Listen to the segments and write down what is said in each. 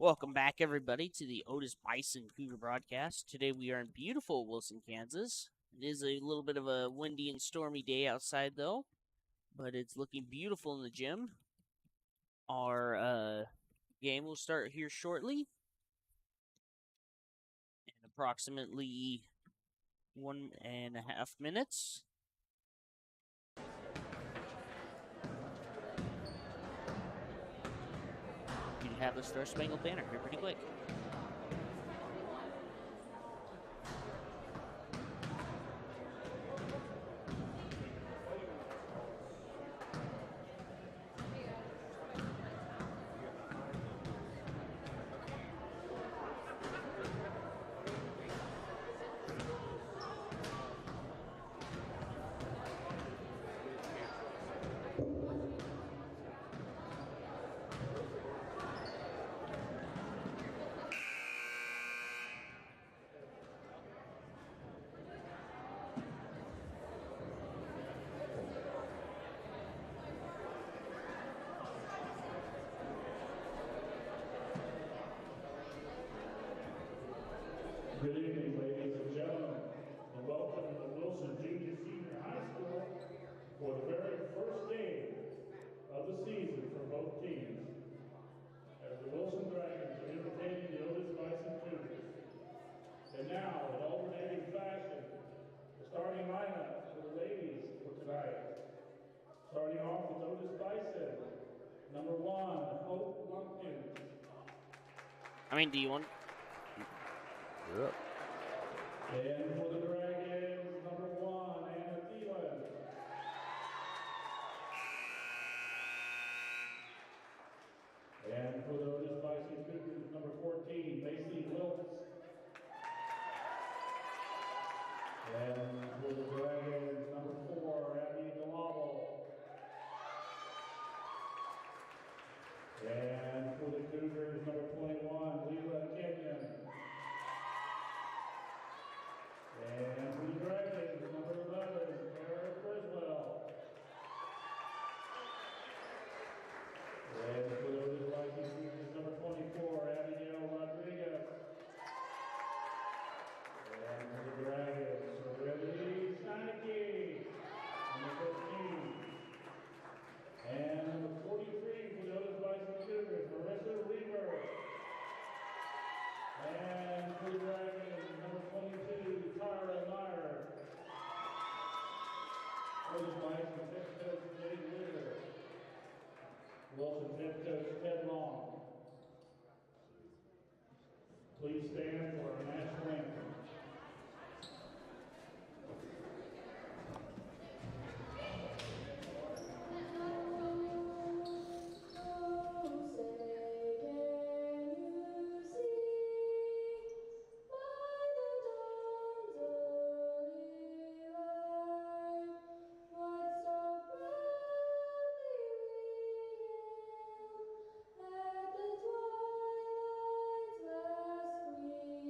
Welcome back, everybody, to the Otis-Bison Cougar broadcast. Today we are in beautiful Wilson, Kansas. It is a little bit of a windy and stormy day outside, though, but it's looking beautiful in the gym. Our game will start here shortly, in approximately 1.5 minutes. You have the Star Spangled Banner here pretty quick. Good evening, ladies and gentlemen, and welcome to Wilson Junior Senior High School for the very first game of the season for both teams. As the Wilson Dragons are entertaining the Otis-Bison Cougars. And now, in alternating fashion, the starting lineup for the ladies for tonight. Starting off with Otis-Bison, number 1, Hope Lumpkins. Do you want... You're up. And for the Dragons, number 1, Anna Thielen. And for the Otis-Bison Cougars, number 14, Macy Wilkes. And for the Dragons, number 4, Abby Galabo. And for the Cougars, number 21, Leila Kenyon. And for the Dragons, number 11, Eric Criswell. And for the Otis-Bison Cougars, number 24, Abigail Rodriguez. And for the Dragons, Riley Steinke, number 15. And number 43 for the Otis-Bison Cougars, Marissa Reaver. And for the Dragons, number 22, Tyra Meyer. Otis-Bison head coach Jay Witter. Wilson head coach Ted Long. Please stand for our national anthem. At the twilight's last gleam.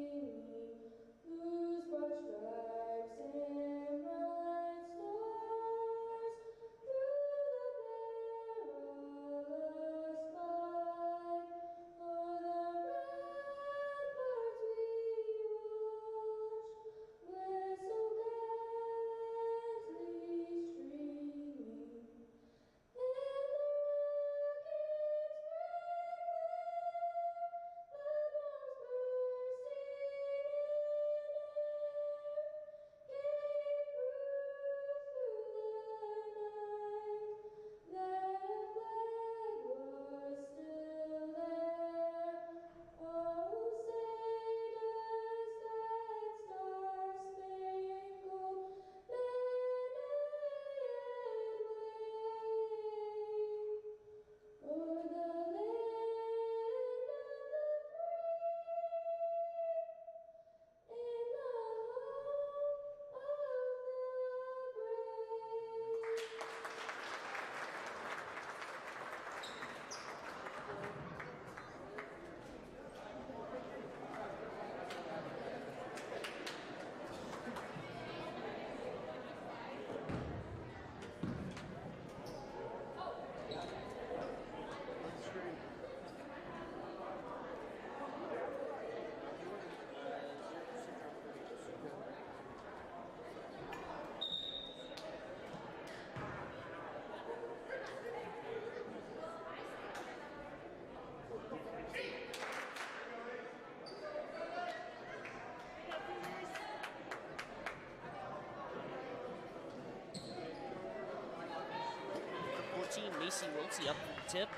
Macy Wiltsey up for the tip.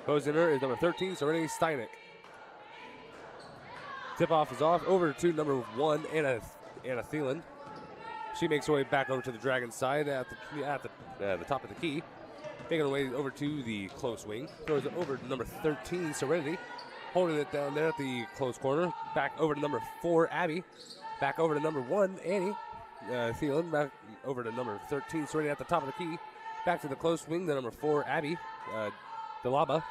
Closing her is number 13, Serenity Steineck. Tip-off is off over to number 1, Anna Thielen. She makes her way back over to the Dragons side at the top of the key. Making her way over to the close wing. Throws it over to number 13, Serenity. Holding it down there at the close corner. Back over to number 4, Abby. Back over to number 1, Annie Thielen. Back over to number 13, Serenity at the top of the key. Back to the close wing, the number 4, Abby Delaba.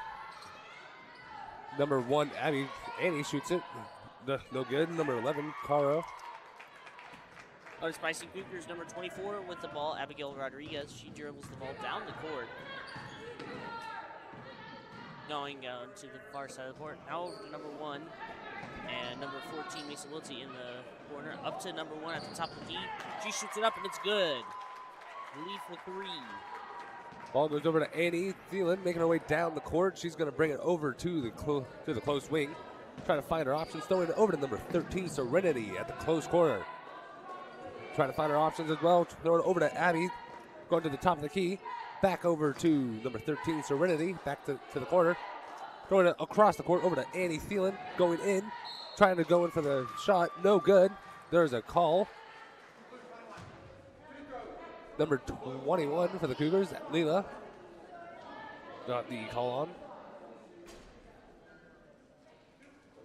Number 1, Abby. Annie shoots it. No good. Number 11, Cara. Otis-Bison Cougars number 24 with the ball. Abigail Rodriguez. She dribbles the ball down the court. Going to the far side of the court. Now over to number 1 and number 14, Mason Wiltsey in the corner. Up to number 1 at the top of the key. She shoots it up and it's good. Lead for 3. Ball goes over to Annie Thielen, making her way down the court. She's going to bring it over to the close wing. Trying to find her options. Throwing it over to number 13, Serenity at the close corner. Trying to find her options as well. Throwing it over to Abby. Going to the top of the key. Back over to number 13, Serenity. Back to the corner. Throwing it across the court over to Annie Thielen. Going in. Trying to go in for the shot. No good. There's a call. Number 21 for the Cougars, Leela. Got the call on.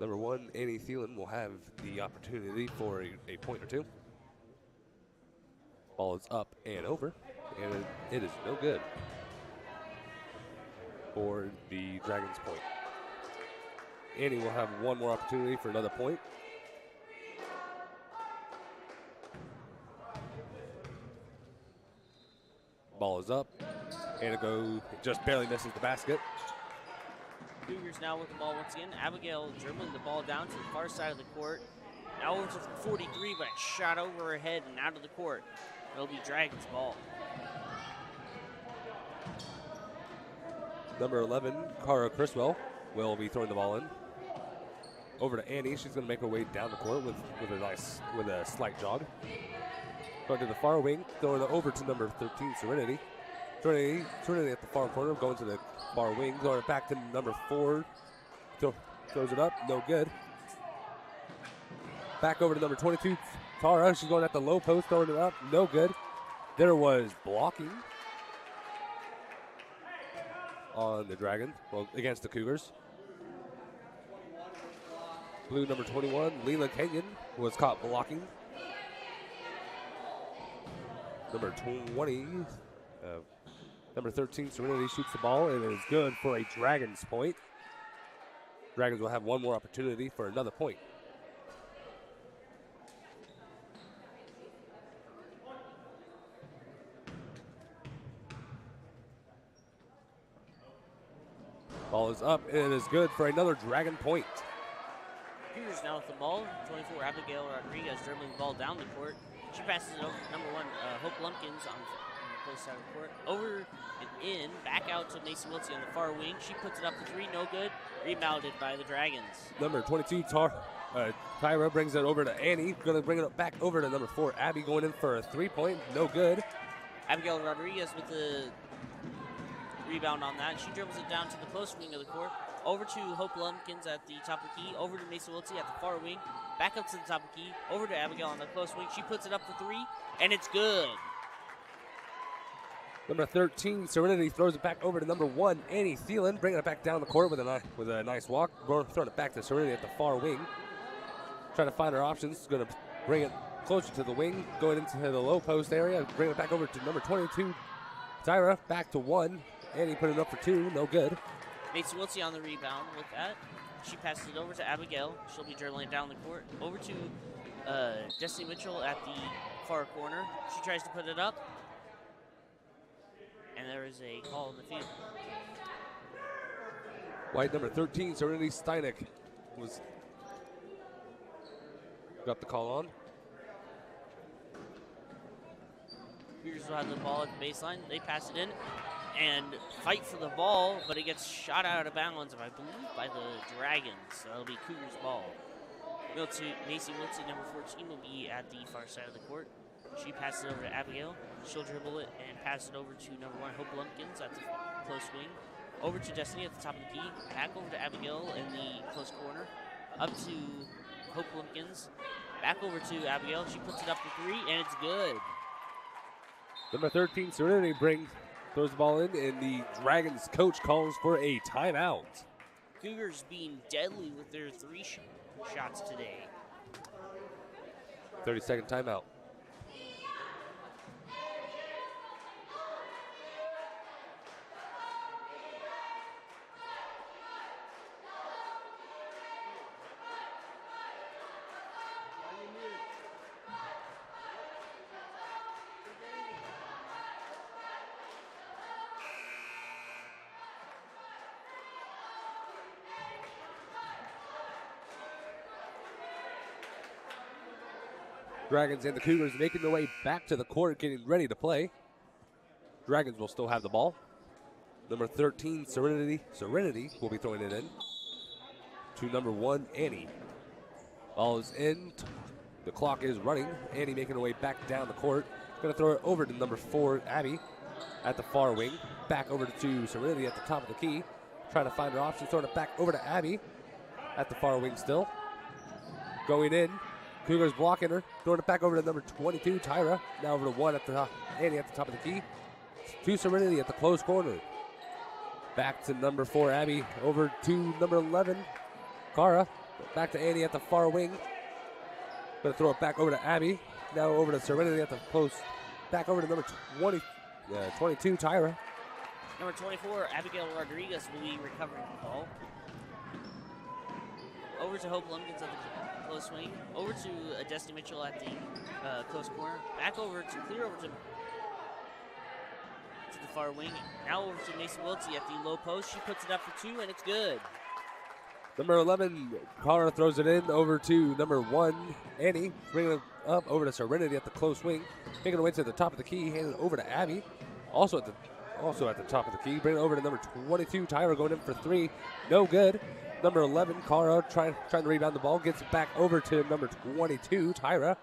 Number 1, Annie Thielen will have the opportunity for a point or two. Ball is up and over, and it is no good for the Dragons' point. Annie will have one more opportunity for another point. Ball is up, and it just barely misses the basket. Cougars now with the ball once again. Abigail dribbling the ball down to the far side of the court. Now over to 43, but it shot over her head and out of the court. It'll be Dragons' ball. Number 11, Cara Criswell, will be throwing the ball in. Over to Annie. She's going to make her way down the court with a slight jog. Going to the far wing, throwing it over to number 13, Serenity. Serenity at the far corner, going to the far wing, throwing it back to number 4. Throws it up, no good. Back over to number 22, Tara. She's going at the low post, throwing it up, no good. There was blocking on the Dragons, against the Cougars. Blue number 21, Leela Kenyon, was caught blocking. Number 20, number 13, Serenity shoots the ball, and it is good for a Dragons point. Dragons will have one more opportunity for another point. Ball is up, and it is good for another Dragon point. Cougars now with the ball. 24, Abigail Rodriguez dribbling the ball down the court. She passes it over to number 1, Hope Lumpkins on the close side of the court. Over and in, back out to Macy Wiltsey on the far wing. She puts it up for 3, no good. Rebounded by the Dragons. Number 22, Tyra brings it over to Annie. Going to bring it back over to number 4, Abby, going in for a 3-point, no good. Abigail Rodriguez with the rebound on that. She dribbles it down to the close wing of the court. Over to Hope Lumpkins at the top of the key. Over to Macy Wiltsey at the far wing. Back up to the top of the key. Over to Abigail on the close wing. She puts it up for 3, and it's good. Number 13, Serenity throws it back over to number 1, Annie Thielen, bringing it back down the court with a nice walk. Throwing it back to Serenity at the far wing. Trying to find her options. Going to bring it closer to the wing. Going into the low post area. Bring it back over to number 22, Tyra. Back to 1. Annie put it up for 2. No good. Macy Wiltsey on the rebound with that. She passes it over to Abigail. She'll be dribbling it down the court. Over to Destiny Mitchell at the far corner. She tries to put it up. And there is a call in the field. White number 13, Serenity Steineck, got the call on. Cougars will have the ball at the baseline. They pass it in and fight for the ball, but it gets shot out of bounds, I believe, by the Dragons. So it'll be Cougars' ball. Macy Wiltsey, number 14, will be at the far side of the court. She passes it over to Abigail. She'll dribble it and pass it over to number 1, Hope Lumpkins at the close wing. Over to Destiny at the top of the key. Back over to Abigail in the close corner. Up to Hope Lumpkins. Back over to Abigail. She puts it up for 3, and it's good. Number 13, Serenity throws the ball in, and the Dragons coach calls for a timeout. Cougars being deadly with their 3 shots today. 30-second timeout. Dragons and the Cougars making their way back to the court, getting ready to play. Dragons will still have the ball. Number 13, Serenity will be throwing it in to number 1, Annie. Ball is in. The clock is running. Annie making her way back down the court. Going to throw it over to number 4, Abby, at the far wing. Back over to Serenity at the top of the key. Trying to find her option. Throwing it back over to Abby at the far wing still. Going in. Cougars blocking her. Throwing it back over to number 22, Tyra. Now over to 1 at the top. Annie at the top of the key. To Serenity at the close corner. Back to number 4, Abby. Over to number 11, Cara. Back to Annie at the far wing. Going to throw it back over to Abby. Now over to Serenity at the post. Back over to number 22, Tyra. Number 24, Abigail Rodriguez will be recovering the ball. Over to Hope Lumpkins at the close wing. Over to Destiny Mitchell at the close corner. Back over to clear over to the far wing. Now over to Mason Wiltsey at the low post. She puts it up for 2, and it's good. Number 11, Cara throws it in over to number 1, Annie. Bringing it up over to Serenity at the close wing. Making her way to the top of the key. Handing it over to Abby. Also at the top of the key. Bringing it over to number 22, Tyra, going in for 3. No good. Number 11, Cara trying to rebound the ball. Gets it back over to number 22, Tyra.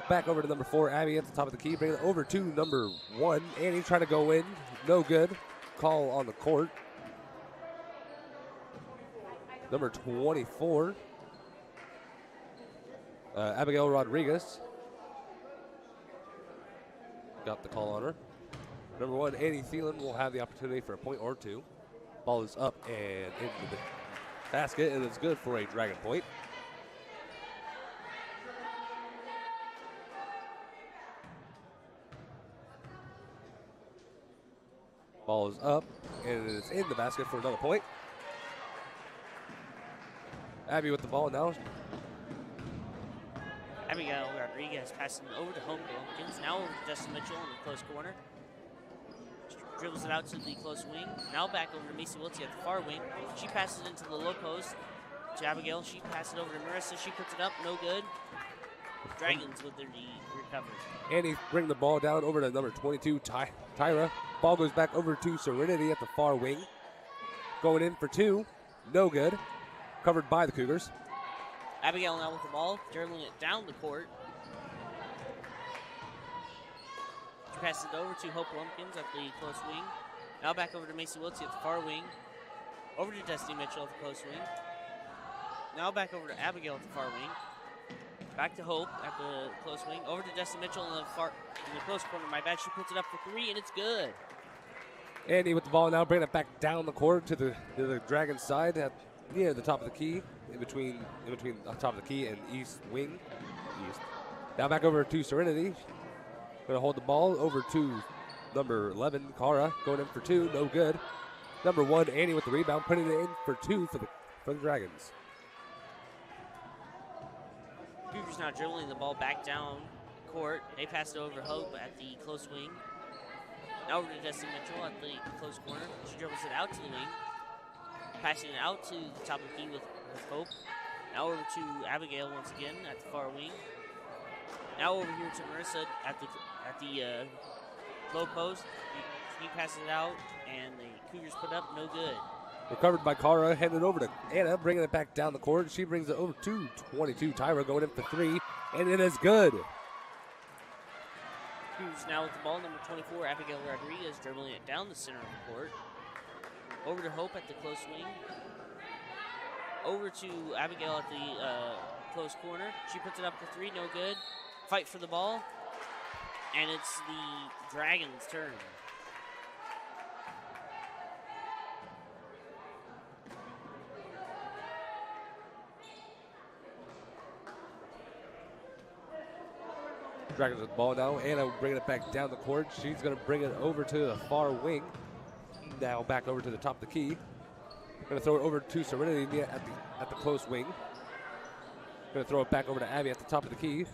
Back over to number 4, Abby at the top of the key. Bringing it over to number 1, Annie trying to go in. No good. Call on the court. Number 24, Abigail Rodriguez. Got the call on her. Number 1, Annie Thielen will have the opportunity for a point or 2. Ball is up and into the basket, and it's good for a Dragon point. Ball is up, and it is in the basket for another point. Abby with the ball now. Abigail Rodriguez passing over to Hope Lumpkins. Now over to Destiny Mitchell in the close corner. Dribbles it out to the close wing. Now back over to Macy Wiltsey at the far wing. She passes it into the low post to Abigail. She passes it over to Marissa. She puts it up. No good. Dragons with their recovery. Annie bring the ball down over to number 22, Tyra. Ball goes back over to Serenity at the far wing. Going in for 2. No good. Covered by the Cougars. Abigail now with the ball, dribbling it down the court. She passes it over to Hope Lumpkins at the close wing. Now back over to Macy Wiltsey at the far wing. Over to Destiny Mitchell at the close wing. Now back over to Abigail at the far wing. Back to Hope at the close wing. Over to Destiny Mitchell in the close corner. My bad. She puts it up for 3, and it's good. Annie with the ball now, bringing it back down the court to the Dragon side at near the top of the key, in between the top of the key and east wing. Now back over to Serenity. Going to hold the ball over to number 11, Cara, going in for 2, no good. Number 1, Annie with the rebound, putting it in for 2 for the Dragons. Cougars now dribbling the ball back down court. They pass it over to Hope at the close wing. Now over to Destiny Mitchell at the close corner. She dribbles it out to the wing. Passing it out to the top of the key with Hope. Now over to Abigail once again at the far wing. Now over here to Marissa at the low post. She passes it out, and the Cougars put up no good. Recovered by Cara, handed over to Anna, bringing it back down the court. She brings it over to 22, Tyra, going in for 3, and it is good. Who's now with the ball, number 24, Abigail Rodriguez, dribbling it down the center of the court. Over to Hope at the close wing. Over to Abigail at the close corner. She puts it up for three, no good. Fight for the ball. And it's the Dragons' turn. Dragons with the ball now. Anna bringing it back down the court. She's going to bring it over to the far wing. Now back over to the top of the key. Going to throw it over to Serenity at the close wing. Going to throw it back over to Abby at the top of the key.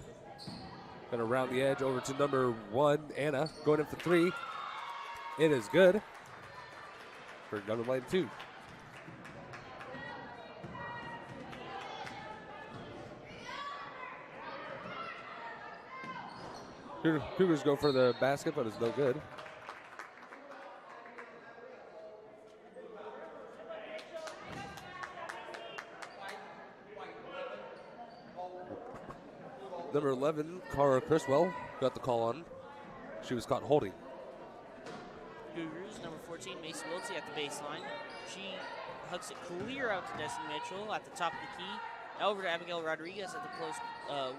Going to round the edge over to number 1, Anna, going in for three. It is good for number 2. Cougars go for the basket, but it's no good. Number 11, Cara Criswell, got the call on. She was caught holding. Cougars, number 14, Macy Wiltsey at the baseline. She hooks it clear out to Destiny Mitchell at the top of the key. Now over to Abigail Rodriguez at the close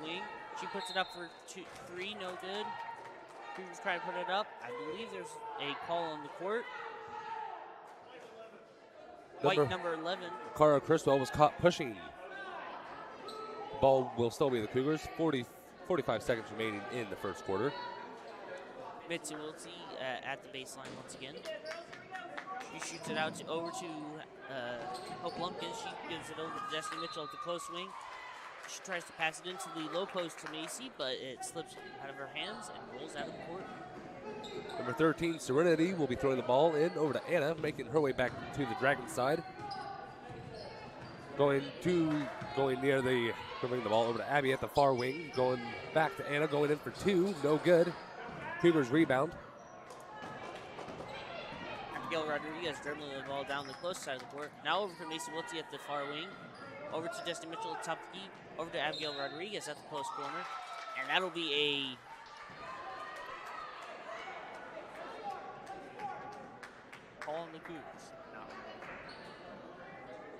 wing. She puts it up for three, no good. Cougars try to put it up. I believe there's a call on the court. White number 11. Cara Criswell was caught pushing. Ball will still be the Cougars. 45 seconds remaining in the first quarter. Mitzi Wiltsey at the baseline once again. She shoots it out over to Hope Lumpkins. She gives it over to Destiny Mitchell at the close wing. She tries to pass it into the low post to Macy, but it slips out of her hands and rolls out of the court. Number 13, Serenity, will be throwing the ball in over to Anna, making her way back to the Dragon side. Going near the, bringing the ball over to Abby at the far wing. Going back to Anna, going in for two, no good. Cougars rebound. Abigail Rodriguez dribbling the ball down the close side of the court. Now over to Macy Wiltsey at the far wing. Over to Destiny Mitchell at the top of the key. Over to Abigail Rodriguez at the close corner. And that'll be a call on the Cougars.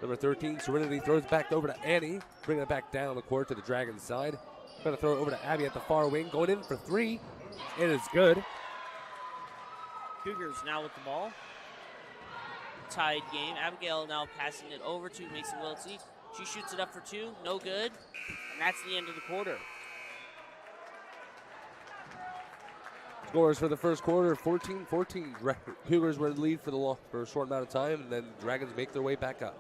Number 13, Serenity throws back over to Annie. Bringing it back down the court to the Dragons side. Going to throw it over to Abby at the far wing. Going in for three. It is good. Cougars now with the ball. Tied game. Abigail now passing it over to Macy Wiltsey. She shoots it up for two. No good. And that's the end of the quarter. Scores for the first quarter, 14-14. Cougars were in the lead for a short amount of time, and then Dragons make their way back up.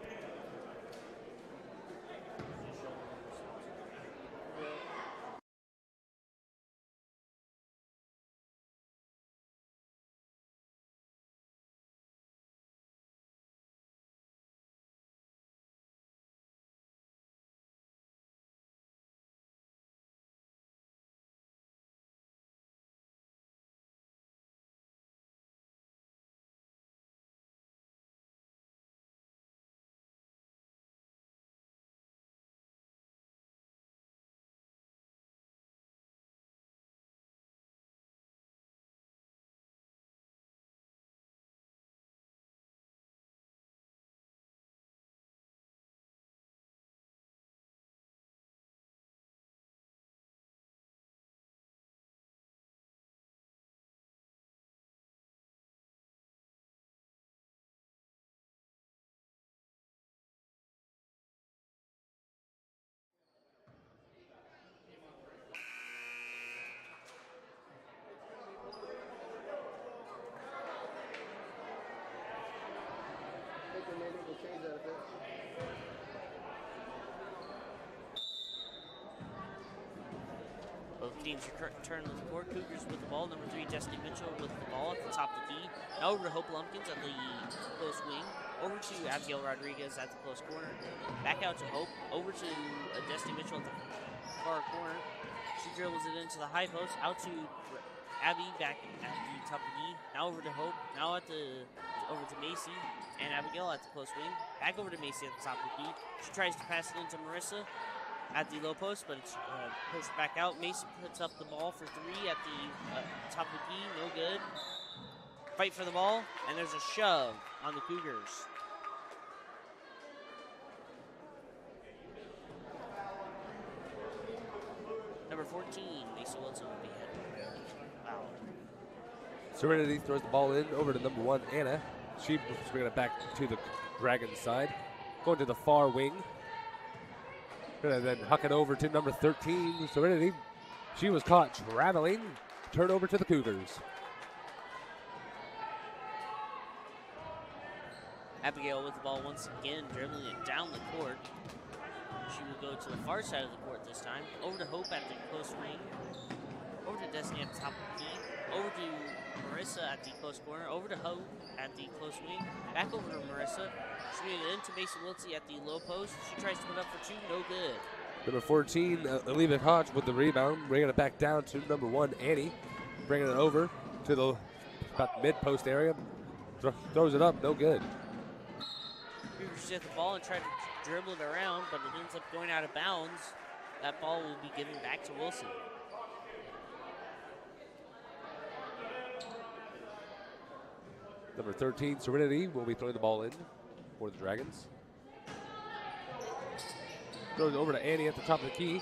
Both teams return with the court. Cougars with the ball. Number 3, Destiny Mitchell with the ball at the top of the key. Now over to Hope Lumpkins at the close wing. Over to Abigail Rodriguez at the close corner. Back out to Hope. Over to Destiny Mitchell at the far corner. She dribbles it into the high post. Out to Abby back at the top of the key. Now over to Hope. Now over to Macy and Abigail at the close wing. Back over to Macy at the top of the key. She tries to pass it into Marissa. at the low post, but it's pushed back out. Mason puts up the ball for three at the top of the key. No good. Fight for the ball, and there's a shove on the Cougars. Number 14, Mason Wilson will be hit. Wow. Serenity throws the ball in over to number 1, Anna. She bringing it back to the Dragons side. Going to the far wing. Gonna then huck it over to number 13, Serenity. She was caught traveling. Turnover to the Cougars. Abigail with the ball once again, dribbling it down the court. She will go to the far side of the court this time. Over to Hope at the close wing. Over to Destiny at the top of the key. Over to Marissa at the close corner. Over to Hope at the close wing. Back over to Marissa. She made it into Mason Wiltsey at the low post. She tries to put up for two. No good. Number 14, Olivia Koch with the rebound. Bringing it back down to number 1, Annie. Bringing it over to the about mid-post area. Throws it up. No good. Cougars get the ball and try to dribble it around, but it ends up going out of bounds. That ball will be given back to Wilson. Number 13, Serenity, will be throwing the ball in for the Dragons. Throws it over to Annie at the top of the key.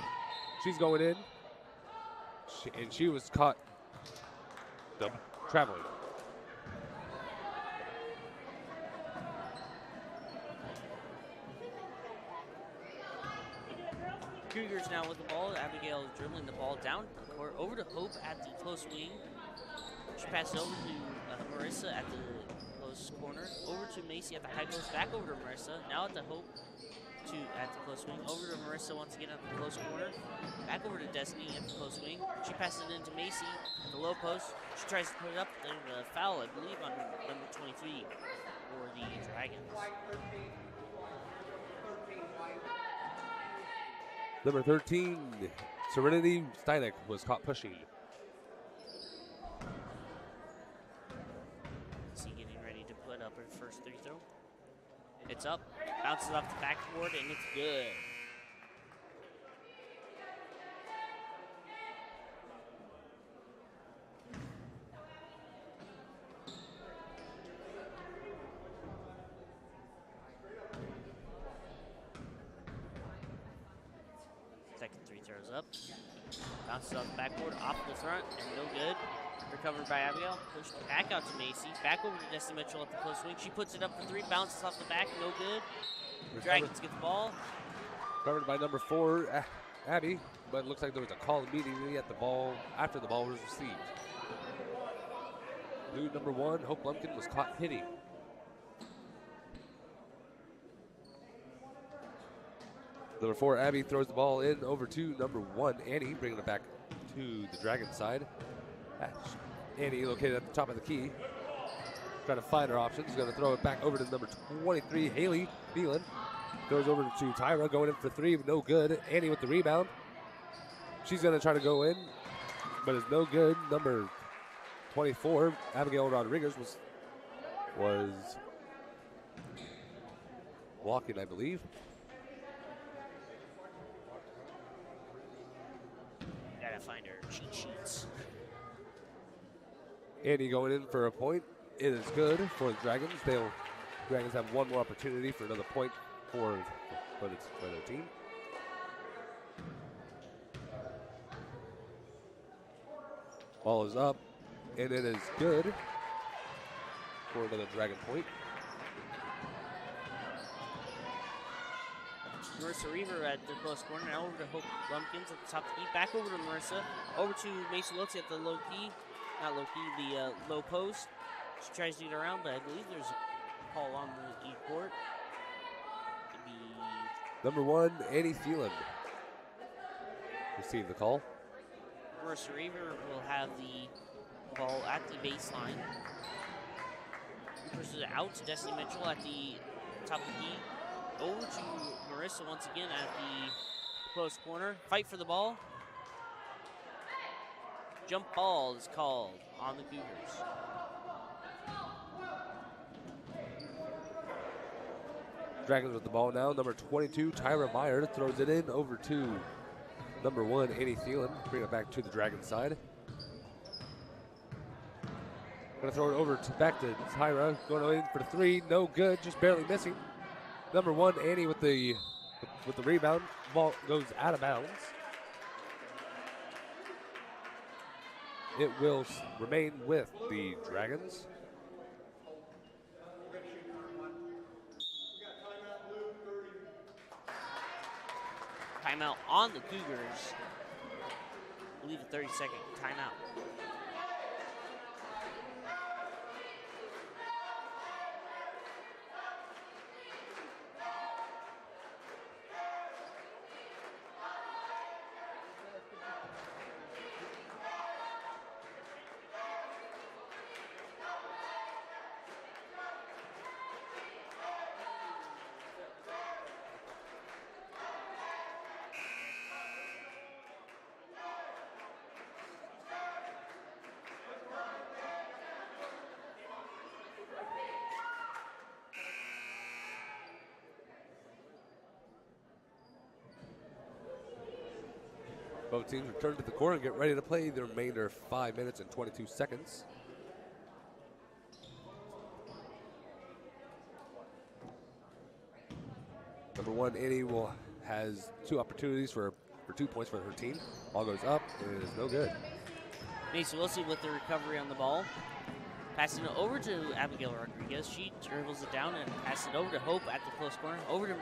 She's going in. And she was caught traveling. Cougars now with the ball. Abigail dribbling the ball down the court. Over to Hope at the close wing. She passes over to Marissa at the close corner. Over to Macy at the high post. Back over to Marissa. Now at the Hope at the close wing. Over to Marissa once again at the close corner. Back over to Destiny at the close wing. She passes it into Macy at the low post. She tries to put it up. There's a foul, I believe, on number 23 for the Dragons. Number 13, Serenity Steinek was caught pushing. Is he getting ready to put up her first free throw? It's up, bounces off the backboard, and it's good. Second three throws up. Bounces off the backboard, off the front, and no good. Recovered by Abigail. Pushed back out to Macy. Back over to Destiny Mitchell at the close wing. She puts it up for three. Bounces off the back. No good. Dragons get the ball. Covered by number 4, Abby. But it looks like there was a call immediately at the ball after the ball was received. Blue number 1, Hope Lumpkin, was caught hitting. Number 4, Abby throws the ball in over to number 1, Annie, bringing it back to the Dragon side. Annie located at the top of the key. Trying to find her options. Going to throw it back over to number 23, Haley Phelan. Throws over to Tyra, going in for three, no good. Annie with the rebound. She's going to try to go in, but it's no good. Number 24, Abigail Rodriguez, was walking, I believe. Gotta find her cheat sheets. Annie going in for a point. It is good for the Dragons. Dragons have one more opportunity for another point for their team. Ball is up, and it is good for another Dragon point. Marissa Reaver at the close corner. Now over to Hope Lumpkins at the top of the key. Back over to Marissa. Over to Mason Wiltsey at the low key. Not low key, the low post. She tries to get around, but I believe there's a call on the E-court. Could be number 1, Annie Thielen received the call. Marissa Reaver will have the ball at the baseline. Pushes it out to Destiny Mitchell at the top of the key. Over to Marissa once again at the close corner. Fight for the ball. Jump ball is called on the Cougars. Dragons with the ball now. Number 22, Tyra Meyer throws it in over to number 1, Annie Thielen. Bring it back to the Dragons side. Gonna throw it over to back to Tyra. Going in for the 3. No good. Just barely missing. Number 1, Annie with the rebound. Ball goes out of bounds. It will remain with the Dragons. Timeout on the Cougars. I believe a 30-second timeout. Both teams return to the court and get ready to play the remainder of 5 minutes and 22 seconds. Number 1, Annie has 2 opportunities for 2 points for her team. Ball goes up, and it is no good. Mason Wilson with the recovery on the ball. Passing it over to Abigail Rodriguez. She dribbles it down and passes it over to Hope at the close corner. Over to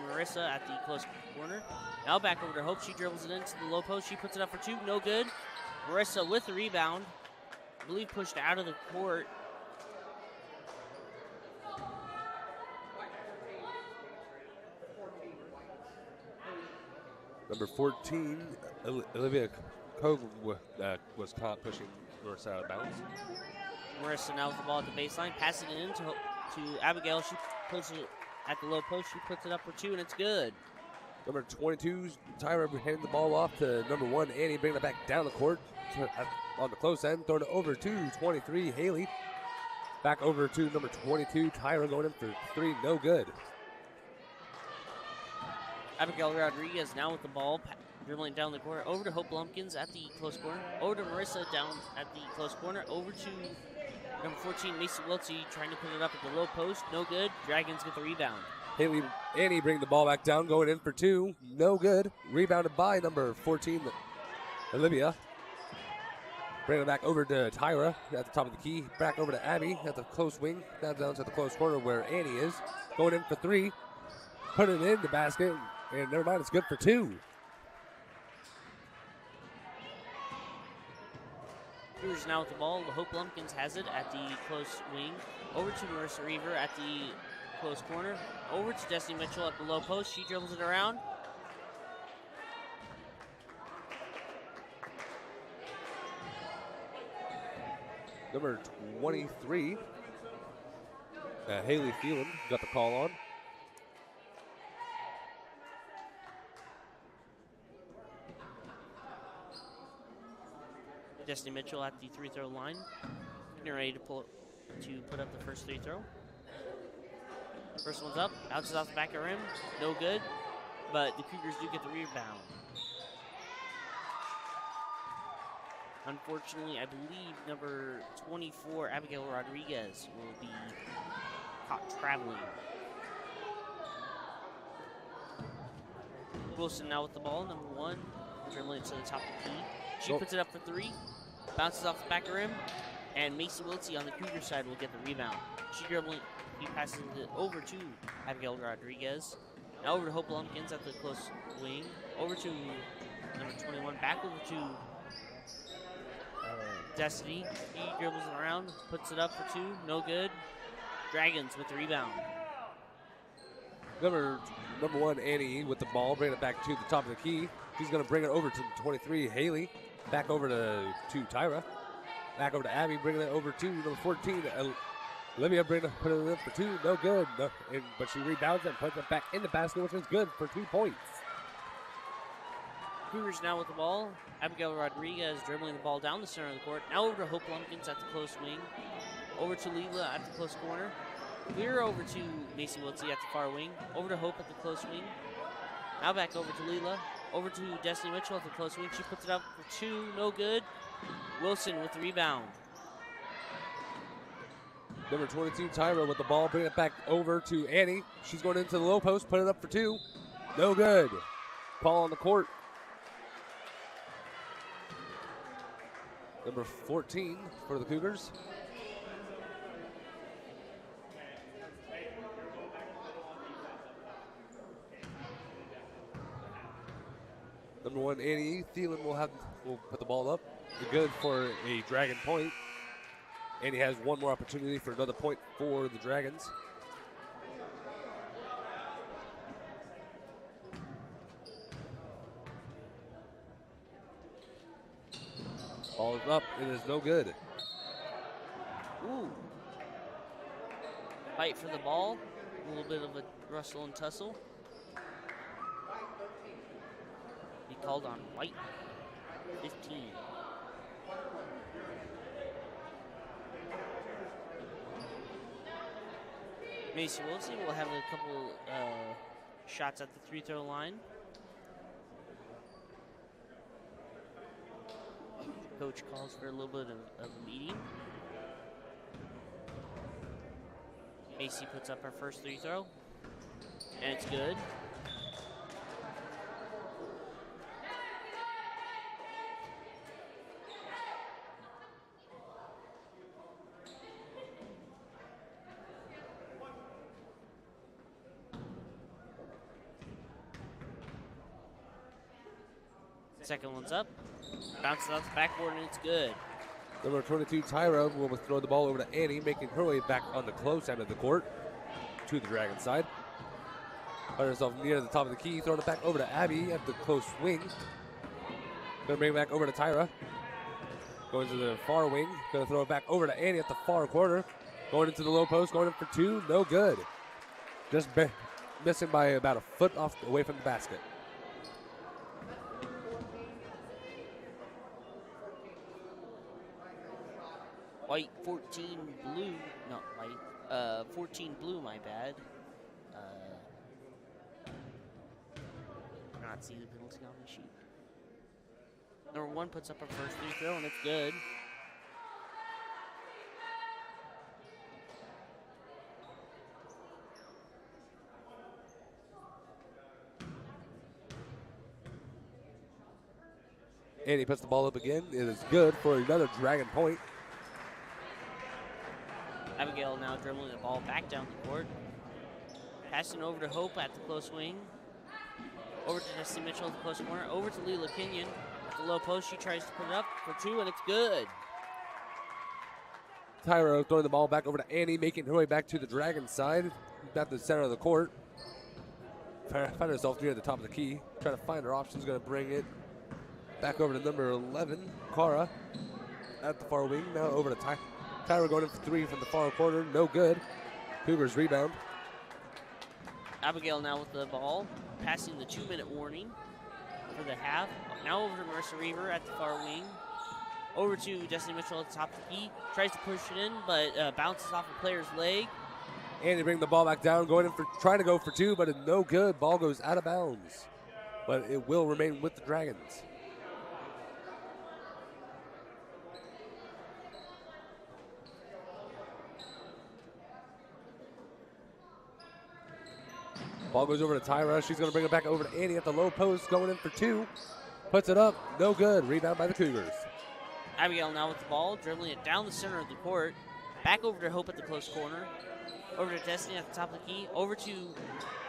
Marissa at the close corner. Now back over to Hope. She dribbles it into the low post. She puts it up for 2. No good. Marissa with the rebound. I believe pushed out of the court. Number 14, Olivia Kogue was caught pushing Marissa out of bounds. Marissa now with the ball at the baseline, passing it in to Abigail. She puts it at the low post. She puts it up for 2, and it's good. Number 22, Tyra handing the ball off to number 1, Annie, bringing it back down the court on the close end, throwing it over to 23, Haley. Back over to number 22, Tyra going in for 3, no good. Abigail Rodriguez now with the ball, dribbling down the corner, over to Hope Lumpkins at the close corner, over to Marissa down at the close corner, over to number 14, Mason Wiltsey, trying to put it up at the low post, no good. Dragons get the rebound. Haley, Annie bringing the ball back down, going in for 2, no good. Rebounded by number 14, Olivia. Bringing it back over to Tyra at the top of the key, back over to Abby at the close wing, down to the close corner where Annie is, going in for 3, putting it in the basket, and never mind, it's good for 2. Cougars now with the ball. Hope Lumpkins has it at the close wing. Over to Marissa Reaver at the close corner. Over to Destiny Mitchell at the low post. She dribbles it around. Number 23, Haley Thielen got the call on. Destiny Mitchell at the 3-throw line. Getting ready to put up the first 3-throw. First one's up, bounces off the back of the rim, no good, but the Cougars do get the rebound. Unfortunately, I believe number 24, Abigail Rodriguez, will be caught traveling. Wilson now with the ball, number 1, dribbling to the top of the key. She puts it up for 3, bounces off the back of the rim, and Mason Wiltsey on the Cougar side will get the rebound. He passes it over to Abigail Rodriguez. Now over to Hope Lumpkins at the close wing. Over to number 21, back over to Destiny. He dribbles it around, puts it up for 2, no good. Dragons with the rebound. Number 1, Annie with the ball, bringing it back to the top of the key. He's going to bring it over to 23, Haley. Back over to Tyra. Back over to Abby, bringing it over to number 14, Olivia, put it in for 2, no good. But she rebounds it and puts it back in the basket, which is good for 2 points. Cougars now with the ball. Abigail Rodriguez dribbling the ball down the center of the court. Now over to Hope Lumpkins at the close wing. Over to Leela at the close corner. Clear over to Macy Wiltsey at the far wing. Over to Hope at the close wing. Now back over to Leela. Over to Destiny Mitchell at the close wing. She puts it up for 2. No good. Wilson with the rebound. Number 22, Tyra with the ball. Bring it back over to Annie. She's going into the low post. Put it up for 2. No good. Ball on the court. Number 14 for the Cougars. Number 1, Annie Thielen will put the ball up. Good for a Dragon point. Annie has one more opportunity for another point for the Dragons. Ball is up. It is no good. Ooh. Fight for the ball. A little bit of a rustle and tussle. He called on White. 15. Macy Wilson will have a couple shots at the free throw line. Coach calls for a little bit of a meeting. Macy puts up her first free throw, and it's good. Second one's up. Bounces off the backboard, and it's good. Number 22, Tyra, will throw the ball over to Annie, making her way back on the close end of the court to the Dragon side. Find herself near the top of the key, throwing it back over to Abby at the close wing. Gonna bring it back over to Tyra. Going to the far wing. Gonna throw it back over to Annie at the far corner. Going into the low post, going in for 2. No good. Just missing by about a foot away from the basket. White 14 blue, not white, 14 blue, my bad. Not see the penalty on the sheet. Number 1 puts up her first free throw, and it's good. Annie puts the ball up again. It is good for another Dragon point. Abigail now dribbling the ball back down the court. Passing over to Hope at the close wing. Over to Destiny Mitchell at the close corner. Over to Leela Kenyon at the low post. She tries to put it up for 2, and it's good. Tyra throwing the ball back over to Annie, making her way back to the Dragon side. Back to the center of the court. Find herself near the top of the key. Trying to find her options. Going to bring it back over to number 11, Cara, at the far wing. Now over to Tyra going in for 3 from the far corner. No good. Cougars rebound. Abigail now with the ball, passing the 2-minute warning for the half. Now over to Marissa Reaver at the far wing. Over to Destiny Mitchell at the top of the key. Tries to push it in, but bounces off a player's leg. And they bring the ball back down, trying to go for 2, but it's no good. Ball goes out of bounds. But it will remain with the Dragons. Ball goes over to Tyra. She's going to bring it back over to Annie at the low post, going in for 2. Puts it up. No good. Rebound by the Cougars. Abigail now with the ball, dribbling it down the center of the court. Back over to Hope at the close corner. Over to Destiny at the top of the key. Over to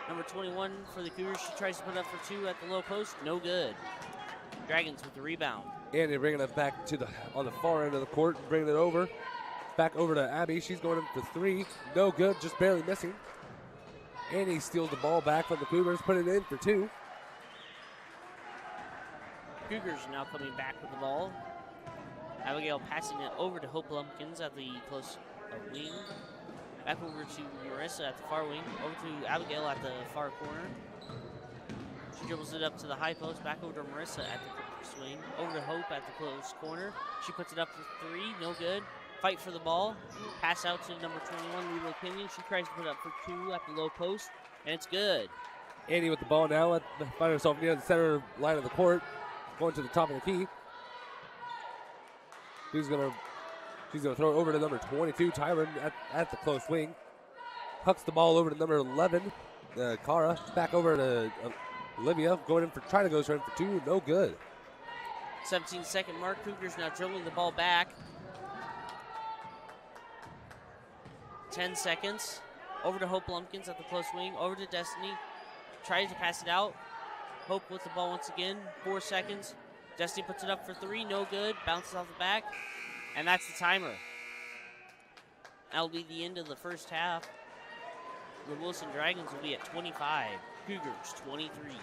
number 21 for the Cougars. She tries to put it up for 2 at the low post. No good. Dragons with the rebound. Annie bringing it back on the far end of the court, bringing it over. Back over to Abby. She's going in for 3. No good. Just barely missing. Annie steals the ball back from the Cougars, put it in for 2. Cougars now coming back with the ball. Abigail passing it over to Hope Lumpkins at the close wing. Back over to Marissa at the far wing. Over to Abigail at the far corner. She dribbles it up to the high post. Back over to Marissa at the swing. Over to Hope at the close corner. She puts it up for 3. No good. fight for the ball. Pass out to number 21, Lilo Pinion. She tries to put up for 2 at the low post, and it's good. Annie with the ball now. Find herself near the center line of the court. Going to the top of the key. She's gonna throw it over to number 22, Tyron, at the close wing. Hucks the ball over to number 11, Cara. Back over to Olivia, trying to go straight for 2. No good. 17-second mark. Cougars now dribbling the ball back. 10 seconds. Over to Hope Lumpkins at the close wing. Over to Destiny. Tries to pass it out. Hope with the ball once again. 4 seconds. Destiny puts it up for 3. No good. Bounces off the back. And that's the timer. That'll be the end of the first half. The Wilson Dragons will be at 25. Cougars 23.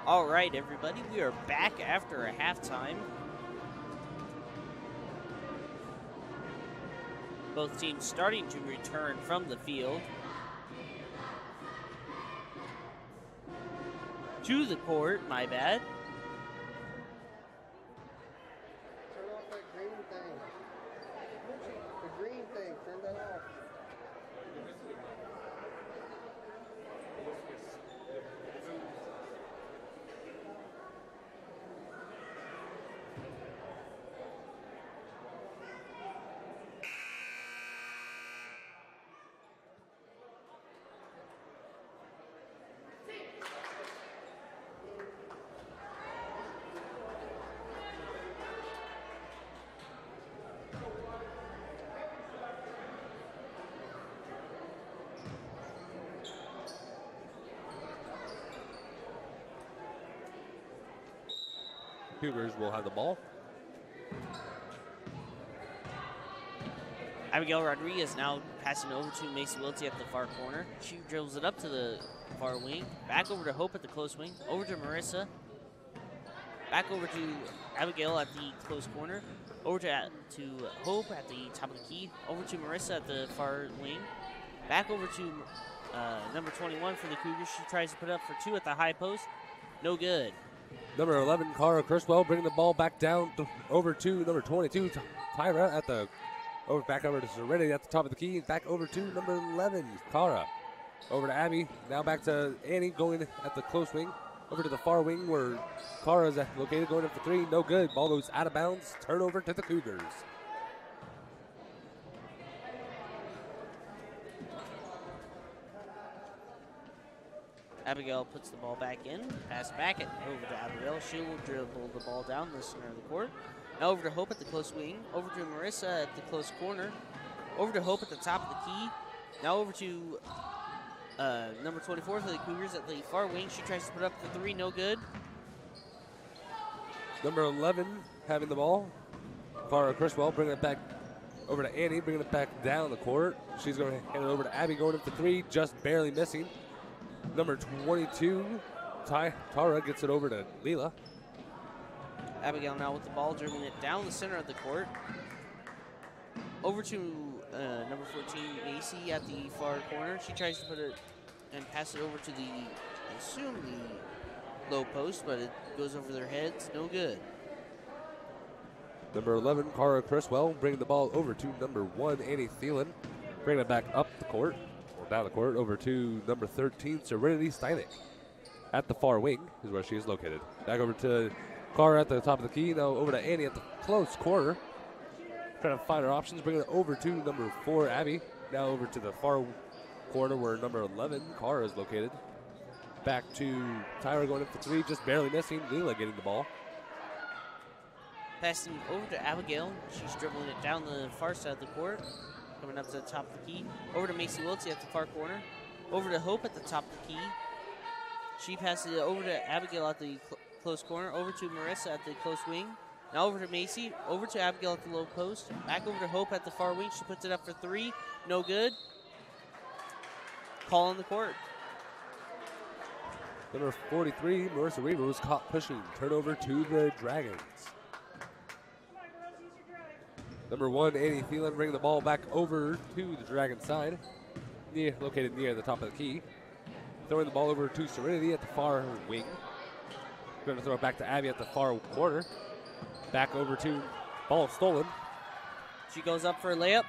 All right, everybody, we are back after a halftime. Both teams starting to return from the field to the court, my bad. Turn off that green thing. The green thing, turn that off. Cougars will have the ball. Abigail Rodriguez now passing over to Macy Wiltsey at the far corner. She dribbles it up to the far wing. Back over to Hope at the close wing. Over to Marissa. Back over to Abigail at the close corner. Over to Hope at the top of the key. Over to Marissa at the far wing. Back over to number 21 for the Cougars. She tries to put up for two at the high post. No good. Number 11, Cara Criswell, bringing the ball back down over to number 22, Tyra at the back over to Serenity at the top of the key. Back over to number 11, Cara. Over to Abby. Now back to Annie going at the close wing. Over to the far wing where Cara is located, going up for three. No good. Ball goes out of bounds. Turnover to the Cougars. Abigail puts the ball back in. Pass back over to Abigail. She will dribble the ball down the center of the court. Now over to Hope at the close wing. Over to Marissa at the close corner. Over to Hope at the top of the key. Now over to number 24 for the Cougars at the far wing. She tries to put up the three. No good. Number 11 having the ball. Cara Criswell bringing it back over to Annie, bringing it back down the court. She's going to hand it over to Abby, going up the three, just barely missing. Number 22, Tara gets it over to Leela. Abigail now with the ball, dribbling it down the center of the court. Over to number 14, Macy at the far corner. She tries to put it and pass it over to the, I assume the low post, but it goes over their heads. No good. Number 11, Cara Criswell, bringing the ball over to number 1, Annie Thielen. Bringing it back up the court. Down the court over to number 13, Serenity Steinig. At the far wing is where she is located. Back over to Cara at the top of the key. Now over to Annie at the close corner. Trying to find her options. Bringing it over to number 4, Abby. Now over to the far corner where number 11, Cara is located. Back to Tyra going up for three, just barely missing. Leela getting the ball. Passing over to Abigail. She's dribbling it down the far side of the court. Coming up to the top of the key. Over to Macy Wiltsey at the far corner. Over to Hope at the top of the key. She passes it over to Abigail at the close corner. Over to Marissa at the close wing. Now over to Macy. Over to Abigail at the low post. Back over to Hope at the far wing. She puts it up for three. No good. Call on the court. Number 43, Marissa Reaver was caught pushing. Turnover to the Dragons. Number 1, Annie Thielen, bringing the ball back over to the Dragon side, located near the top of the key. Throwing the ball over to Serenity at the far wing. Going to throw it back to Abby at the far corner. Back over to ball stolen. She goes up for a layup.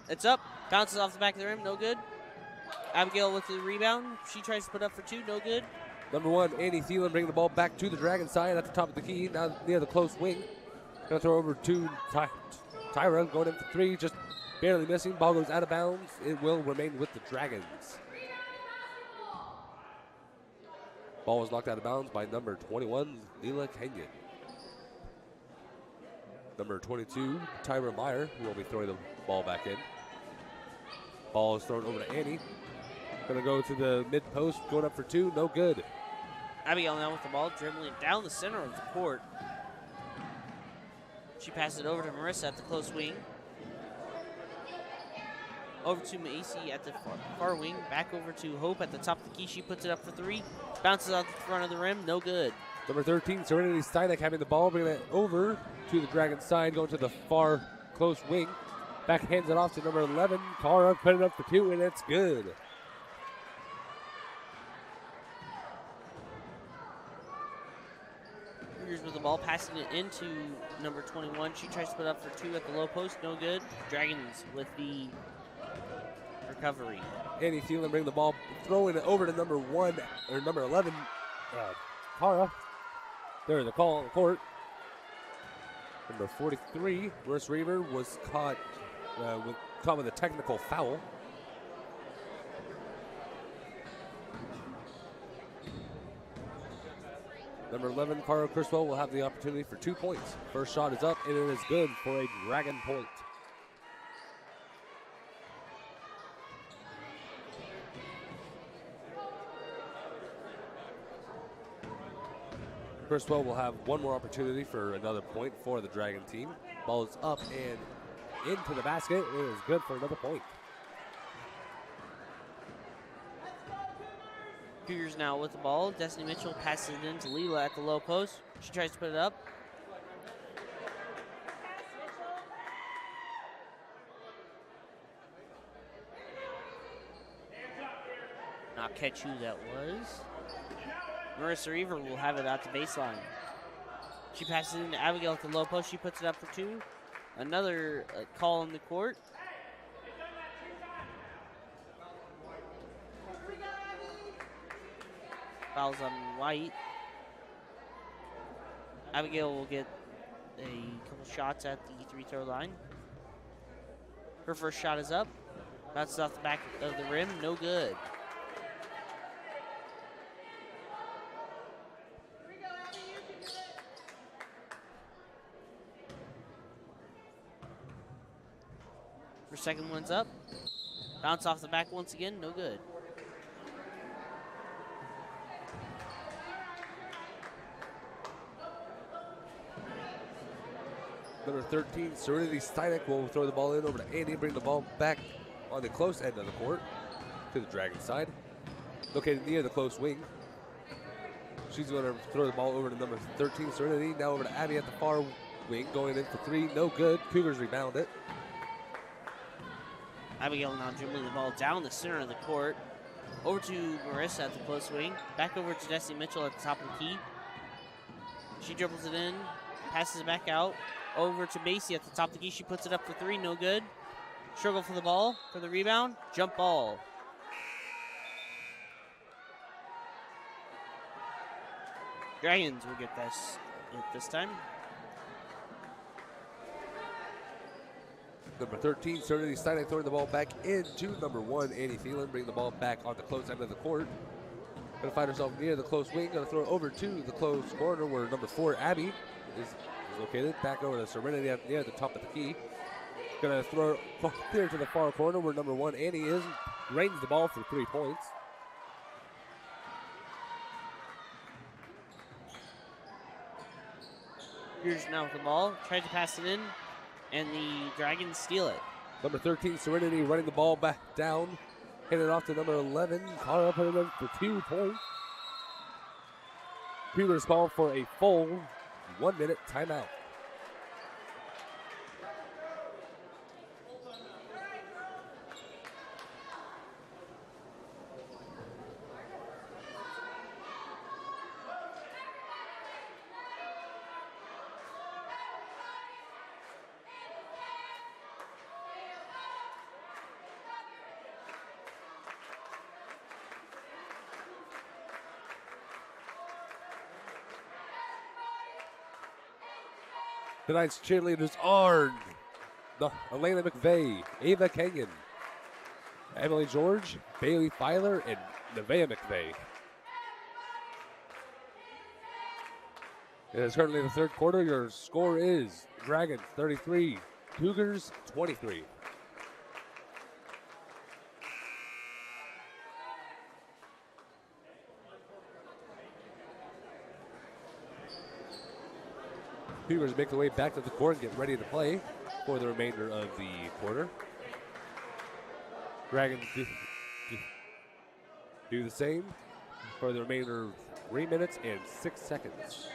It's up. Bounces off the back of the rim. No good. Abigail with the rebound. She tries to put up for two. No good. Number 1, Annie Thielen, bringing the ball back to the Dragon side at the top of the key, now near the close wing. Going to throw over to Tyra going in for three, just barely missing. Ball goes out of bounds. It will remain with the Dragons. Ball was knocked out of bounds by number 21, Leela Kenyon. Number 22, Tyra Meyer, who will be throwing the ball back in. Ball is thrown over to Annie. Going to go to the mid post, going up for two, no good. Abigail now with the ball, dribbling down the center of the court. She passes it over to Marissa at the close wing. Over to Macy at the far wing. Back over to Hope at the top of the key. She puts it up for three. Bounces out the front of the rim. No good. Number 13, Serenity Steinek having the ball, bringing it over to the Dragon side, going to the far close wing. Back hands it off to number 11. Cara put it up for two, and it's good. Cougars with the ball, passing it into number 21. She tries to put up for two at the low post. No good. Dragons with the recovery. Annie Thielen bring the ball, throwing it over to number 11, Cara. There's the call on the court. Number 43, Marissa Reaver, was caught with a technical foul. Number 11, Cara Criswell, will have the opportunity for 2 points. First shot is up, and it is good for a Dragon point. Criswell will have one more opportunity for another point for the Dragon team. Ball is up and into the basket. It is good for another point. Cougars now with the ball. Destiny Mitchell passes it in to Leela at the low post. She tries to put it up. Not catch who that was. Marissa Reaver will have it out to baseline. She passes it into Abigail at the low post. She puts it up for two. Another call on the court. Fouls on White. Abigail will get a couple shots at the free throw line. Her first shot is up. Bounces off the back of the rim. No good. Her second one's up. Bounce off the back once again. No good. Number 13, Serenity Steinek, will throw the ball in over to Andy, bring the ball back on the close end of the court to the Dragon side. Located near the close wing. She's going to throw the ball over to number 13, Serenity. Now over to Abby at the far wing, going in for three. No good. Cougars rebound it. Abigail now dribbling the ball down the center of the court. Over to Marissa at the close wing. Back over to Destiny Mitchell at the top of the key. She dribbles it in, passes it back out. Over to Macy at the top of the key. She puts it up for three. No good. Struggle for the ball, for the rebound. Jump ball. Dragons will get this time. Number 13, Serenity Steinek, throwing the ball back into number 1, Annie Thielen, bring the ball back on the close end of the court. Going to find herself near the close wing. Going to throw it over to the close corner where number 4, Abby, is located. Back over to Serenity near the top of the key. Going to throw it clear to the far corner where number 1, Annie, is. Rains the ball for 3 points. Here's now with the ball. Tried to pass it in, and the Dragons steal it. Number 13, Serenity, running the ball back down. Hit it off to number 11. Cara put it in for 2 points. Cougars call for a full 1-minute timeout. Tonight's cheerleaders are Elena McVeigh, Ava Kenyon, Emily George, Bailey Filer, and Nevaeh McVeigh. It is currently the third quarter. Your score is Dragons 33, Cougars 23. Cougars make their way back to the court and get ready to play for the remainder of the quarter. Dragons do the same for the remainder of 3 minutes and 6 seconds.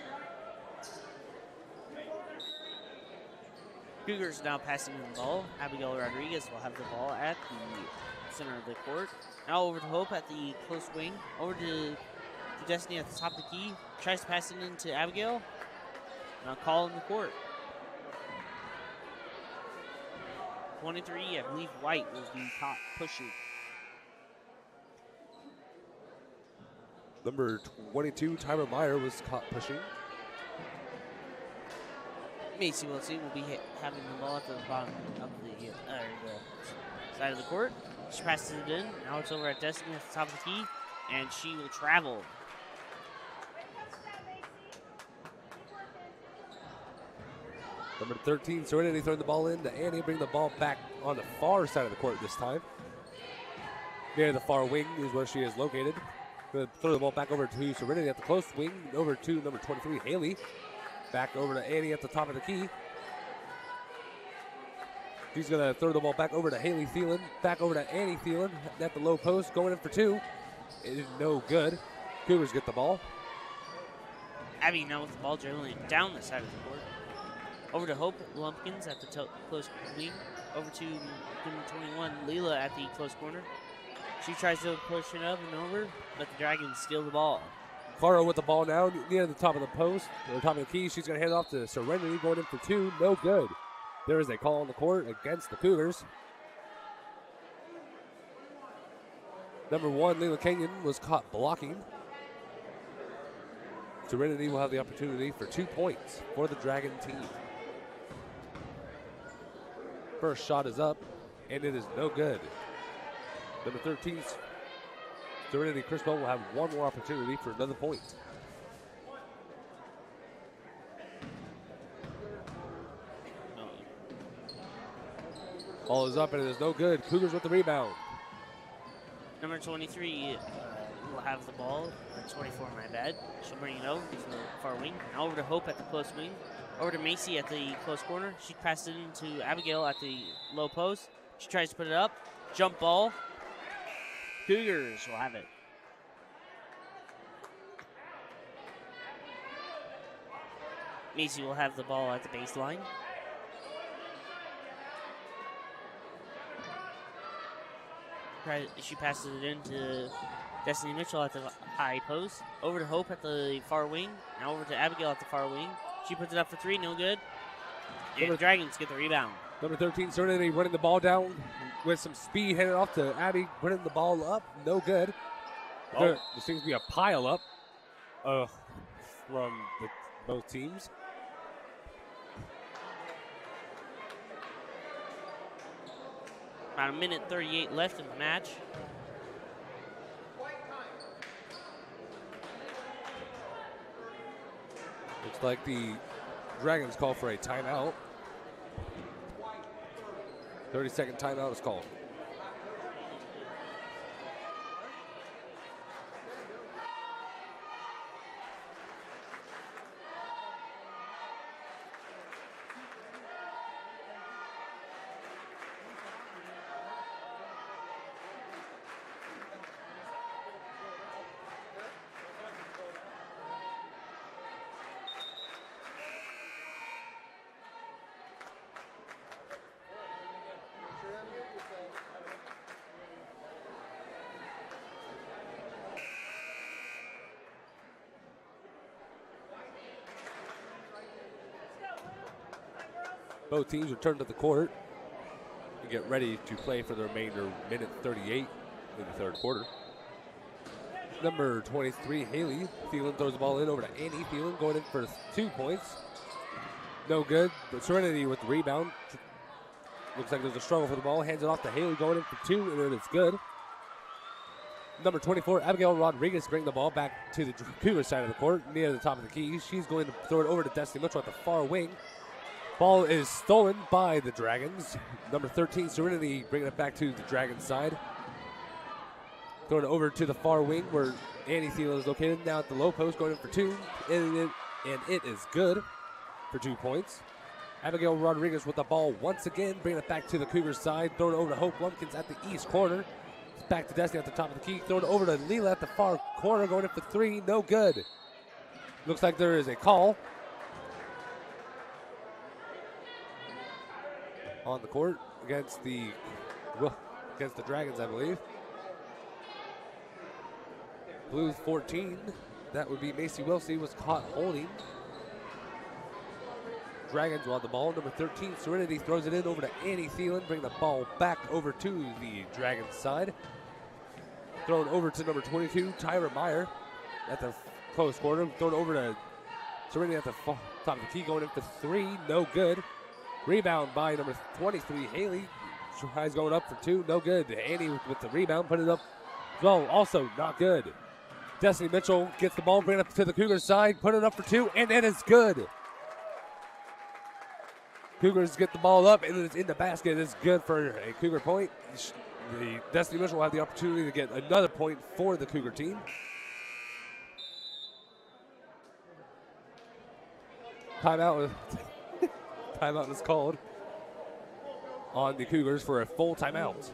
Cougars now passing the ball. Abigail Rodriguez will have the ball at the center of the court. Now over to Hope at the close wing. Over to Destiny at the top of the key. Tries to pass it into Abigail. Now call in the court. 23, I believe White will be caught pushing. Number 22, Tyler Meyer, was caught pushing. Macy Wilson will be having the ball at the bottom of the side of the court. She passes it in. Now it's over at Destiny at the top of the key, and she will travel. Number 13, Serenity throwing the ball in to Annie, bring the ball back on the far side of the court this time. Near the far wing is where she is located. Going to throw the ball back over to Serenity at the close wing, over to number 23, Haley. Back over to Annie at the top of the key. She's going to throw the ball back over to Haley Thielen, back over to Annie Thielen at the low post, going in for two. It is no good. Cougars get the ball. Abby now with the ball dribbling down the side of the court. Over to Hope Lumpkins at the close wing. Over to number 21, Leela at the close corner. She tries to push it up and over, but the Dragons steal the ball. Clara with the ball now near the top of the post, or the top of the key. She's going to hand it off to Serenity, going in for two. No good. There is a call on the court against the Cougars. Number 1, Leela Kenyon, was caught blocking. Serenity will have the opportunity for 2 points for the Dragon team. First shot is up, and it is no good. Number 13, Serenity Crispell will have one more opportunity for another point. Ball is up, and it is no good. Cougars with the rebound. Number 23 will have the ball. 24, my bad. She'll bring it over to the far wing. Now over to Hope at the close wing. Over to Macy at the close corner. She passes it into Abigail at the low post. She tries to put it up. Jump ball. Cougars will have it. Macy will have the ball at the baseline. She passes it into Destiny Mitchell at the high post. Over to Hope at the far wing. Now over to Abigail at the far wing. She puts it up for three, no good. And the Dragons get the rebound. Number 13, Serenity running the ball down with some speed, handing off to Abby, running the ball up, no good. There seems to be a pile up from both teams. About a minute 38 left in the match. Looks like the Dragons call for a timeout. 30-second timeout is called. Both teams return to the court and get ready to play for the remainder minute 38 in the third quarter. Number 23, Haley Thielen, throws the ball in over to Annie Thielen, going in for 2 points. No good, but Serenity with the rebound. Looks like there's a struggle for the ball. Hands it off to Haley, going in for 2, and then it's good. Number 24, Abigail Rodriguez, bring the ball back to the Cougar side of the court, near the top of the key. She's going to throw it over to Destiny Mitchell at the far wing. Ball is stolen by the Dragons. Number 13, Serenity, bringing it back to the Dragons side. Throwing it over to the far wing where Annie Thielen is located. Now at the low post, going in for 2. And it is good for 2 points. Abigail Rodriguez with the ball once again, bringing it back to the Cougars side. Throwing it over to Hope Lumpkins at the east corner. Back to Destiny at the top of the key. Throwing it over to Leela at the far corner, going in for three. No good. Looks like there is a call on the court against the Dragons, I believe. Blues 14. That would be Macy Wilsey was caught holding. Dragons will have the ball. Number 13, Serenity throws it in over to Annie Thielen. Bring the ball back over to the Dragons side. Thrown over to number 22, Tyra Meyer at the close corner. Thrown over to Serenity at the top of the key, going in for three. No good. Rebound by number 23, Haley. Tries going up for two. No good. Annie with the rebound, put it up. Well, also not good. Destiny Mitchell gets the ball, bring it up to the Cougars side, put it up for two, and it is good. Cougars get the ball up, and it's in the basket. It's good for a Cougar point. The Destiny Mitchell will have the opportunity to get another point for the Cougar team. Timeout was called on the Cougars for a full timeout.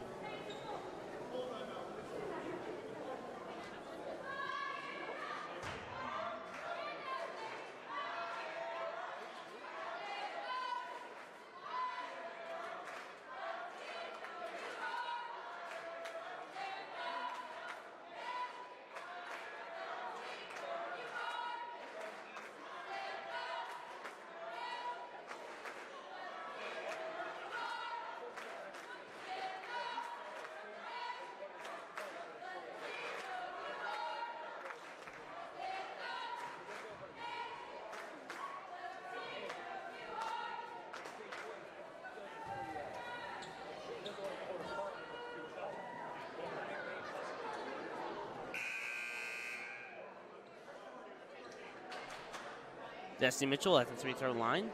Destiny Mitchell at the free-throw line.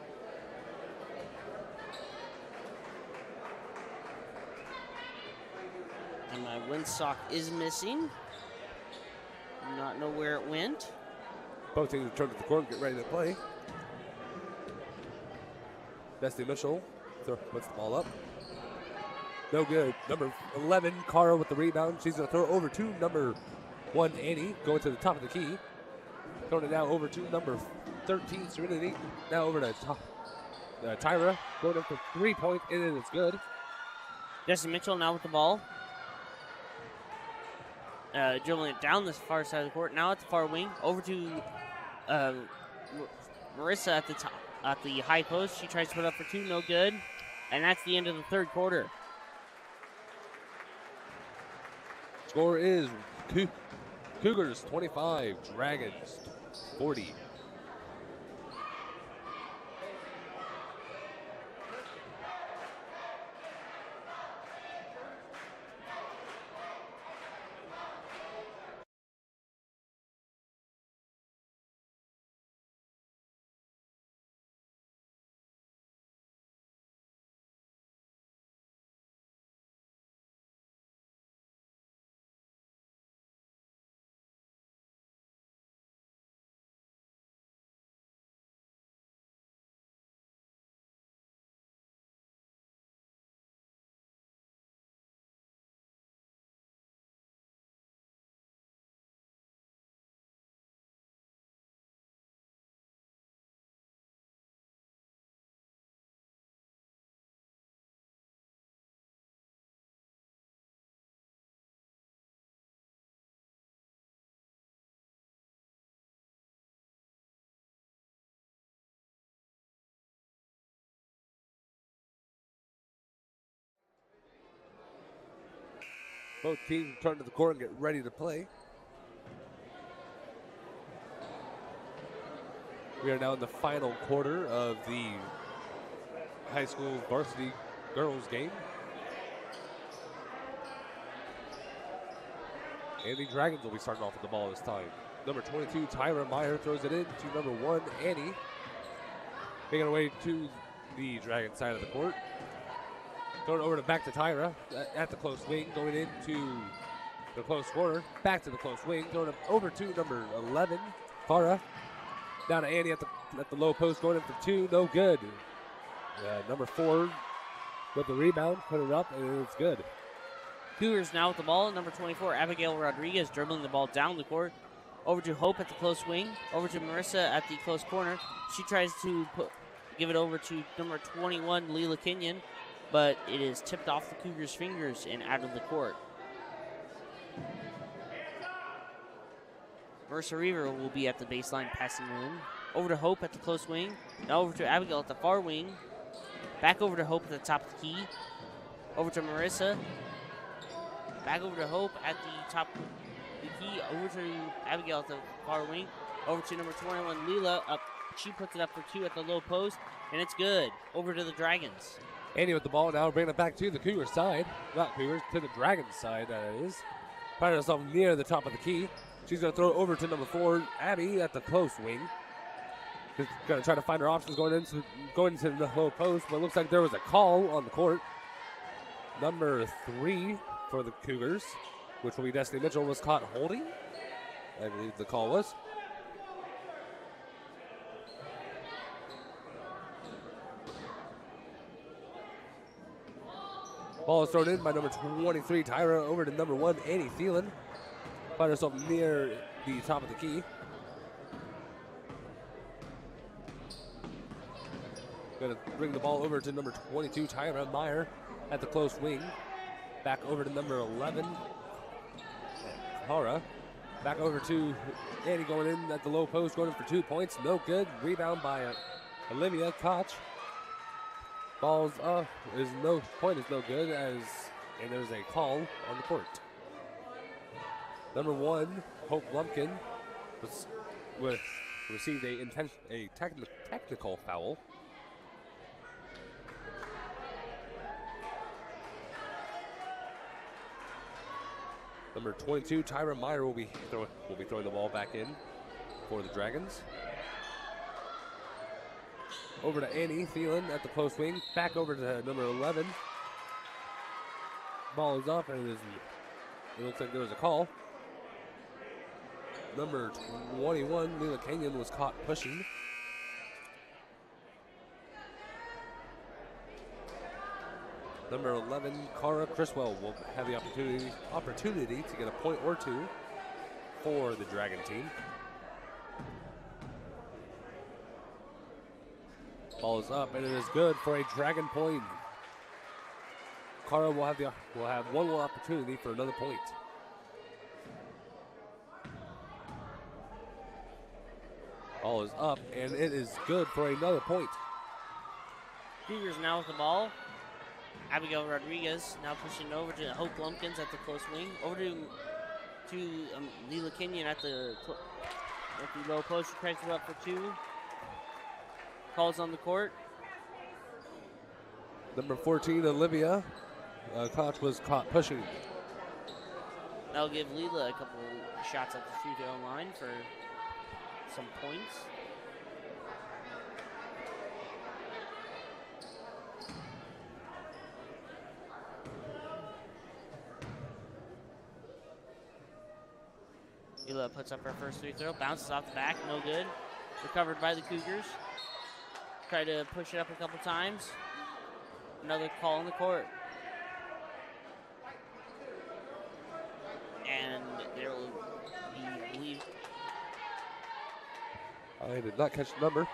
And my windsock is missing. Do not know where it went. Both teams return to the court and get ready to play. Destiny Mitchell puts the ball up. No good. Number 11, Cara with the rebound. She's going to throw it over to number 1, Annie, going to the top of the key. Throwing it now over to number 13, Serenity. Now over to Tyra. Going up for 3 points, and it's good. Destiny Mitchell now with the ball. Dribbling it down this far side of the court. Now at the far wing. Over to Marissa at the top, at the high post. She tries to put up for two. No good. And that's the end of the third quarter. Score is Cougars 25, Dragons 40. Both teams return to the court and get ready to play. We are now in the final quarter of the high school varsity girls game. And the Dragons will be starting off with the ball this time. Number 22, Tyra Meyer throws it in to number 1, Annie. Taking it away to the Dragon side of the court. Throwing it over back to Tyra at the close wing, going into the close corner. Back to the close wing, throwing it over to number 11, Farah. Down to Annie at the low post, going in for two, no good. Number 4 with the rebound, put it up, and it's good. Cougars now with the ball. Number 24, Abigail Rodriguez dribbling the ball down the court. Over to Hope at the close wing. Over to Marissa at the close corner. She tries to give it over to number 21, Leela Kenyon, but it is tipped off the Cougars' fingers and out of the court. Marissa Reaver will be at the baseline passing in. Over to Hope at the close wing. Now over to Abigail at the far wing. Back over to Hope at the top of the key. Over to Marissa. Back over to Hope at the top of the key. Over to Abigail at the far wing. Over to number 21, Leela. Up. She puts it up for 2 at the low post, and it's good. Over to the Dragons. Andy with the ball now, bringing it back to the Cougars side. Not Cougars, to the Dragons side, that is. Finding herself near the top of the key. She's going to throw it over to number 4, Abby, at the close wing. She's going to try to find her options going into the low post, but it looks like there was a call on the court. Number 3 for the Cougars, which will be Destiny Mitchell, was caught holding. I believe the call was. Ball is thrown in by number 23, Tyra, over to number 1, Annie Thielen. Find herself near the top of the key. Going to bring the ball over to number 22, Tyra Meyer, at the close wing. Back over to number 11, Cara. Back over to Annie going in at the low post, going in for 2 points. No good. Rebound by Olivia Koch. Ball's up. Point is no good, and there's a call on the court. Number 1, Hope Lumpkin, received a technical foul. Number 22, Tyra Meyer, will be throwing the ball back in for the Dragons. Over to Annie Thielen at the close wing. Back over to number 11. Ball is up, and it looks like there was a call. Number 21, Leela Kenyon, was caught pushing. Number 11, Cara Criswell, will have the opportunity to get a point or 2 for the Dragon team. Ball is up, and it is good for a Dragon point. Cara will have one more opportunity for another point. Ball is up, and it is good for another point. Cougars now with the ball. Abigail Rodriguez now pushing over to Hope Lumpkins at the close wing. Over to Leela Kenyon at the low post. She tries to go up for 2. Calls on the court. Number 14, Olivia Koch, was caught pushing. That'll give Leela a couple shots at the free throw line for some points. Leela puts up her first free throw, bounces off the back, no good. Recovered by the Cougars. Try to push it up a couple times. Another call on the court. And there will be, I believe. I did not catch the number.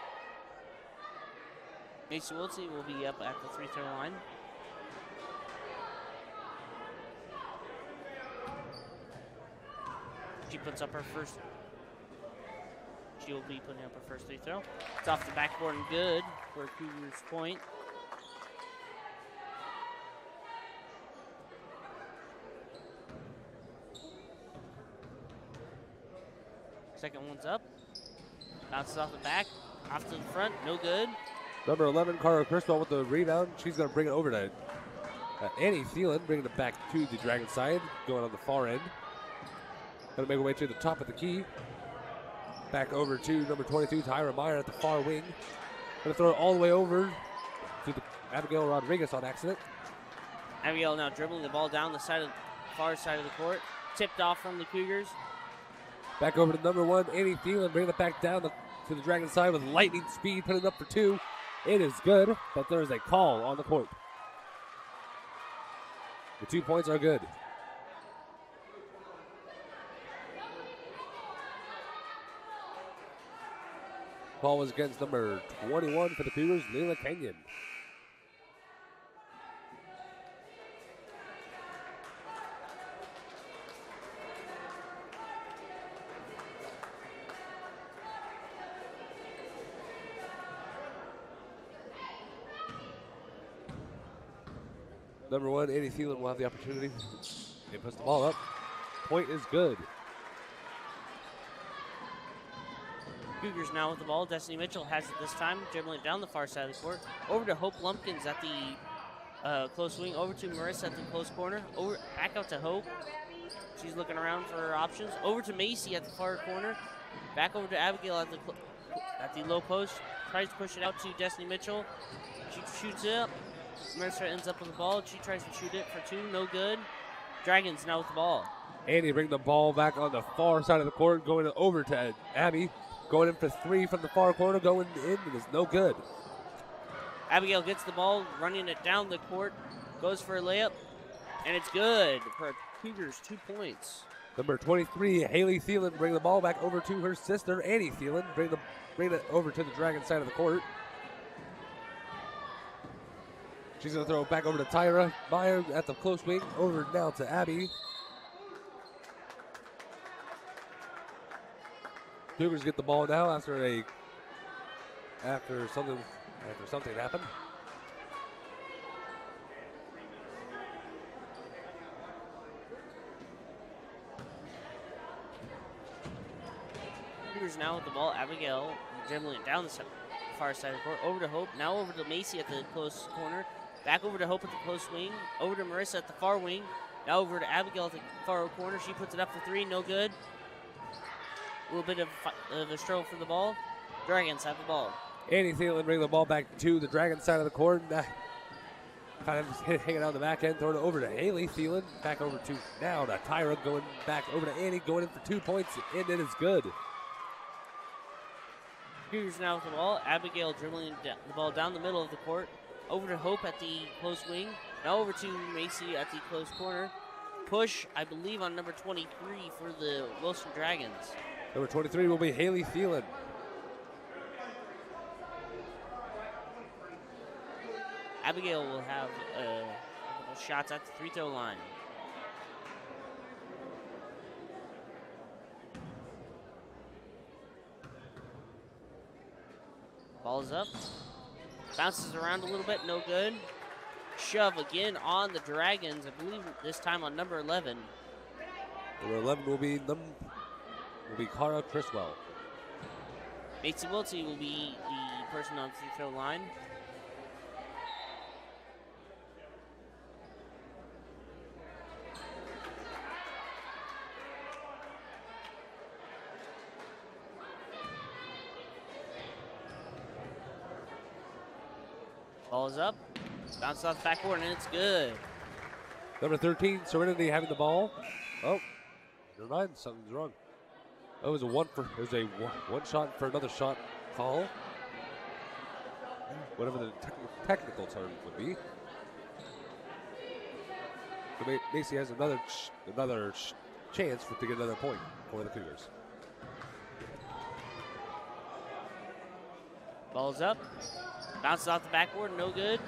Macy Wiltsey will be up at the free throw line. She puts up her first. She will be putting up her first free throw. It's off the backboard and good for a Cougars point. Second one's up. Bounces off the back, off to the front, no good. Number 11, Cara Criswell, with the rebound. She's going to bring it over to Annie Thielen, bringing it back to the Dragon side, going on the far end. Going to make her way to the top of the key. Back over to number 22, Tyra Meyer, at the far wing. Going to throw it all the way over to the Abigail Rodriguez on accident. Abigail now dribbling the ball down the far side of the court. Tipped off from the Cougars. Back over to number 1, Annie Thielen, bringing it back down to the Dragon side with lightning speed, putting it up for 2. It is good, but there is a call on the court. The 2 points are good. Call was against number 21 for the Cougars, Leila Kenyon. Number 1, Annie Thielen will have the opportunity. He puts the ball up. Point is good. Cougars now with the ball. Destiny Mitchell has it this time, dribbling it down the far side of the court. Over to Hope Lumpkins at the close wing. Over to Marissa at the close corner. Over back out to Hope. She's looking around for options. Over to Macy at the far corner. Back over to Abigail at the low post. Tries to push it out to Destiny Mitchell. She shoots it up. Marissa ends up with the ball. She tries to shoot it for 2. No good. Dragons now with the ball. Andy bring the ball back on the far side of the court, going over to Abby. Going in for 3 from the far corner, going in, and is no good. Abigail gets the ball, running it down the court, goes for a layup, and it's good for Cougars, 2 points. Number 23, Haley Thielen, bring the ball back over to her sister, Annie Thielen. Bring it over to the Dragon side of the court. She's going to throw it back over to Tyra Meyer at the close wing. Over now to Abby. Cougars get the ball now after something happened. Cougars now with the ball. Abigail dribbling it down the far side of the court. Over to Hope. Now over to Macy at the close corner. Back over to Hope at the close wing. Over to Marissa at the far wing. Now over to Abigail at the far corner. She puts it up for 3. No good. A little bit of a struggle for the ball. Dragons have the ball. Annie Thielen bring the ball back to the Dragon side of the court. Kind of just hanging on the back end, throwing it over to Haley Thielen. Back over to now to Tyra, going back over to Annie, going in for 2 points, and it is good. Cougars now with the ball. Abigail dribbling the ball down the middle of the court. Over to Hope at the close wing. Now over to Macy at the close corner. Push, I believe, on number 23 for the Wilson Dragons. Number 23 will be Haley Thielen. Abigail will have a couple shots at the free throw line. Ball's up. Bounces around a little bit, no good. Shove again on the Dragons, I believe this time on number 11. Number 11 will be Cara Criswell. Macy Wiltsey will be the person on the free throw line. Ball is up. Bounces off the backboard, and it's good. Number 13, Serenity having the ball. Oh, never mind, something's wrong. Oh, it was a one shot for another shot call. Whatever the technical term would be. So Macy has another chance to get another point for the Cougars. Ball's up. Bounces off the backboard, no good.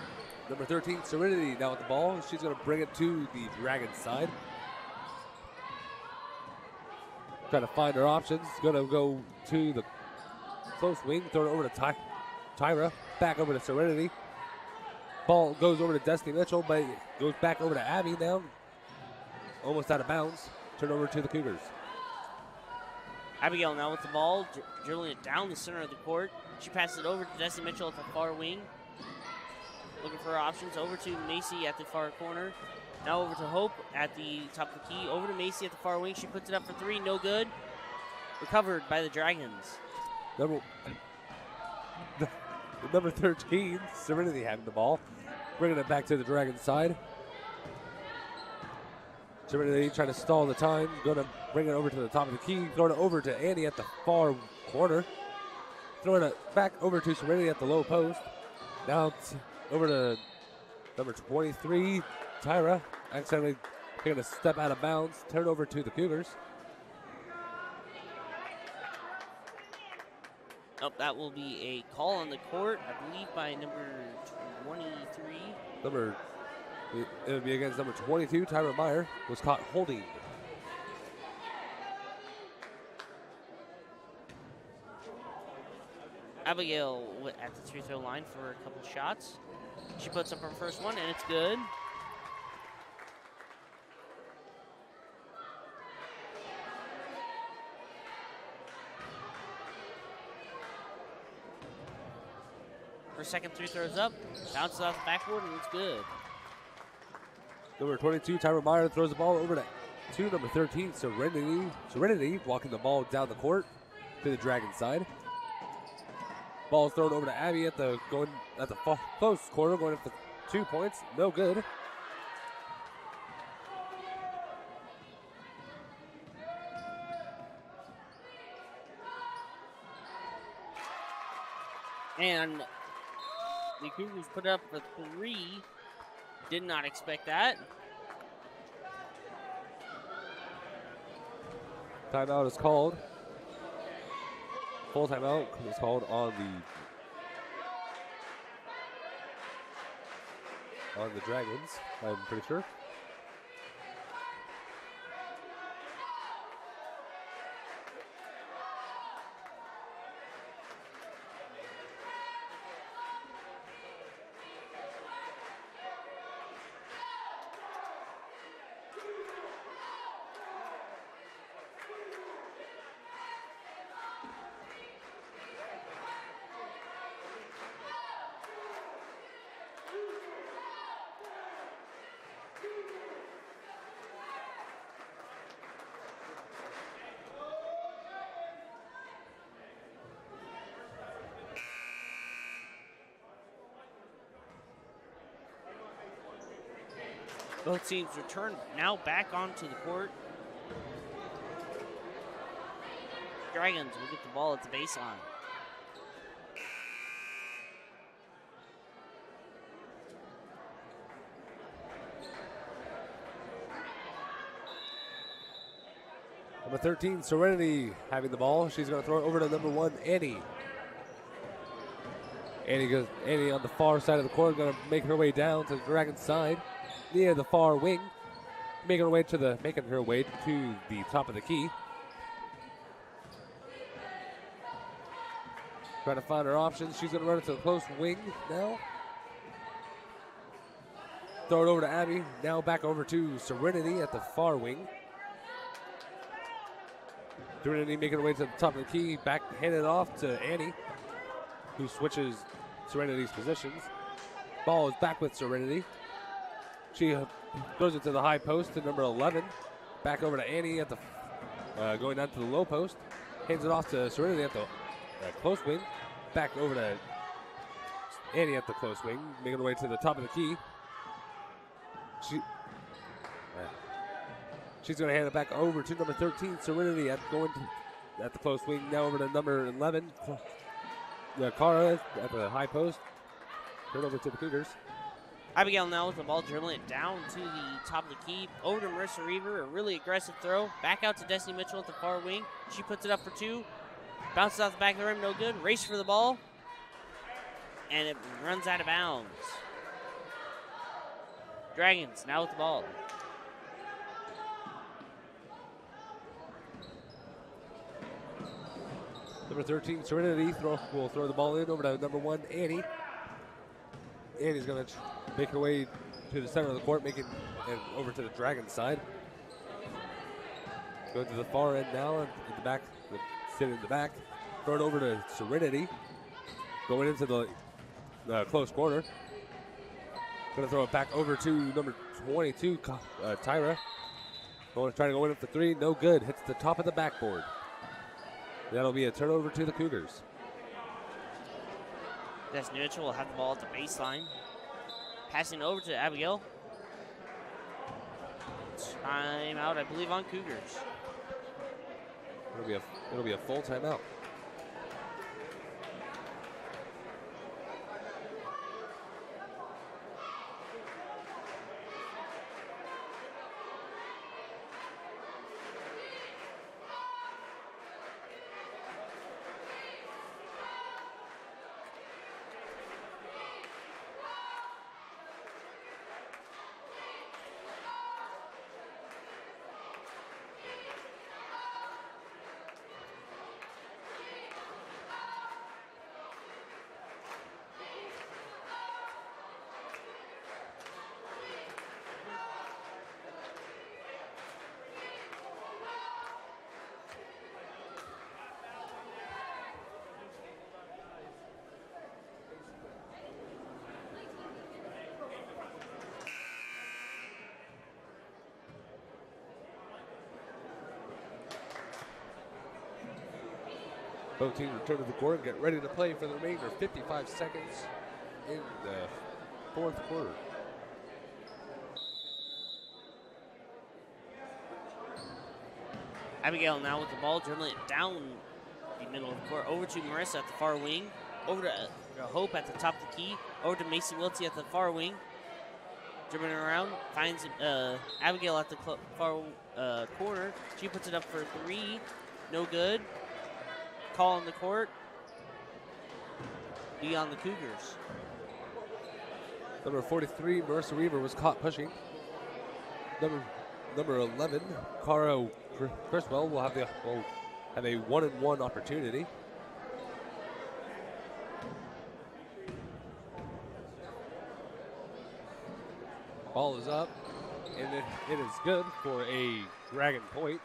Number 13, Serenity now with the ball. She's going to bring it to the Dragon side. Trying to find her options. Going to go to the close wing. Throw it over to Tyra. Back over to Serenity. Ball goes over to Destiny Mitchell, but it goes back over to Abby now. Almost out of bounds. Turn over to the Cougars. Abigail now with the ball, dribbling it down the center of the court. She passes it over to Destiny Mitchell at the far wing. Looking for her options. Over to Macy at the far corner. Now over to Hope at the top of the key. Over to Macy at the far wing. She puts it up for 3. No good. Recovered by the Dragons. Number 13, Serenity having the ball. Bringing it back to the Dragon side. Serenity trying to stall the time. Going to bring it over to the top of the key. Throwing it over to Annie at the far corner. Throwing it back over to Serenity at the low post. Now over to number 23, Tyra. Accidentally taking a step out of bounds. Turnover to the Cougars. Oh, that will be a call on the court, I believe, by number 23. It would be against number 22, Tyra Meyer, was caught holding. Abigail at the free throw line for a couple shots. She puts up her first one, and it's good. Her second three throws up, bounces off the backboard, and it's good. Number 22, Tyra Meyer throws the ball over to number 13, Serenity, walking the ball down the court to the Dragon side. Ball is thrown over to Abby at the close corner, going up for 2 points. No good. And the Cougars put up the 3. Did not expect that. Timeout is called. Full timeout is called on the Dragons, I'm pretty sure. Both teams return now back onto the court. Dragons will get the ball at the baseline. Number 13, Serenity having the ball. She's going to throw it over to number 1, Annie. Annie on the far side of the court, going to make her way down to the Dragon side near the far wing, making her way to the top of the key. Trying to find her options. She's going to run it to the close wing now. Throw it over to Abby. Now back over to Serenity at the far wing. Serenity making her way to the top of the key. Back handed off to Annie, who switches Serenity's positions. Ball is back with Serenity. She throws it to the high post to number 11. Back over to Annie at the going down to the low post. Hands it off to Serenity at the close wing. Back over to Annie at the close wing, making her way to the top of the key. She's going to hand it back over to number 13, Serenity, at the close wing. Now over to number 11, Cara at the high post. Turn over to the Cougars. Abigail now with the ball, dribbling it down to the top of the key. Over to Marissa Reaver, a really aggressive throw. Back out to Destiny Mitchell at the far wing. She puts it up for 2. Bounces off the back of the rim, no good. Race for the ball. And it runs out of bounds. Dragons now with the ball. Number 13, Serenity, will throw the ball in over to number 1, Annie. Annie's going to make her way to the center of the court, and over to the Dragon side. Going to the far end now, in the back, sitting in the back. Throw it over to Serenity. Going into the close corner. Going to throw it back over to number 22, Tyra. Trying to go in for 3, no good. Hits the top of the backboard. That'll be a turnover to the Cougars. Destiny Mitchell will have the ball at the baseline. Passing over to Abigail. Timeout, I believe, on Cougars. It'll be a full timeout. Both teams return to the court and get ready to play for the remainder 55 seconds in the fourth quarter. Abigail now with the ball, dribbling it down the middle of the court, over to Marissa at the far wing, over to Hope at the top of the key, over to Macy Wiltsey at the far wing, dribbling around, finds Abigail at the far corner. She puts it up for three, no good. Call on the court. Be on the Cougars. Number 43, Marissa Weaver, was caught pushing. Number 11, Cara Criswell, will have a 1-and-1 opportunity. Ball is up, and it is good for a Dragon point.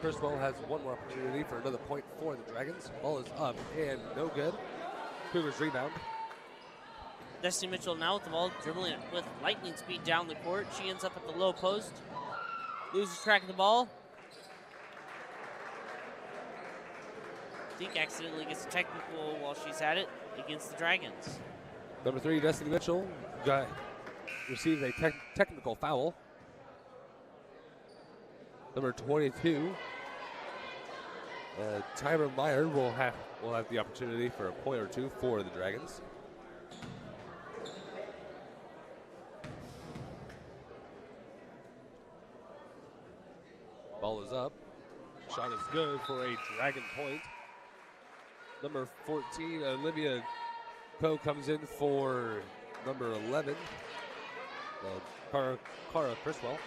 Criswell has one more opportunity for another point for the Dragons. Ball is up and no good. Cougars rebound. Destiny Mitchell now with the ball, dribbling it with lightning speed down the court. She ends up at the low post, loses track of the ball. I think accidentally gets a technical while she's at it against the Dragons. Number 3, Destiny Mitchell, receives a technical foul. Number 22, Tyra Meyer will have the opportunity for a point or two for the Dragons. Ball is up. Shot is good for a Dragon point. Number 14, Olivia Coe comes in for number 11, Cara Criswell.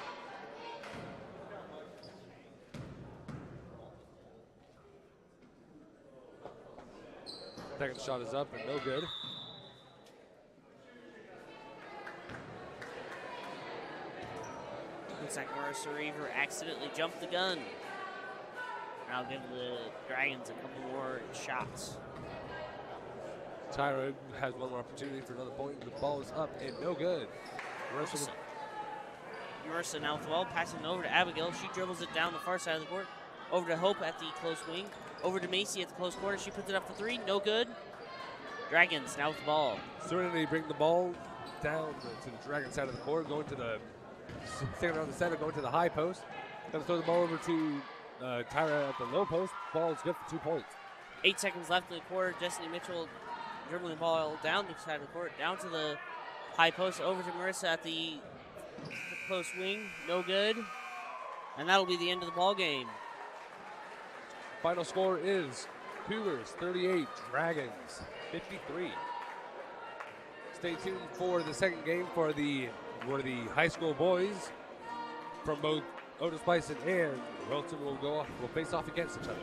Second shot is up and no good. Looks like Marissa Reaver accidentally jumped the gun. I'll give the Dragons a couple more shots. Tyra has one more opportunity for another point. The ball is up and no good. Marissa now with the ball, passing over to Abigail. She dribbles it down the far side of the court. Over to Hope at the close wing. Over to Macy at the close quarter. She puts it up for three. No good. Dragons now with the ball. Serenity bring the ball down to the Dragon side of the court, going to the second around the center, going to the high post. Going to throw the ball over to Tyra at the low post. Ball is good for 2 points. 8 seconds left in the quarter. Destiny Mitchell dribbling the ball down the side of the court, down to the high post, over to Marissa at the close wing. No good. And that'll be the end of the ball game. Final score is Cougars 38, Dragons 53. Stay tuned for the second game for the high school boys from both Otis-Bison and Wilton will face off against each other.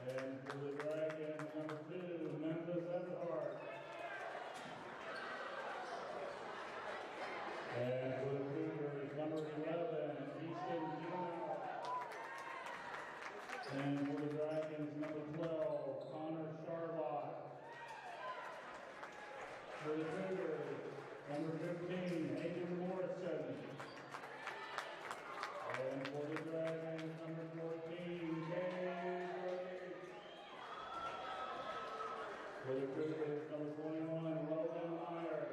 And for the Dragons, number 2, Memphis Everhart. And for the Cougars, number 11, Easton Juno. And for the Dragons, number 12, Connor Charlotte. For the Cougars, number 15, Hayden Morrison. And for the Dragons, number 14, Kay Brody. For the Cougars, number 21, Logan Meyer.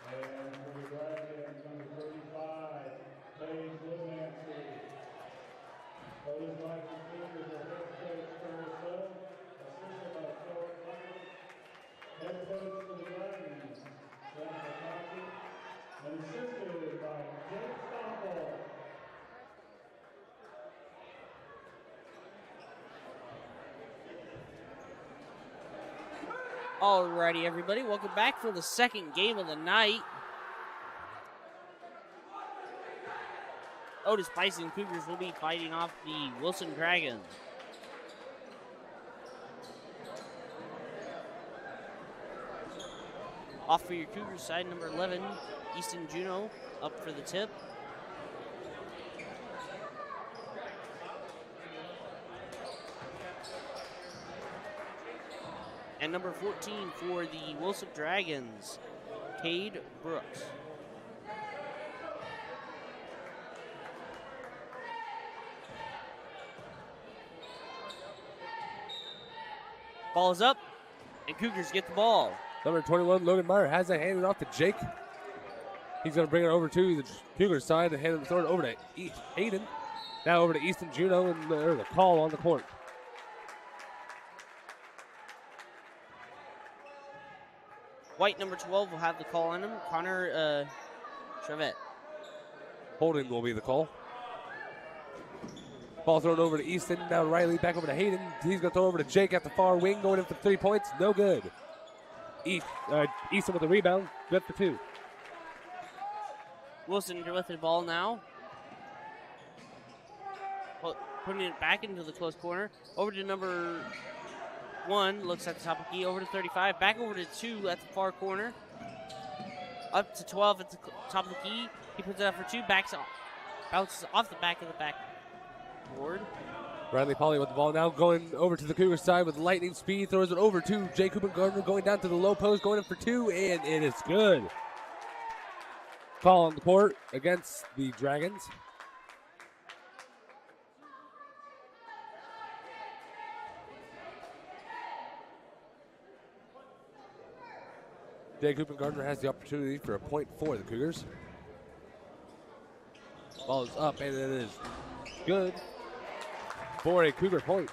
And for the Dragons, number 35, Paige Lumancy. Otis-Bison Cougars are head coach Trevor Sell, assistant by Philip Michael, head coach for the Dragons, Jennifer Coffey, and assisted by Jake Stoppel. Alrighty, everybody, welcome back for the second game of the night. Otis-Bison Cougars will be fighting off the Wilson Dragons. Off for your Cougars side, number 11, Easton Juno, up for the tip. And number 14 for the Wilson Dragons, Cade Brooks. Ball is up, and Cougars get the ball. Number 21, Logan Meyer, has it handed off to Jake. He's going to bring it over to the Cougars side and throw it over to Hayden. Now over to Easton Juno, and there's a call on the court. White, number 12, will have the call on him. Connor Chavette. Holding will be the call. Ball thrown over to Easton. Now Riley back over to Hayden. He's going to throw over to Jake at the far wing, going in for 3 points. No good. Easton with the rebound. Good for 2. Wilson with the ball now. Putting it back into the close corner. Over to number 1. Looks at the top of the key. Over to 35. Back over to 2 at the far corner. Up to 12 at the top of the key. He puts it up for 2. Bounces off the back of the backboard. Riley Polly with the ball now, going over to the Cougar side with lightning speed. Throws it over to Jake Gardner, going down to the low post, going in for 2, and it is good. Call on the court against the Dragons. Jake Gardner has the opportunity for a point for the Cougars. Ball is up, and it is good for a Cougar point.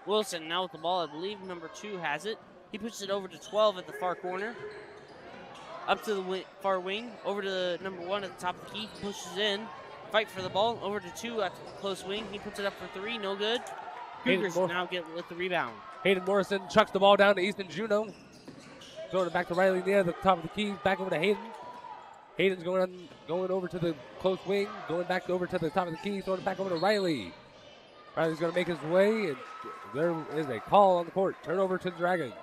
Wilson now with the ball. I believe number 2 has it. He pushes it over to 12 at the far corner. Up to the far wing. Over to number 1 at the top of the key. He pushes in. Fight for the ball. Over to 2 at the close wing. He puts it up for 3. No good. Cougars now get with the rebound. Hayden Morrison chucks the ball down to Easton Juno. Throwing it back to Riley near the top of the key. Back over to Hayden. Hayden's going over to the close wing, going back over to the top of the key, throwing it back over to Riley. Riley's going to make his way, and there is a call on the court. Turnover to the Dragons.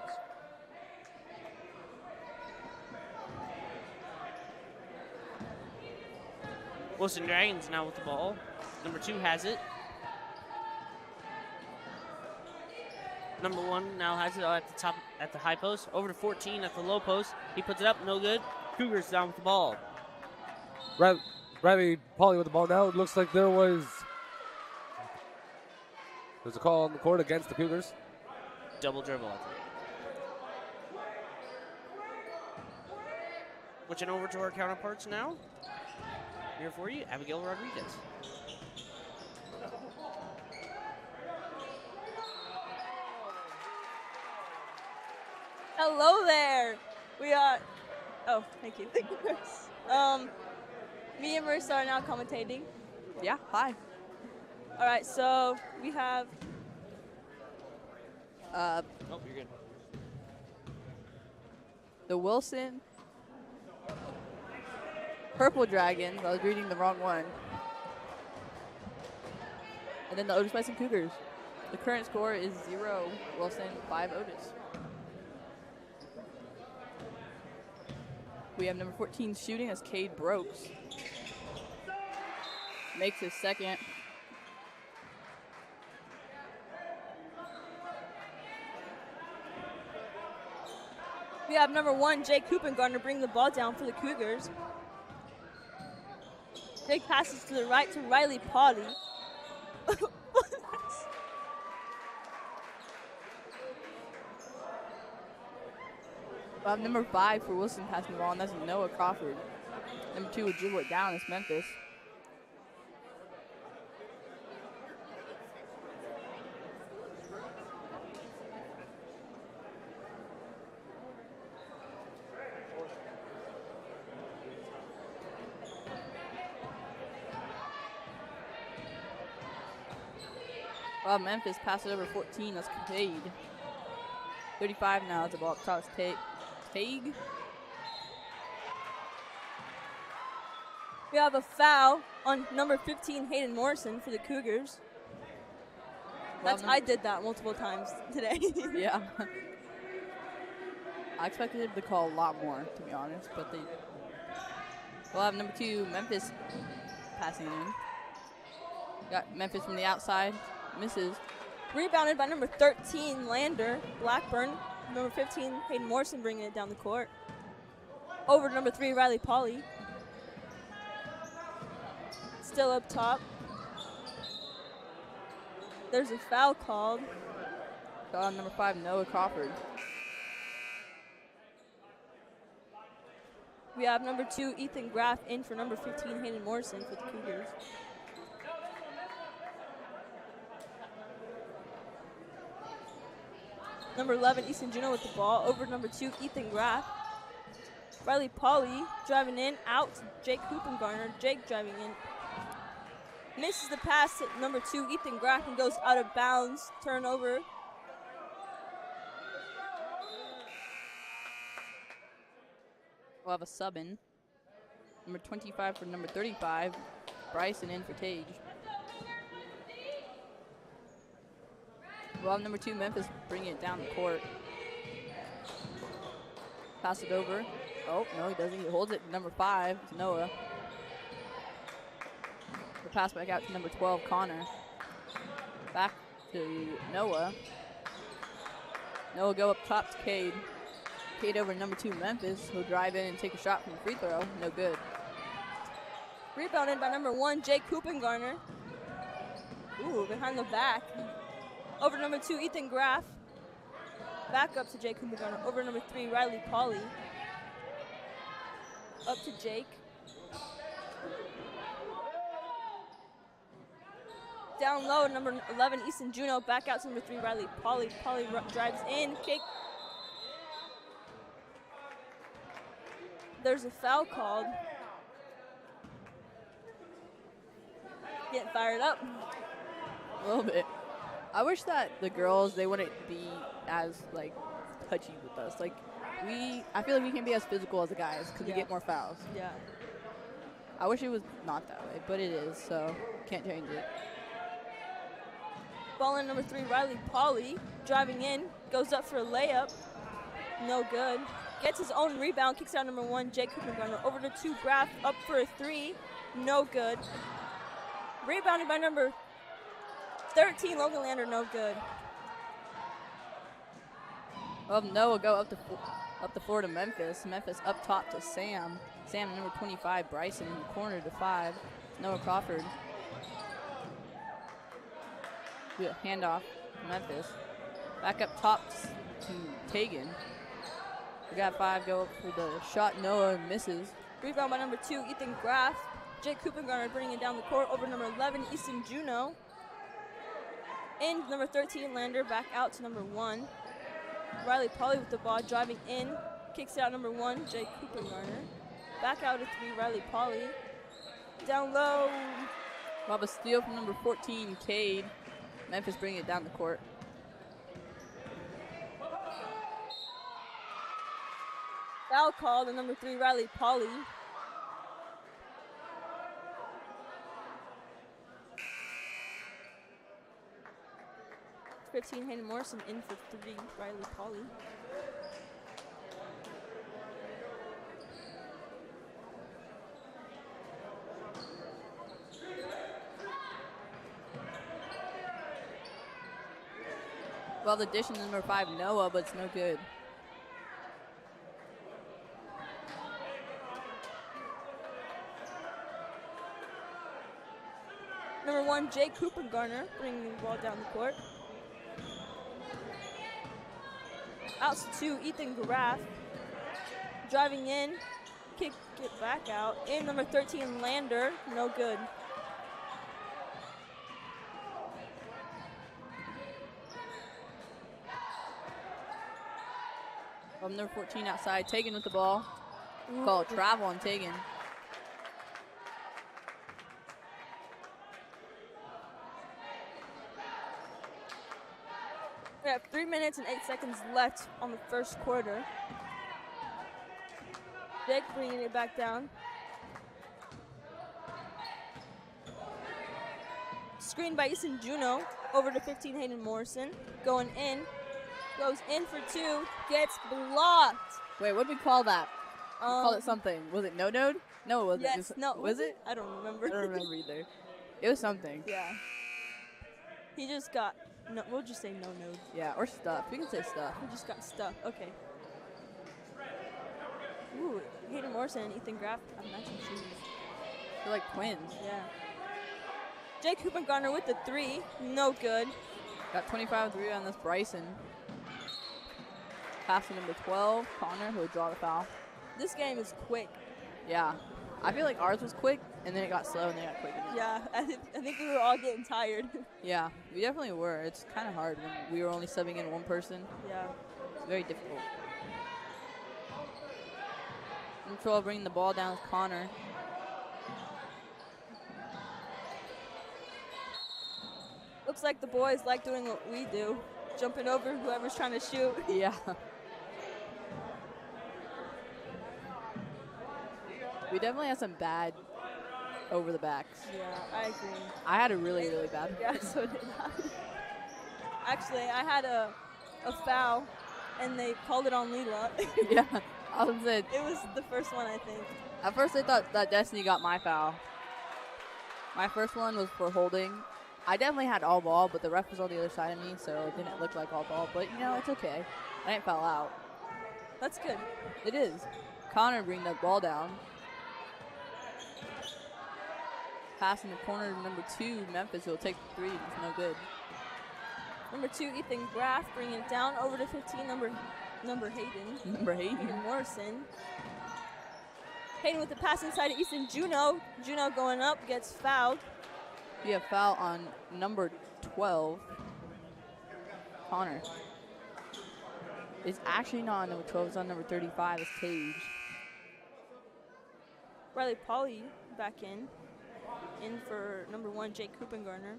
Wilson Dragons now with the ball. Number 2 has it. Number 1 now has it at the top, at the high post. Over to 14 at the low post. He puts it up, no good. Cougars down with the ball. Riley Polly with the ball now. It looks like there's a call on the court against the Cougars. Double dribble, I think. Switching over to our counterparts now. Here for you, Abigail Rodriguez. Hello there. We are. Oh, thank you. Me and Marissa are now commentating. Yeah, hi. All right, so we have. Oh, you're good. The Wilson Purple Dragons. I was reading the wrong one. And then the Otis-Bison Cougars. The current score is 0 Wilson, 5 Otis. We have number 14 shooting as Cade Brokes. Makes his second. We have number 1, Jake Hoopengartner, bring the ball down for the Cougars. Jake passes to the right to Riley Potty. We have number 5 for Wilson passing the ball, and that's Noah Crawford. Number 2 would dribble it down is Memphis. Well, Memphis passes over 14. That's Cade. 35 now. It's a ball up top. It's Tague. We have a foul on number 15, Hayden Morrison, for the Cougars. I did that multiple times today. Yeah. I expected them to call a lot more, to be honest, but they. We'll have number 2, Memphis, passing in. Got Memphis from the outside. Misses. Rebounded by number 13, Lander, Blackburn. Number 15, Hayden Morrison, bringing it down the court. Over to number 3, Riley Polly. Still up top. There's a foul called. Foul on number 5, Noah Crawford. We have number 2, Ethan Graff, in for number 15, Hayden Morrison, for the Cougars. Number 11, Easton Juno with the ball. Over to number 2, Ethan Graff. Riley Polly driving in, out to Jake Hoopengartner. Jake driving in. Misses the pass to number 2, Ethan Graff, and goes out of bounds. Turnover. We'll have a sub in. Number 25 for number 35. Bryson in for Tage. We'll have number 2, Memphis, bringing it down the court. Pass it over. Oh, no, he doesn't. He holds it. Number 5, it's Noah. The pass back out to number 12, Connor. Back to Noah. Noah go up top to Cade. Cade over to number 2, Memphis. He'll drive in and take a shot from the free throw. No good. Rebounded by number 1, Jake Hoopengartner. Ooh, behind the back. Over number 2, Ethan Graff. Back up to Jake Hoopengartner. Over number 3, Riley Polly. Up to Jake. Down low, number 11, Easton Juno. Back out to number 3, Riley Polly. Polly drives in. Kick. There's a foul called. Getting fired up. A little bit. I wish that the girls, they wouldn't be as, like, touchy with us. Like, I feel like we can be as physical as the guys because we get more fouls. Yeah. I wish it was not that way, but it is, so can't change it. Ball in number 3, Riley Polly. Driving in, goes up for a layup. No good. Gets his own rebound, kicks out number 1, Jake Hoopengartner. Over to 2, Graff, up for a 3. No good. Rebounded by number 13, Logan Lander, no good. Well, Noah go up the floor to Memphis. Memphis up top to Sam. Sam, number 25, Bryson in the corner to 5. Noah Crawford. Do a handoff to Memphis. Back up top to Tegan. We got 5 go up for the shot. Noah misses. Rebound by number 2, Ethan Graff. Jake Hoopengartner bringing it down the court. Over number 11, Easton Juno. In number 13, Lander, back out to number 1. Riley Polly with the ball, driving in. Kicks out number 1, Jake Hoopengartner. Back out to 3, Riley Polly. Down low. We'll have a steal from number 14, Cade. Memphis bringing it down the court. Foul called on number 3, Riley Polly. 15, Hayden Morrison in for 3, Riley Polly. Well, the dish is number 5, Noah, but it's no good. Number 1, Jake Cooper-Garner, bringing the ball down the court. Out to 2, Ethan Graff. Driving in, kick it back out. In number 13, Lander, no good. From number 14 outside, Tegan with the ball. Called travel on Tegan. We have 3 minutes and 8 seconds left on the first quarter. Jake bringing it back down. Screen by Easton Juno. Over to 15, Hayden Morrison. Going in. Goes in for 2. Gets blocked. Wait, what did we call that? We called it something. Was it no-node? No, it wasn't. Yes, no. Was it? I don't remember. I don't remember either. It was something. Yeah. He just got, no, we'll just say no node. Yeah, or stuff. We can say stuff. He just got stuff. Okay. Ooh, Hayden Morrison and Ethan Graff have matching shoes. They're like twins. Yeah. Jake Hoopengarner with the 3. No good. Got 25-3 on this Bryson. Pass to number 12, Connor, who would draw the foul. This game is quick. Yeah. I feel like ours was quick, and then it got slow, and then it got quick again. Yeah, I think we were all getting tired. Yeah, we definitely were. It's kind of hard when we were only subbing in one person. Yeah. It's very difficult. Number 12 bringing the ball down with Connor. Looks like the boys like doing what we do, jumping over whoever's trying to shoot. Yeah. We definitely had some bad over the backs. Yeah, I agree. I had a really, really bad. Yeah, so did I. Actually, I had a foul, and they called it on Leela. Yeah, I was it. It was the first one, I think. At first, they thought that Destiny got my foul. My first one was for holding. I definitely had all ball, but the ref was on the other side of me, so it didn't look like all ball. But, you know, it's okay. I didn't foul out. That's good. It is. Connor bringing the ball down. Pass in the corner to number 2, Memphis, who will take the 3. It's no good. Number 2, Ethan Graff bringing it down over to 15, number Hayden. Number Hayden. Hayden Morrison. Hayden with the pass inside to Easton Juno. Juno going up, gets fouled. We have foul on number 12, Connor. It's actually not on number 12, it's on number 35, it's Tage. Riley Polly back in for number 1, Jake Hoopengarner.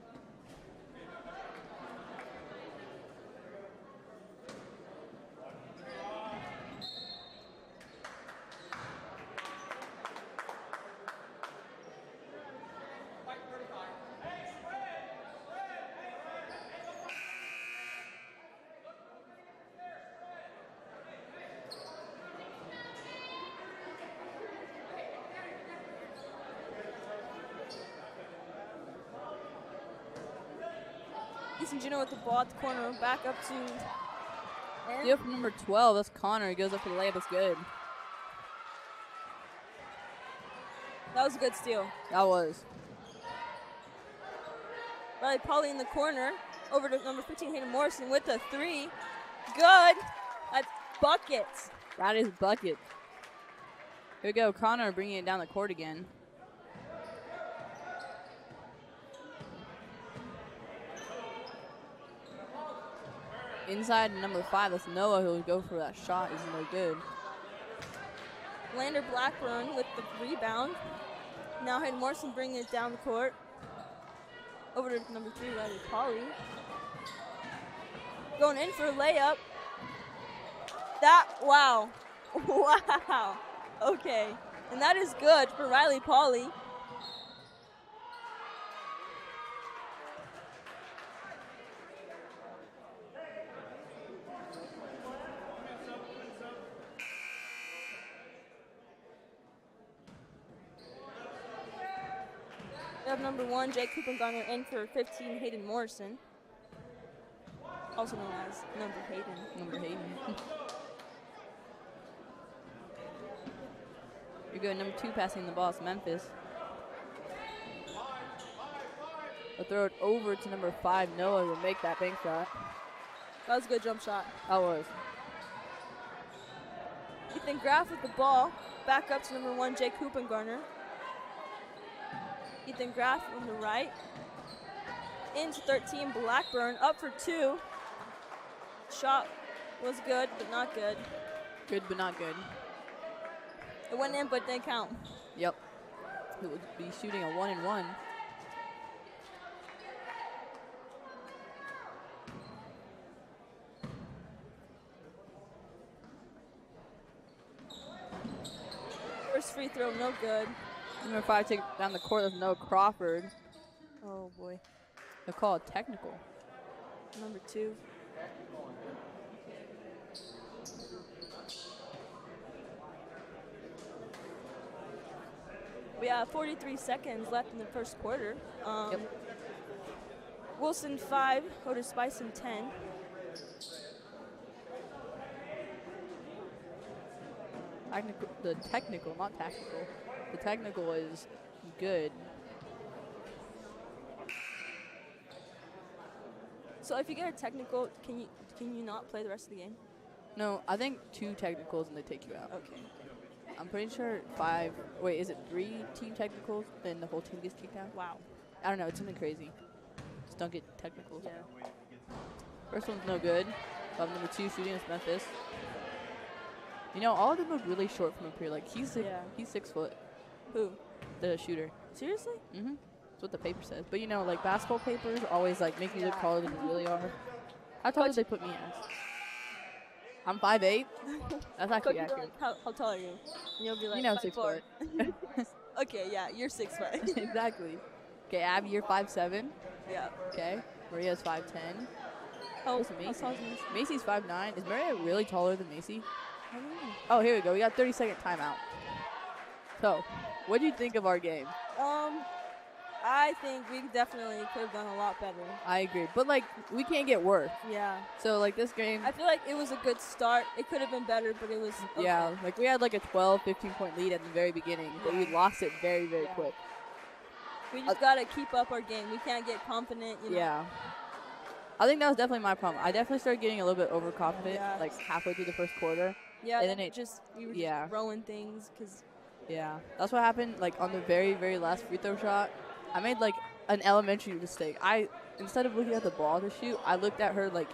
Easton Juno with the ball at the corner, back up to Steal from number 12, that's Connor. He goes up for the layup, it's good. That was a good steal. That was. Riley Polly in the corner, over to number 15, Hayden Morrison with the 3. Good. That's buckets. That is bucket. Here we go, Connor bringing it down the court again. Inside number 5, that's Noah, who will go for that shot. Is no good. Lander Blackburn with the rebound. Now Hayden Morrison bringing it down the court. Over to number 3, Riley Polly. Going in for a layup. Wow. Wow. Okay. And that is good for Riley Polly. have number 1, Jake Garner in for 15, Hayden Morrison. Also known as number Hayden. Number Hayden. You're good. Number 2 passing the ball is Memphis. They'll throw it over to number 5, Noah, will make that bank shot. That was a good jump shot. That was. Ethan Graff with the ball. Back up to number 1, Jake Garner. Ethan Graff on the right. Into 13, Blackburn. Up for 2. Shot was good, but not good. Good, but not good. It went in, but didn't count. Yep. It would be shooting a 1-and-1. First free throw, no good. Number 5 take down the court of Noah Crawford. Oh, boy. They'll call it technical. Number 2. We have 43 seconds left in the first quarter. Yep. Wilson 5, Otis-Bison 10. The technical, not tactical. The technical is good. So if you get a technical, can you not play the rest of the game? No, I think 2 technicals and they take you out. Okay. I'm pretty sure 5. Wait, is it 3 team technicals? Then the whole team gets kicked out? Wow. I don't know. It's something crazy. Just don't get technicals. Yeah. First one's no good. Number 2 shooting is Memphis. You know, all of them look really short from up here. Like, he's 6 foot. Who? The shooter. Seriously? Mm-hmm. That's what the paper says. But, you know, like, basketball papers always, like, make you look taller than you really are. How tall did they put me as? I'm 5'8". That's actually Coach, accurate. how tall are you? And you'll be like, You know, 5'4". 6 foot. Okay, yeah, you're 6'5". Exactly. Okay, Abby, you're 5'7". Yeah. Okay. Maria's 5'10". Oh, What's how Macy? tall is Macy? Macy's 5'9". Is Maria really taller than Macy? I don't know. Oh, here we go. We got 30-second timeout. So, what do you think of our game? I think we definitely could have done a lot better. I agree. But, like, we can't get worse. Yeah. So, like, this game, I feel like it was a good start. It could have been better, but it was okay. yeah, like, we had, like, a 12, 15-point lead at the very beginning, but we lost it very, very quick. We just got to keep up our game. We can't get confident, you know. Yeah. I think that was definitely my problem. I definitely started getting a little bit overconfident, Yeah. like, halfway through the first quarter. Yeah, And then then we were just yeah. throwing things because Yeah. That's what happened, like, on the very, very last free throw shot. I made, like, an elementary mistake. Instead of looking at the ball to shoot, I looked at her, like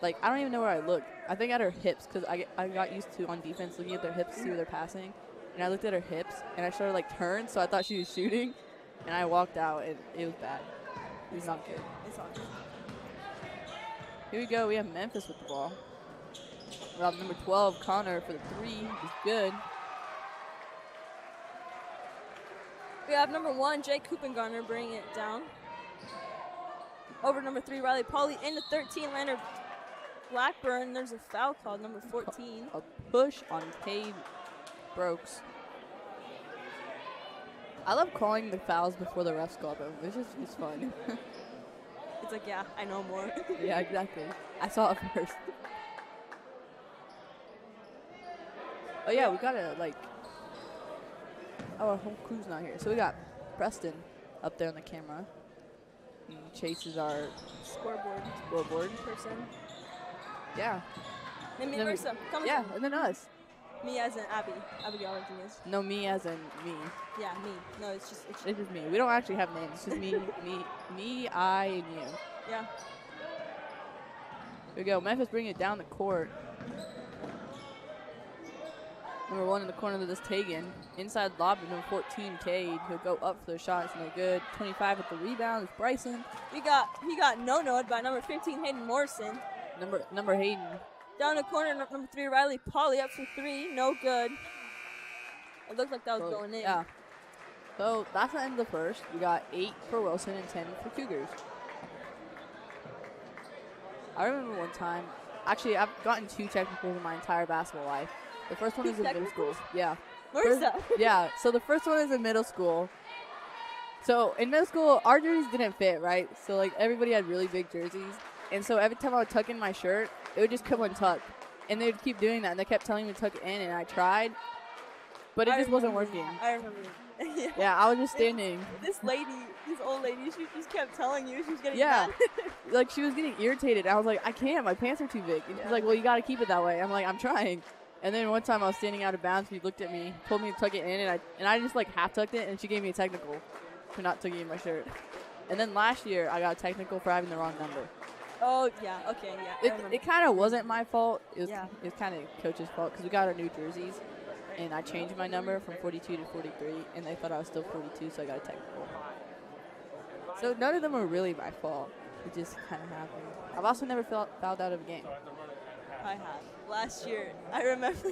I don't even know where I looked. I think at her hips, because I got used to, on defense, looking at their hips to see where they're passing. And I looked at her hips, and I started, like, turn, so I thought she was shooting. And I walked out, and it was bad. It was not good. it's all good. Here we go. We have Memphis with the ball. We have number 12, Connor, for the 3. He's good. We have number 1, Jake Garner, bringing it down. Over number 3, Riley Pauly. Into 13, Lander Blackburn. There's a foul called, number 14. A push on Cade Brooks. I love calling the fouls before the refs call them. It's fun. It's like, yeah, I know more. Yeah, exactly. I saw it first. Oh, yeah, we gotta, like... Oh, our whole crew's not here. So we got Preston up there on the camera. And Chase is our Scoreboard person. Yeah. And me, Then we- Marissa. Come with Yeah, me. and then us. Me as in Abby. Abigail Rodriguez. No, me as in me. Yeah, me. No, it's just It's just me. We don't actually have names. It's just me, I, and you. yeah. Here we go. Memphis bringing it down the court. Number 1 in the corner of this Tegan. Inside lob to number 14, Cade. He'll go up for the shot. It's no good. 25 with the rebound is Bryson. He got no-noed by number 15, Hayden Morrison. Number Hayden. Down the corner, number 3, Riley Pauly up for 3. No good. It looked like that was going in. Yeah. So that's the end of the first. We got 8 for Wilson and 10 for Cougars. I remember one time. Actually, I've gotten 2 technicals in my entire basketball life. The first one is in middle school. Yeah. Where's First- that? Yeah. So the first one is in middle school. So in middle school, our jerseys didn't fit, right? So like everybody had really big jerseys, and so every time I would tuck in my shirt, it would just come untucked, and they would keep doing that, and they kept telling me to tuck it in, and I tried, but it just wasn't working. I remember. Yeah, I was just standing. This old lady, she just kept telling you she was getting Yeah, mad. like she was getting irritated. I was like, I can't. My pants are too big. And she's like, well, you got to keep it that way. I'm like, I'm trying. And then one time I was standing out of bounds. She looked at me, told me to tuck it in, and I just like half tucked it, and she gave me a technical for not tucking in my shirt. And then last year I got a technical for having the wrong number. Oh yeah, okay, yeah. It kind of wasn't my fault. It was Yeah. it was kind of coach's fault because we got our new jerseys, and I changed my number from 42 to 43, and they thought I was still 42, so I got a technical. So none of them were really my fault. It just kind of happened. I've also never fouled out of a game. I have. Last year, I remember.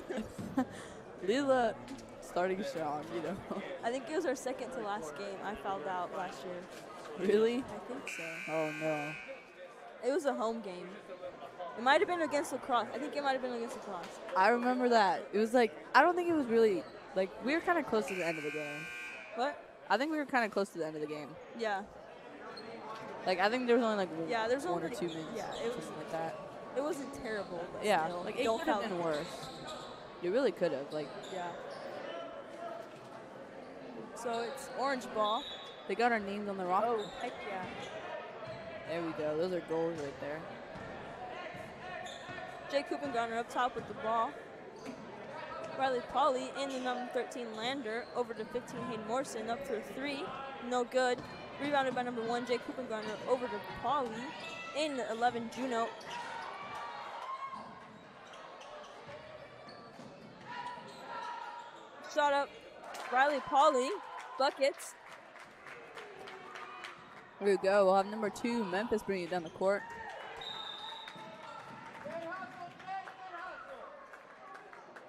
Lila starting strong, you know. I think it was our second to last game. I fouled out last year. Really? I think so. Oh no. It was a home game. It might have been against lacrosse. I think it might have been against lacrosse. I remember that. It was like, I don't think it was really, like, we were kind of close to the end of the game. What? I think we were kind of close to the end of the game. Yeah. Like, I think there was only like Yeah, there's one or only 2 minutes. Yeah, it was something like that. It wasn't terrible. But Yeah, still, like it don't could have foul been me. worse. You really could have. Like, Yeah. So it's orange ball. they got our names on the roster. Oh, heck yeah. There we go. Those are goals right there. Jake Kuppengarner up top with the ball. Riley Pauley in the number 13 Lander over to 15 Hayden Morrison up for a 3. No good. Rebounded by number 1 Jake Kuppengarner over to Pauley in 11 Juno. Shot up Riley Pauley. Buckets. Here we go. We'll have number 2 Memphis bringing it down the court.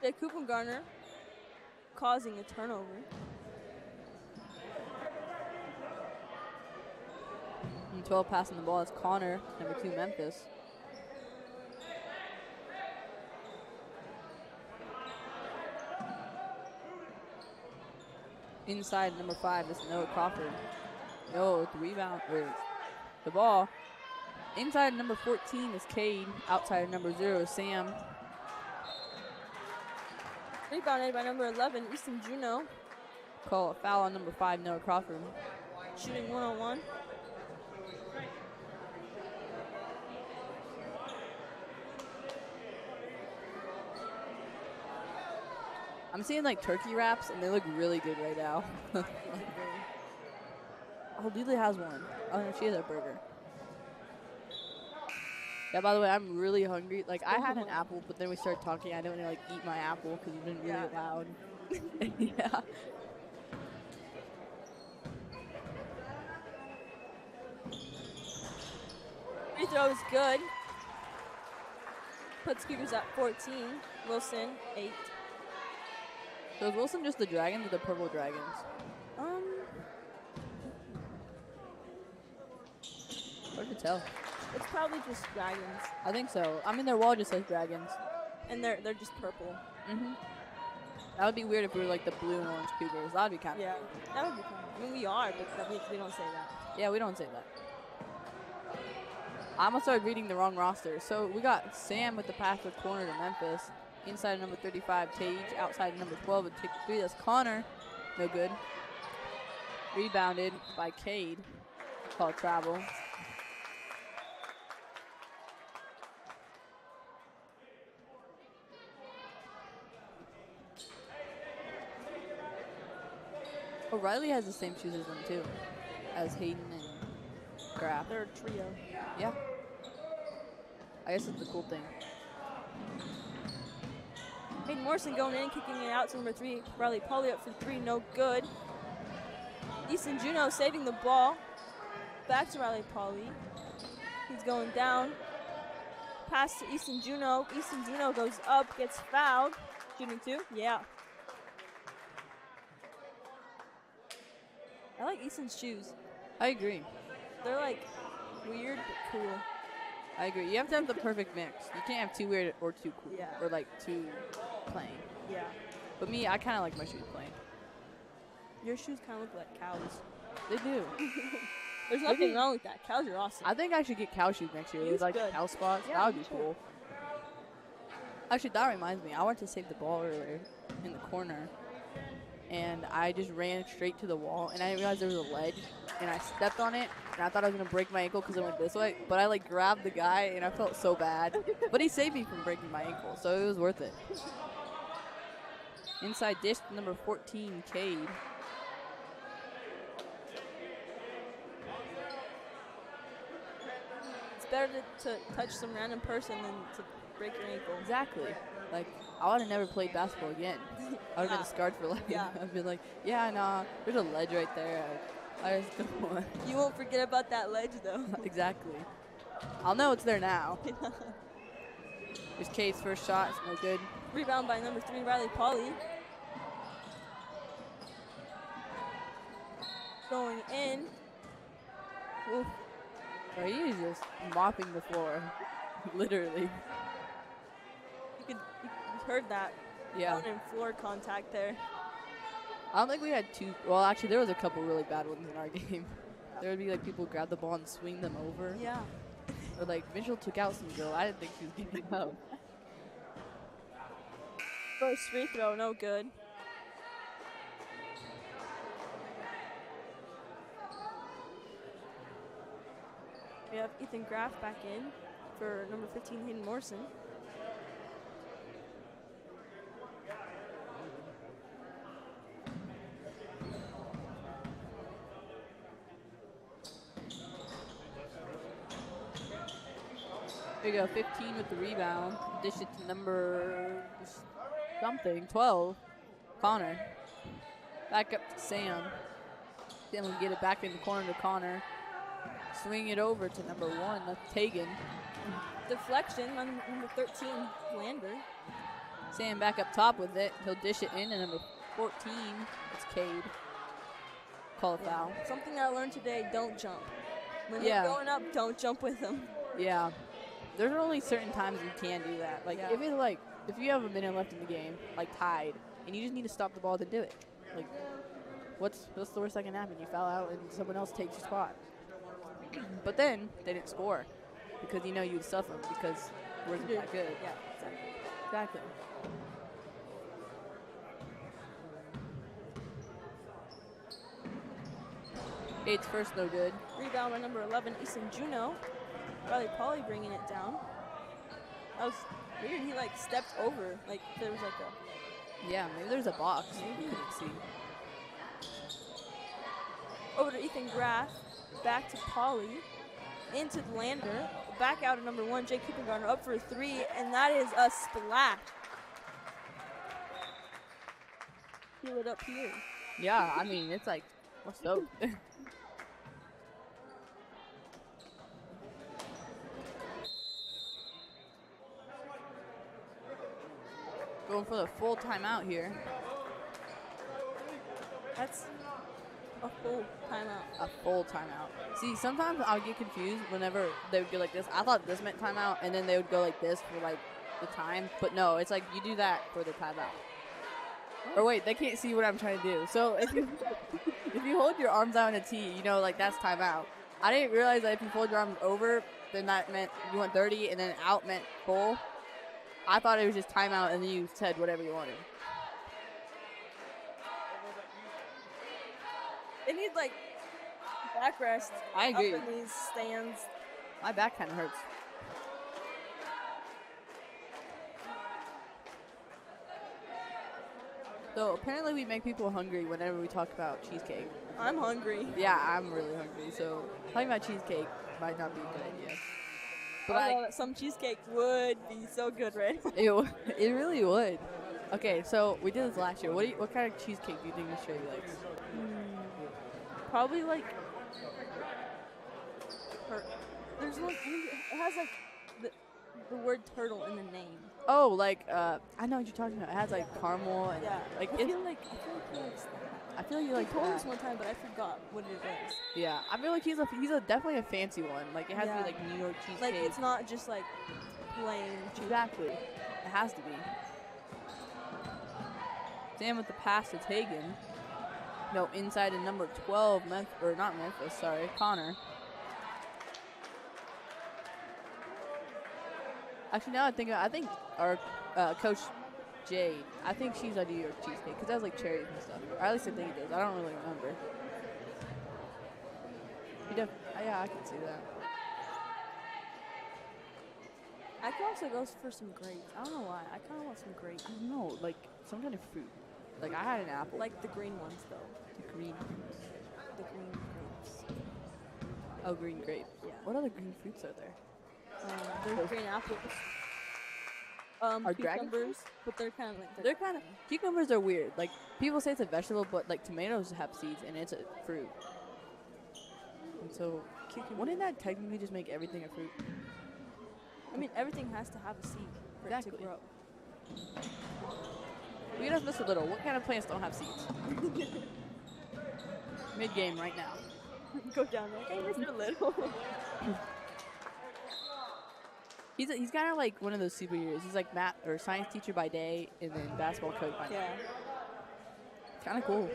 Jake Kuppengarner causing a turnover. And 12 passing the ball is Connor, number 2 Memphis. Inside number 5 is Noah Crawford. Noah with the rebound, or the ball. Inside number 14 is Cade. Outside number 0 is Sam. Rebounded by number 11 Easton Juno. Call a foul on number 5 Noah Crawford. Shooting 1-on-1. I'm seeing like turkey wraps, and they look really good right now. Oh, Lily has one. Oh, no, she has a burger. Yeah, by the way, I'm really hungry. Like, I had an apple, but then we started talking. I didn't want to, like, eat my apple because it's been really loud. Yeah. Free throw is good. Puts Cougars at 14. Wilson, 8. So is Wilson just the Dragons or the Purple Dragons? Hard to tell. It's probably just Dragons. I think so. I mean, their wall just says Dragons. And they're just purple. Mm-hmm. That would be weird if we were like the blue and orange Cougars. That would be kind of Yeah, that would be cool. I mean, we are, but we don't say that. Yeah, we don't say that. I'm going to start reading the wrong roster. So we got Sam with the pass with corner to Memphis. Inside number 35, Tage. Outside number 12 with 3. That's Connor. No good. Rebounded by Cade. Called travel. O'Reilly has the same shoes as them too, as Hayden and Graf. They're a trio. Yeah. I guess it's a cool thing. Hayden Morrison going in, kicking it out to number 3. Riley Pauley up for 3, no good. Easton Juno saving the ball. Back to Riley Pauley. He's going down. Pass to Easton Juno. Easton Juno goes up, gets fouled. Shooting 2? Yeah. I like Easton's shoes. I agree. They're like weird but cool. I agree. You have to have the perfect mix. You can't have too weird or too cool. Yeah. Or like too plain. Yeah. But me, I kind of like my shoes plain. Your shoes kind of look like cows. They do. There's nothing wrong with that. Cows are awesome. I think I should get cow shoes next year. He's With like good. cow spots. Yeah, That would you be should. cool. Actually, that reminds me. I went to save the ball earlier in the corner, and I just ran straight to the wall, and I didn't realize there was a ledge, and I stepped on it, and I thought I was gonna break my ankle because it went this way, but I like grabbed the guy, and I felt so bad. But he saved me from breaking my ankle, so it was worth it. Inside dish, number 14, Cade. It's better to touch some random person than to break your ankle. Exactly. Like, I would have never played basketball again. I would have been scarred for life. Yeah. I'd be like, yeah, nah, there's a ledge right there. I just don't want. You won't forget about that ledge, though. Exactly. I'll know it's there now. There's Cade's first shot. It's no good. Rebound by number 3, Riley Pauly. Going in. Oof. Bro, he is just mopping the floor. Literally. You heard that. Yeah. Bone and floor contact there. I don't think we had two. Well, actually, there was a couple really bad ones in our game. There would be like people grab the ball and swing them over. Yeah. Or like Mitchell took out some girl. I didn't think she was getting up. First free throw, no good. We have Ethan Graff back in for number 15, Hayden Morrison. There you go, 15 with the rebound. Dish it to number something, 12, Connor. Back up to Sam. Sam will get it back in the corner to Connor. Swing it over to number 1, that's Tegan. Deflection on number 13, Lander. Sam back up top with it. He'll dish it in to number 14, it's Cade. Call a foul. Something I learned today, don't jump. When Yeah. you're going up, don't jump with them. Yeah. There's only certain times you can do that. Like, Yeah. if it's like, if you have a minute left in the game, like tied, and you just need to stop the ball to do it. Like, what's the worst that can happen? You foul out and someone else takes your spot. But then, they didn't score because you know you'd suffer because it wasn't that good. Yeah, exactly. Exactly. Cade's first, no good. Rebound by number 11, Easton Juno. Riley Pauly bringing it down. That was weird. He like stepped over. Like there was like a Yeah, maybe there's a box. We couldn't see. over to Ethan Graff. Back to Pauly. Into the Lander. Back out to number 1, Jake Kuppengarner up for a 3, and that is a splash. Feel it up here. Yeah, I mean, it's like, what's up? Going for the full timeout here. That's a full timeout. A full timeout. See, sometimes I'll get confused whenever they would go like this. I thought this meant timeout, and then they would go like this for like the time. But no, it's like you do that for the timeout. Or wait, they can't see what I'm trying to do. So if you if you hold your arms out in a T, you know, like that's timeout. I didn't realize that if you fold your arms over, then that meant you went 30, and then out meant full. I thought it was just timeout, and then you said whatever you wanted. They need like backrest. I agree. Up in these stands. My back kind of hurts. So apparently we make people hungry whenever we talk about cheesecake. I'm hungry. Yeah, I'm really hungry. So talking about cheesecake might not be a good idea. But Although some cheesecake would be so good, right? it really would. Okay, so we did this last year. What kind of cheesecake do you think Miss Sherry likes? Probably like. There's one. It has like the word turtle in the name. Oh, like I know what you're talking about. It has like caramel and Yeah. like I feel like he likes that. I feel like you like He told us that. one time, but I forgot what it was. Yeah, I feel like he's definitely a fancy one. Like it has to Yeah. be like New York cheesecake. Like it's not just like plain cheesecake. Exactly. It has to be. Sam with the pass to Tegan. No, inside in number 12, not Memphis, sorry, Connor. Actually, now I think our coach Jade, I think she's a New York cheesecake because that was like cherries and stuff. Or at least I think it is. I don't really remember. Yeah, I can see that. I could also go for some grapes. I don't know why. I kind of want some grapes. I don't know, like some kind of fruit. Like I had an apple. Like the green ones, though. The green fruits. The green grapes. Oh, green grapes. Yeah. What other green fruits are there? There's green apples. Are dragon cucumbers, but they're kind of like They're kind of cucumbers are weird. Like people say it's a vegetable, but like tomatoes have seeds and it's a fruit. And so, wouldn't that technically just make everything a fruit? I mean, everything has to have a seed for it to grow. We just missed a little. What kind of plants don't have seeds? Mid game right now. Go down there. Hey, Mr. Little. He's kind of like one of those superheroes. He's like math or science teacher by day, and then basketball coach by night. Yeah. Kind of cool.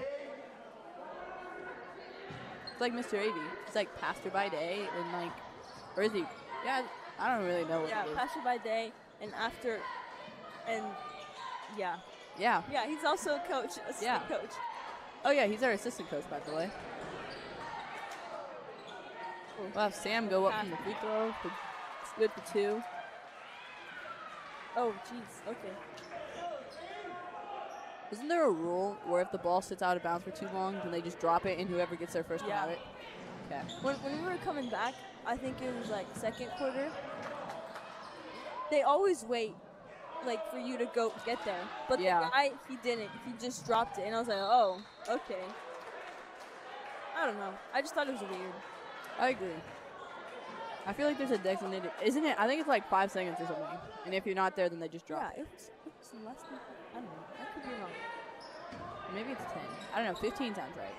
It's like Mr. Avey. He's like pastor by day, and like, or is he? Yeah, I don't really know what Yeah, he is. pastor by day, and after, and yeah. Yeah. Yeah, he's also a coach, assistant coach. Oh yeah, he's our assistant coach, by the way. We'll have Sam go up from the free throw. It's good for 2. Oh, jeez. Okay. Isn't there a rule where if the ball sits out of bounds for too long, then they just drop it and whoever gets there first can have it? Okay. When we were coming back, I think it was like second quarter. They always wait, like for you to go get there. But the guy, he didn't. He just dropped it, and I was like, oh, okay. I don't know. I just thought it was weird. I agree. I feel like there's a designated, isn't it? I think it's like 5 seconds or something. And if you're not there, then they just drop it. Yeah, it was less than, I don't know. I could be wrong. Maybe it's 10. I don't know. 15 sounds right.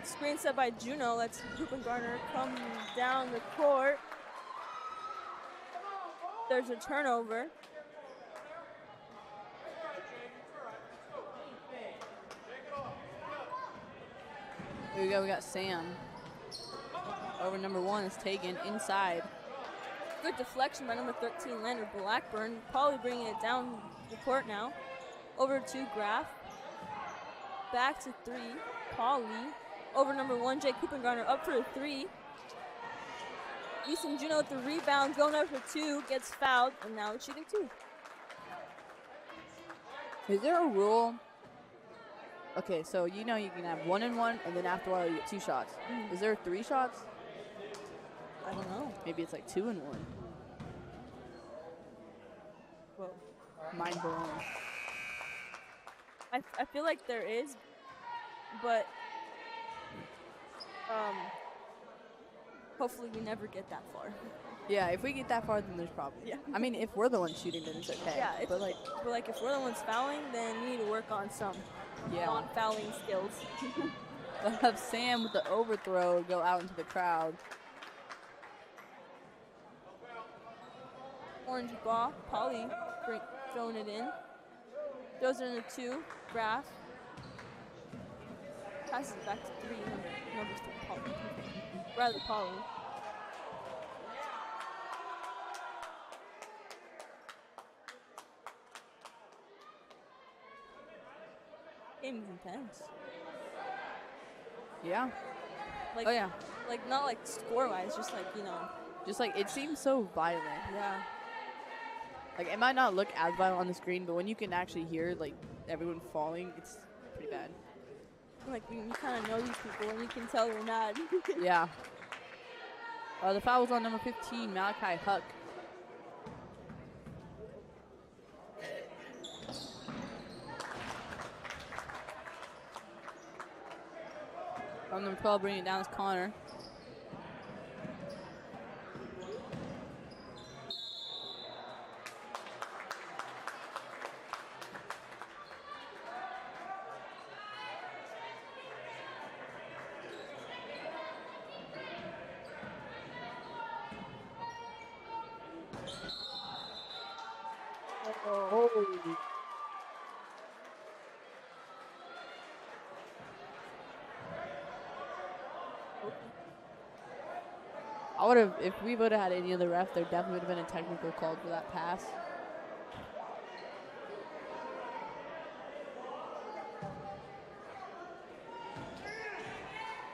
Screen set by Juno. Let's Cooper Garner come down the court. There's a turnover. Here we go. We got Sam. Over number 1 is taken inside. Good deflection by number 13, Lander Blackburn. Probably bringing it down the court now. Over to Graf. Back to 3, Pauly. Over number 1, Jake Coopengarner up for a 3. Easton Juno with the rebound, going up for 2, gets fouled, and now it's shooting 2. Is there a rule? Okay, so you know you can have 1 and 1, and then after a while you get 2 shots. Is there 3 shots? I don't know. Maybe it's like 2 and 1. Whoa. Mind blown. I feel like there is, but hopefully we never get that far. Yeah, if we get that far, then there's problems. Yeah. I mean, if we're the ones shooting, then it's okay. Yeah, but like if we're the ones fouling, then we need to work on some non-fouling skills. We'll have Sam with the overthrow go out into the crowd. Orange ball, Pauly throwing it in. Those are in the 2, Graf. Passes it back to 3, number 3, Pauly. Rather Pauly. Game is intense. Yeah. Like, oh yeah. Like not like score-wise, just like, you know. Just like it seems so violent. Yeah. Like it might not look as violent on the screen, but when you can actually hear like everyone falling, it's pretty bad. Like you kind of know these people and you can tell they're not. Yeah. The foul was on number 15, Malachi Huck. On number 12, bringing it down is Connor. I would have, if we would have had any other ref, there definitely would have been a technical called for that pass.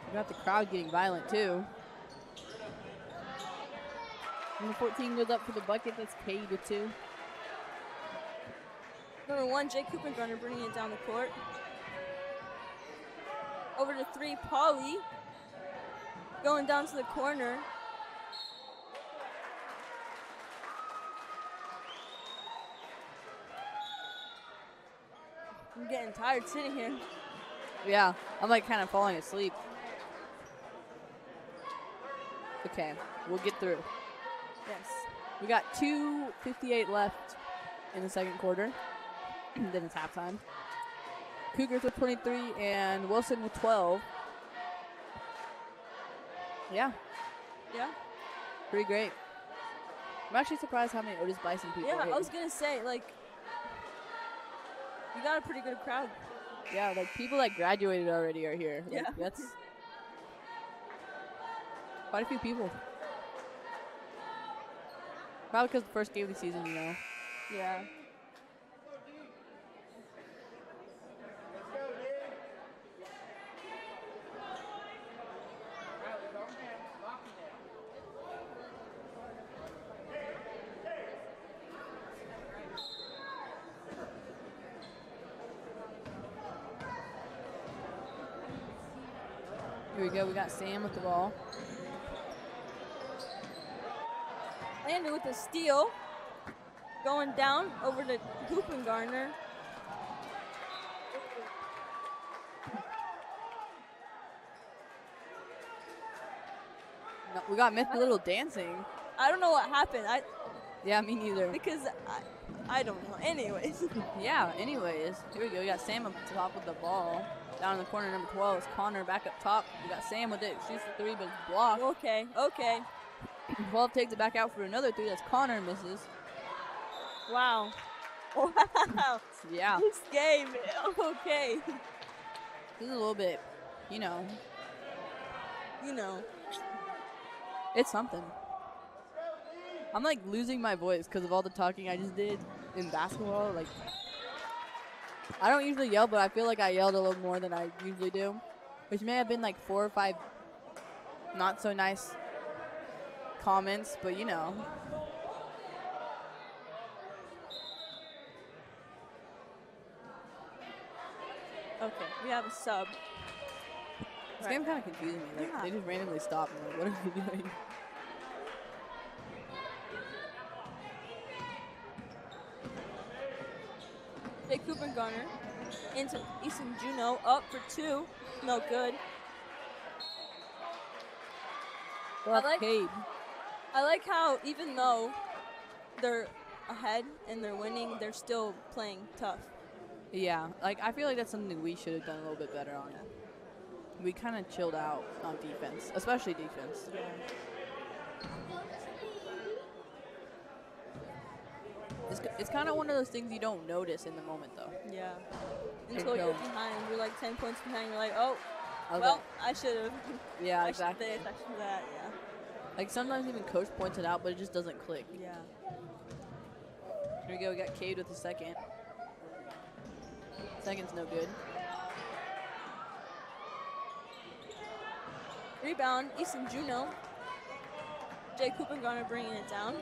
We got the crowd getting violent too. Number 14 goes up for the bucket. That's Cade with 2. Number 1, Jake Cooper bringing it down the court. Over to 3, Pauly. Going down to the corner. I'm getting tired sitting here. Yeah, I'm like kind of falling asleep. Okay, we'll get through. Yes. We got 2:58 left in the second quarter. Then it's halftime. Cougars with 23 and Wilson with 12. Yeah. Yeah. Pretty great. I'm actually surprised how many Otis-Bison people Yeah, are I was going to say, like, you got a pretty good crowd. Yeah, like people that graduated already are here. Like, Yeah. That's quite a few people. Probably because the first game of the season, you know. Yeah. Here we go. We got Sam with the ball. Landon with the steal. Going down over to Hoopengarner. No, we got Myth a little dancing. I don't know what happened. Yeah, me neither. Because I don't know. Anyways. Yeah, anyways. Here we go. We got Sam up top with the ball. Down in the corner, number 12 is Connor back up top. We got Sam with it. Shoots the 3, but it's blocked. Okay. 12 takes it back out for another 3. That's Connor, misses. Wow. Yeah. This game. Okay. This is a little bit, you know. It's something. I'm like losing my voice because of all the talking I just did in basketball. Like, I don't usually yell, but I feel like I yelled a little more than I usually do, which may have been like 4 or 5 not so nice comments, but you know. Okay, we have a sub. This game kind of confusing me. Like, Yeah. they just randomly stop and like, what are we doing? Jake Hoopengarner into Easton Juno. Up for 2. No good. Well, like- Cade. I like how even though they're ahead and they're winning, they're still playing tough. Yeah, like I feel like that's something we should have done a little bit better on. We kind of chilled out on defense, especially defense. It's kind of one of those things you don't notice in the moment, though. Yeah. Until you're behind. You're like 10 points behind. You're like, oh, Okay. well, I should have. Yeah, I exactly. should this, I should that, yeah. Like sometimes even coach points it out, but it just doesn't click. Yeah. Here we go. We got Cade with the second. Second's no good. Rebound, Easton Juno. Jake Hoopengarner bringing it down.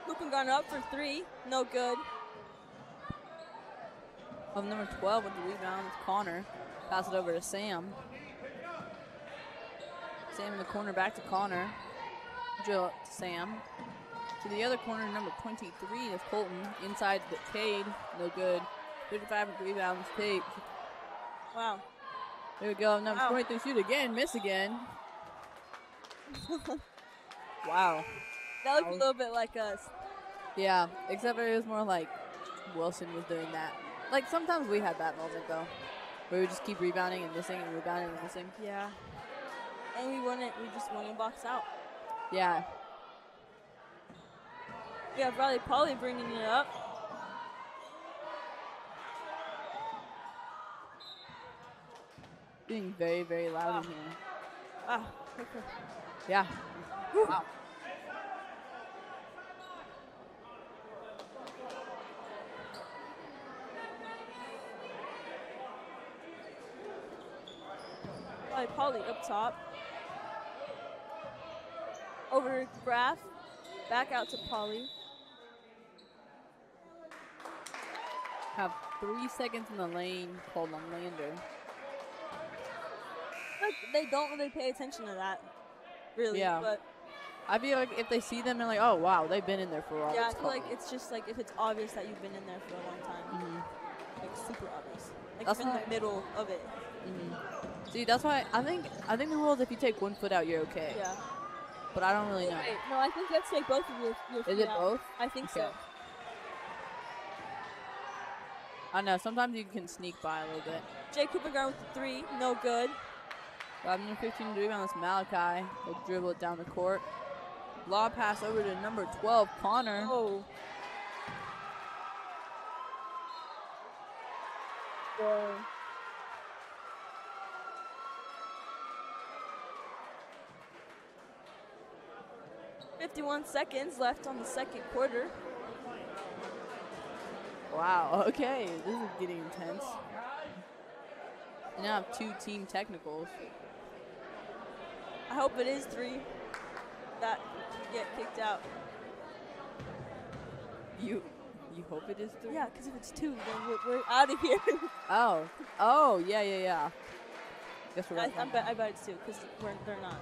Hoopengarner up for 3. No good. Of number 12 with the rebound is Connor. Pass it over to Sam. Sam in the corner, back to Connor. Drill up to Sam. To the other corner, number 23 is Colton. Inside the Cade, no good. 55 with the rebound is Tate. Wow. There we go. Number Wow. 23 shoot again, miss again. Wow. That looked a little bit like us. Yeah, except it was more like Wilson was doing that. Like sometimes we had that moment though, where we just keep rebounding and missing and rebounding and missing. Yeah. And we just wouldn't box out. Yeah. We have Riley Pauly bringing it up. Getting very, very loud in here. Ah, okay. Yeah. Wow. Polly up top. Over to Graf. Back out to Polly. Have 3 seconds in the lane called on Lander. Like, they don't really pay attention to that, really. Yeah. But I feel like if they see them, they're like, oh, wow, they've been in there for a while. yeah, I Let's feel call like them. it's just like if it's obvious that you've been in there for a long time. Mhm. Like, super obvious. Like, That's you're in why- the middle of it. See, that's why I think the rule is if you take 1 foot out, you're okay. Yeah. But I don't really know. Wait, no, I think let's take both of your Is it out. both? I think so. Okay. I know, sometimes you can sneak by a little bit. Jay Cooper going with the 3. No good. 15 to rebound. That's Malachi. He'll dribble it down the court. Lob pass over to number 12, Connor. Oh. Whoa. "51 seconds left on the second quarter." Wow, okay. This is getting intense. You now have 2 team technicals. I hope it is 3 that get kicked out. You hope it is 3? Yeah, because if it's 2, then we're out of here. Oh, yeah. Guess we're I bet it's 2 because they're not.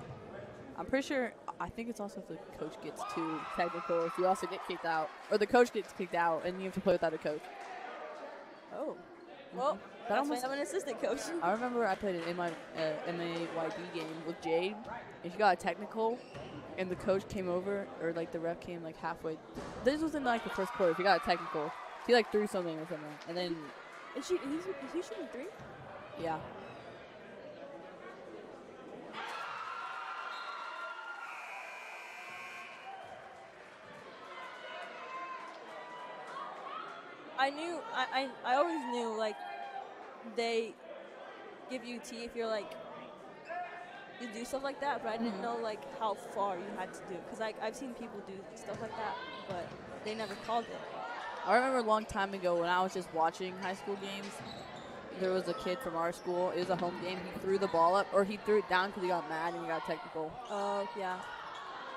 I'm pretty sure. I think it's also if the coach gets 2 technicals, you also get kicked out, or the coach gets kicked out, and you have to play without a coach. Oh. Well, That that's why almost- I'm an assistant coach. I remember I played an MAYB game with Jade, and she got a technical, and the coach came over, or like the ref came like halfway. This was in like the first quarter. She got a technical. He like threw something or something, and then Is he shooting 3? yeah. I always knew like they give you T if you're like you do stuff like that, but I didn't know like how far you had to do because I've seen people do stuff like that, but they never called it. I remember a long time ago when I was just watching high school games. There was a kid from our school. It was a home game. He threw the ball up, or he threw it down because he got mad and he got technical. Oh yeah.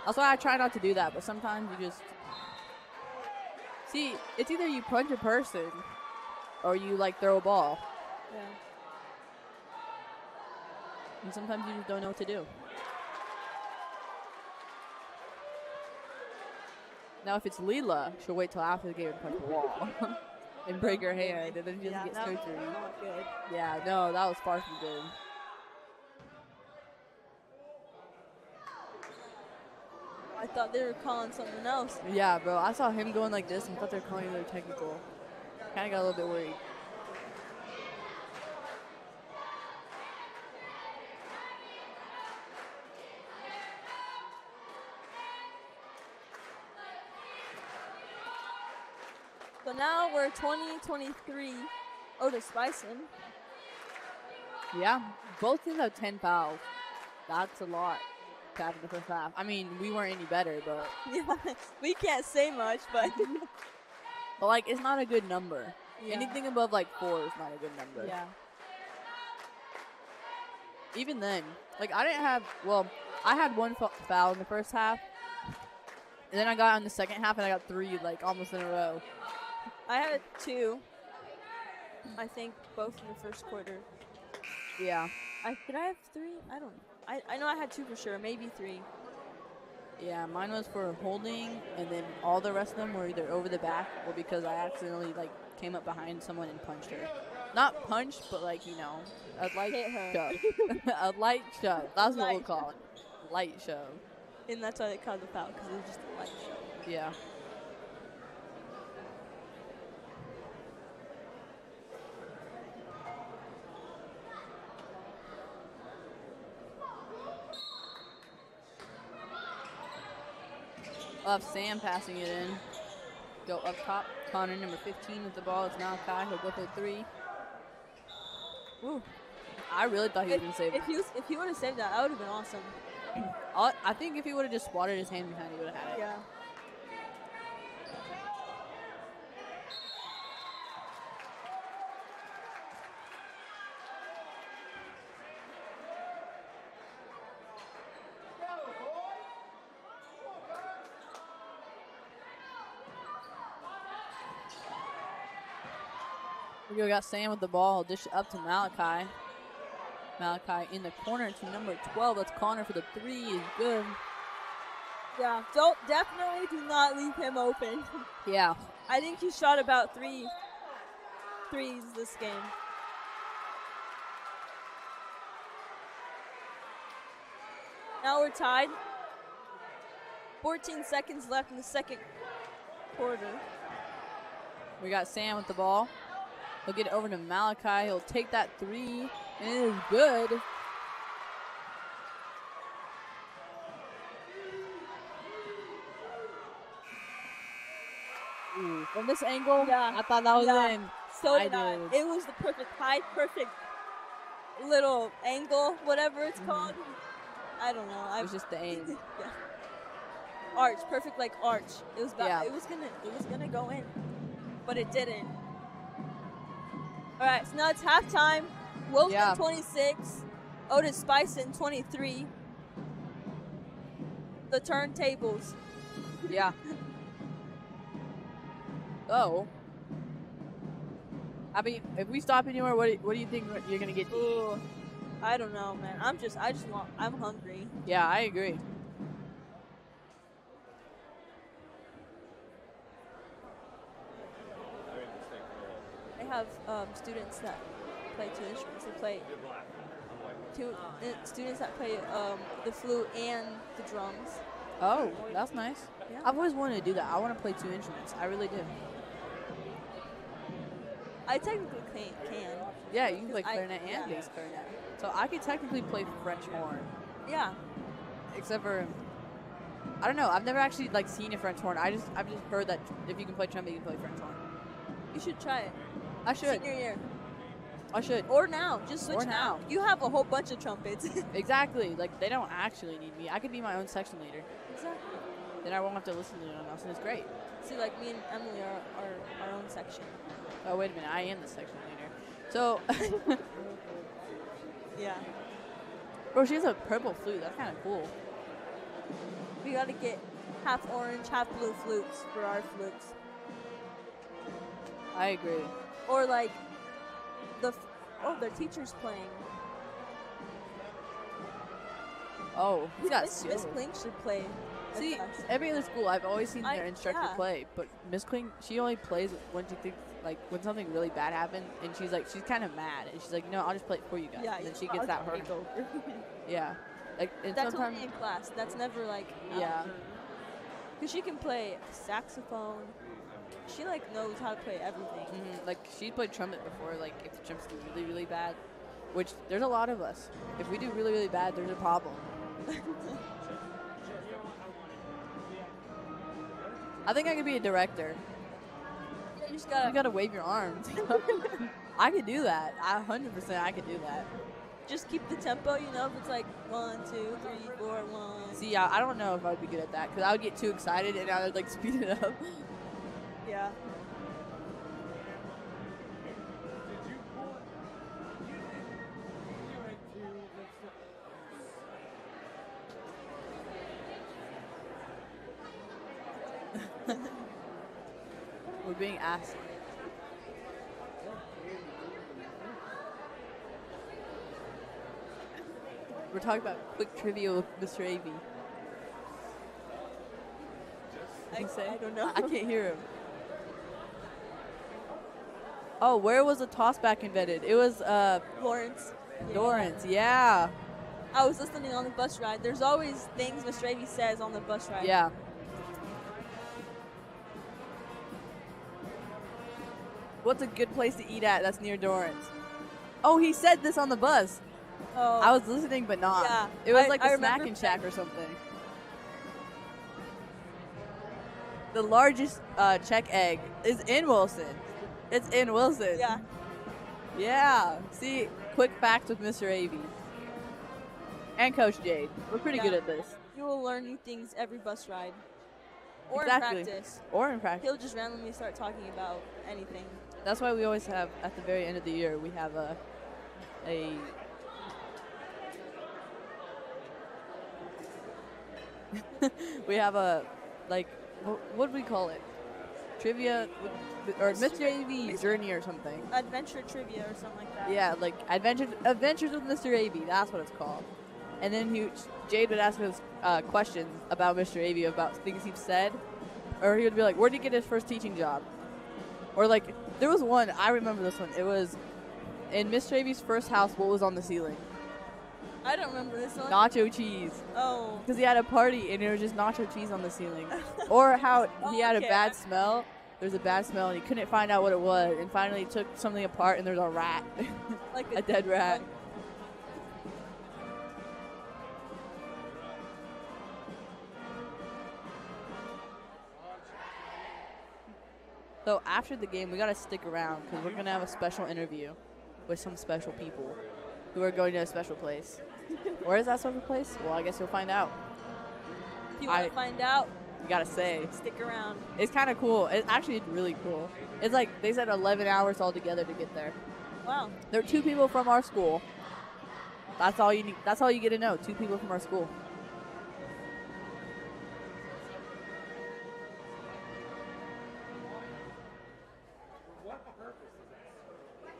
That's why I try not to do that, but sometimes you just see. It's either you punch a person, or you like throw a ball, Yeah. and sometimes you just don't know what to do. Now, if it's Leela, she'll wait till after the game and punch the wall and break her hand, and then she doesn't get that was surgery. not good. Yeah, no, that was far from good. I thought they were calling something else. Yeah, bro, I saw him going like this and thought they were calling another technical. Kind of got a little bit worried. So now we're 2023 Otis-Bison. Yeah, both teams have 10 fouls. That's a lot to have in the first half. I mean, we weren't any better, but Yeah, we can't say much, but like it's not a good number. Yeah. Anything above like 4 is not a good number. yeah. Even then, like I didn't have. Well, I had 1 foul in the first half, and then I got in the second half and I got 3 like almost in a row. I had 2. I think both in the first quarter. Yeah, Did I have 3? I don't know. I know I had 2 for sure, maybe 3. yeah. Mine was for holding, and then all the rest of them were either over the back or because I accidentally like came up behind someone and punched her. Not punched, but like you know, a light Hit her. shove. A light shove. That's what we'll Light. call it. Light shove. And that's why they called the foul, because it was just a light show. Yeah. We'll have Sam passing it in. Go up top. Connor, number 15 with the ball. It's Malachi. He'll go for the 3. Woo. I really thought he was going to save it. If he would have saved that, that would have been awesome. I think if he would have just swatted his hand behind, he would have had it. Yeah. We got Sam with the ball. Dish it up to Malachi. Malachi in the corner to number 12. That's Connor for the 3. Is good. Yeah. Definitely do not leave him open. Yeah. I think he shot about 3 threes this game. Now we're tied. 14 seconds left in the second quarter. We got Sam with the ball. He'll get it over to Malachi. He'll take that 3, and it is good. Ooh, from this angle, Yeah. I thought that was Yeah. in. So did I. It was the perfect height, perfect little angle, whatever it's called. I don't know. It was just the aim. Yeah. Arch, perfect like arch. It was Yeah. it was gonna go in, but it didn't. All right, so now it's halftime. Wilson Yeah. 26, Otis-Bison 23. The turntables. Yeah. Oh. I mean, if we stop anywhere, what do you think you're gonna get to eat? Ooh, I don't know, man. I'm hungry. Yeah, I agree. They have students that play 2 instruments. They play students that play the flute and the drums. Oh, that's nice. Yeah. I've always wanted to do that. I want to play 2 instruments. I really do. I technically can. Yeah, you can play Because clarinet and yeah. bass clarinet. So I could technically play French horn, Yeah. except for I don't know. I've never actually like seen a French horn. I've just heard that if you can play trumpet, you can play French horn. You should try it. I should. Senior year. I should. Or now. Just switch Or now. You have a whole bunch of trumpets. Exactly. Like they don't actually need me. I could be my own section leader. Exactly. Then I won't have to listen to anyone else, and it's great. See, like me and Emily are our own section. Oh wait a minute, I am the section leader. So, Yeah. bro, she has a purple flute. That's kind of cool. We gotta get half orange, half blue flutes for our flutes. I agree. Or like their teacher's playing. Oh, he's got Miss silver. Kling should play. with See, us. every other school I've always seen their instructor yeah. play, but Miss Kling, she only plays when she thinks like when something really bad happened, and she's kind of mad, and she's like, no, I'll just play it for you guys. Yeah, and then she gets that hurt. Yeah, like and That's sometimes only in class. That's never like yeah, because she can play saxophone. She like knows how to play everything. like she played trumpet before. Like if the trumpets do really really bad, which there's a lot of us. If we do really really bad, there's a problem. I think I could be a director. You just You gotta wave your arms. I could do that. 100% I could do that. just keep the tempo. You know, if it's like 1, 2, 3, 4, 1. See, I don't know if I would be good at that because I would get too excited and I would like speed it up. Yeah. We're being asked. We're talking about quick trivia with Mr. A.B. I don't know. I can't hear him. Oh, where was the tossback invented? It was Lawrence. Lawrence. Yeah. I was listening on the bus ride. There's always things Mr. Avey says on the bus ride. Yeah. What's a good place to eat at that's near Dorrance? Oh, he said this on the bus. Oh. I was listening, but not. Yeah, It was I like a remember snacking shack or something. The largest check egg is in Wilson. It's in Wilson. Yeah. Yeah. See, quick facts with Mr. Avey. And Coach Jade. We're pretty good at this. You will learn new things every bus ride. Or Exactly. in practice. Or in practice. He'll just randomly start talking about anything. That's why we always have, at the very end of the year, we have a we have a, like, what do we call it? Trivia, or Mr. Avey journey or something. Adventure trivia or something like that. Yeah, like Adventures with Mr. Avey. That's what it's called. And then Jade would ask us questions about Mr. Avey, about things he'd said, or he would be like, "Where did he get his first teaching job?" Or like, there was one, I remember this one. It was in Mr. Avey's first house. What was on the ceiling? I don't remember this one. Nacho cheese. Oh. Because he had a party and there was just nacho cheese on the ceiling. Or how he had a bad smell. There's a bad smell and he couldn't find out what it was. And finally he took something apart and there's a rat. Like a dead rat. So after the game, we got to stick around because we're going to have a special interview with some special people who are going to a special place. Where is that special place? Well, I guess you'll find out. If you want to find out, you got to say. Stick around. It's kind of cool. It's actually really cool. It's like they said 11 hours altogether to get there. Wow. There are 2 people from our school. That's all you need. That's all you get to know. 2 people from our school.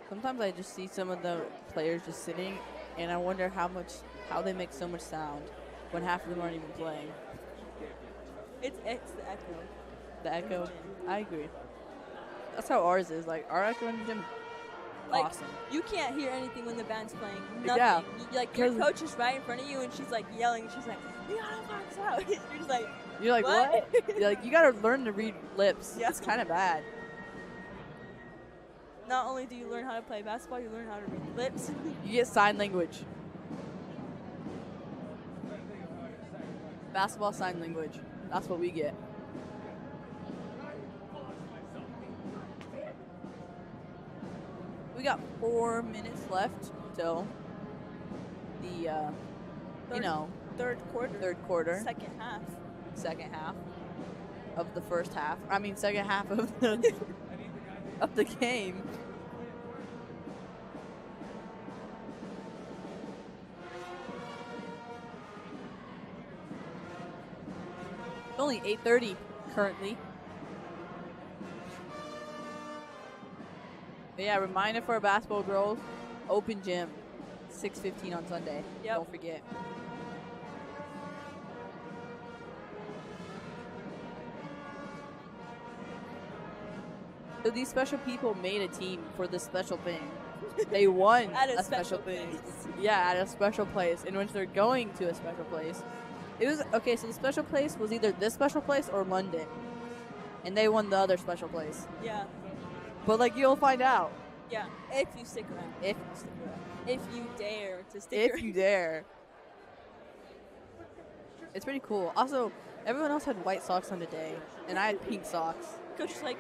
Sometimes I just see some of the players just sitting, and I wonder how they make so much sound when half of them aren't even playing. It's the echo. The echo? I agree. That's how ours is. Like, our echo in the gym, like, awesome. You can't hear anything when the band's playing. Nothing. Yeah. Like, your coach is right in front of you, and she's, like, yelling. She's like, we gotta box out. You're just like, what? You're like, you gotta learn to read lips. Yeah. It's kind of bad. Not only do you learn how to play basketball, you learn how to read lips. You get sign language. Basketball sign language. That's what we get. We got 4 minutes left till the, third quarter. Third quarter. Second half of the first half. I mean, second half of the of the game. It's only 8:30 currently. But yeah, reminder for our basketball girls, open gym, 6:15 on Sunday. Yep. Don't forget. So these special people made a team for this special thing. They won at a special place. thing. Yeah, at a special place in which they're going to a special place. It was okay. So the special place was either this special place or London, and they won the other special place. Yeah. But like you'll find out. Yeah, if you stick around. If you stick around. If you dare to stick around. If you dare. It's pretty cool. Also, everyone else had white socks on today, and I had pink socks. Coach was like,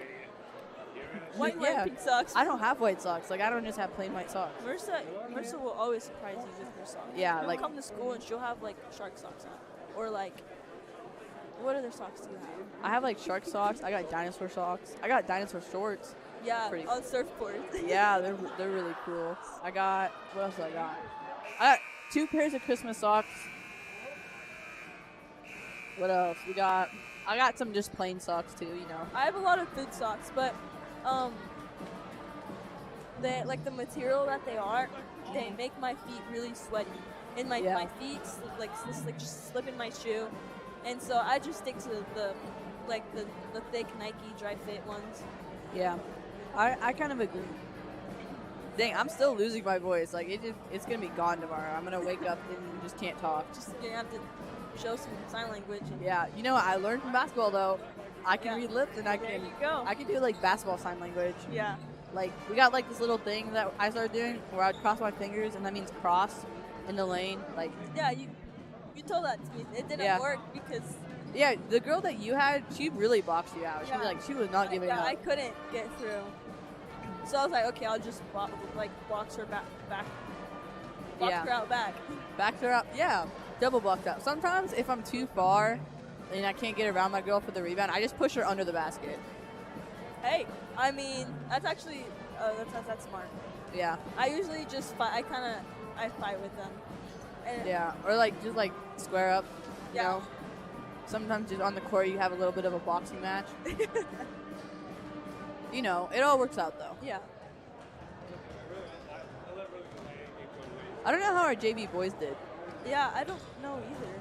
why you wearing pink socks? I don't have white socks. Like, I don't just have plain white socks. Marissa will always surprise you with her socks. Yeah, she'll like come to school and she'll have like shark socks on, or like, what other socks do you have? I have like shark socks. I got dinosaur socks. I got dinosaur shorts. Yeah, on surfboards. Yeah, they're really cool. I got, what else did I got? I got 2 pairs of Christmas socks. What else? I got some just plain socks too, you know. I have a lot of food socks, but they like the material that they are, they make my feet really sweaty, and my feet just slip in my shoe, and so I just stick to the thick Nike dry fit ones. Yeah, I kind of agree. Dang, I'm still losing my voice. Like it's gonna be gone tomorrow. I'm gonna wake up and just can't talk. Just gonna have to show some sign language. Yeah, you know what I learned from basketball though? I can read lips and I There you go. I can do like basketball sign language. Yeah. Like we got like this little thing that I started doing where I'd cross my fingers and that means cross in the lane. Like yeah, you told that to me. It didn't work because the girl that you had, she really boxed you out. Yeah. She was not giving up. I couldn't get through. So I was like, okay, I'll just box her box her out back. Backed her up. Yeah, double blocked out. Sometimes if I'm too far and I can't get around my girl for the rebound, I just push her under the basket. Hey, I mean, that's actually, that's smart. Yeah. I usually just fight. I fight with them. And Yeah, or just square up. You Yeah. know? Sometimes just on the court you have a little bit of a boxing match. You know, it all works out though. Yeah. I don't know how our JV boys did. Yeah, I don't know either.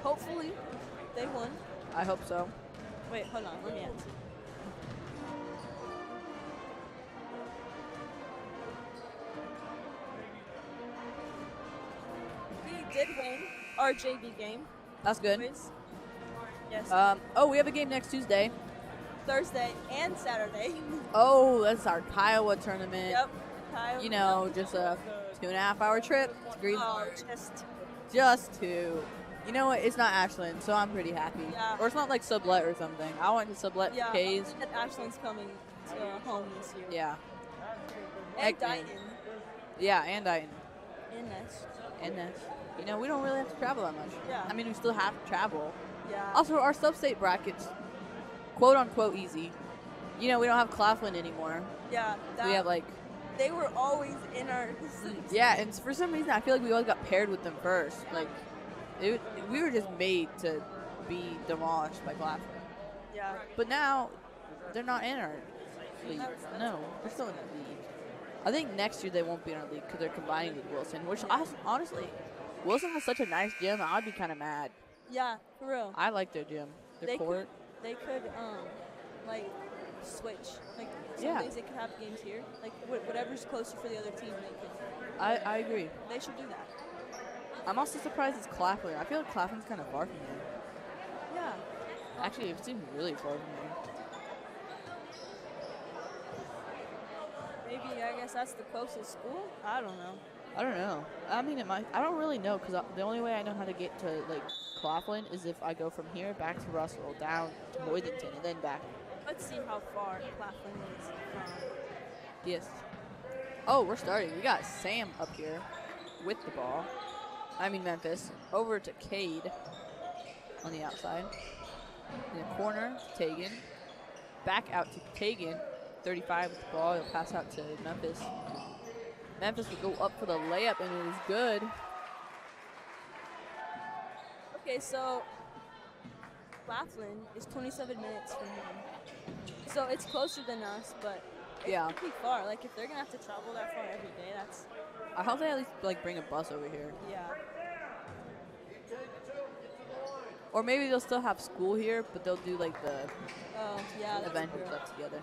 Hopefully, they won. I hope so. Wait, hold on. Let me answer. We did win our JV game. That's good. Boys. Yes. We have a game next Tuesday. Thursday and Saturday. Oh, that's our Kiowa tournament. Yep. Kyle. You know, just a 2.5 hour trip to Oh, Greensburg. just You know what? It's not Ashland, so I'm pretty happy. Yeah. Or it's not like sublet or something. I went to sublet yeah. for K's. And Ashland's coming to home this year. Yeah. And Heck, man. Dighton. Yeah, and Dighton. And Ness. And Ness. You know, we don't really have to travel that much. Yeah. I mean, we still have to travel. Yeah. Also, our sub-state brackets, quote-unquote easy. You know, we don't have Claflin anymore. Yeah. We have, They were always in our. Yeah, and for some reason, I feel like we always got paired with them first. We were just made to be demolished by Claflin. Yeah. But now, they're not in our league. No, they're still in the league. I think next year they won't be in our league because they're combining with Wilson, which honestly, Wilson has such a nice gym, I'd be kind of mad. Yeah, for real. I like their gym. Their They court. They could switch. Some Yeah. days they could have games here. Whatever's closer for the other team, they could. I agree. They should do that. I'm also surprised it's Claflin. I feel like Claflin's kind of far from here. Yeah. Actually, it seems really far from here. Maybe I guess that's the closest school. I don't know. I don't know. I mean, it might. I don't really know because the only way I know how to get to Claflin is if I go from here back to Russell, down to Worthington, and then back. Let's see how far Claflin is from. Yes. Oh, we're starting. We got Sam up here with the ball. I mean Memphis. Over to Cade on the outside. In the corner, Tegan. Back out to Tegan. 35 with the ball. He'll pass out to Memphis. Memphis will go up for the layup, and it is good. Okay, so Claflin is 27 minutes from home. So it's closer than us, but it's Yeah. pretty far. If they're going to have to travel that far every day, that's, I hope they at least bring a bus over here. yeah. Or maybe they'll still have school here, but they'll do the Oh, yeah. that's event and true. stuff together.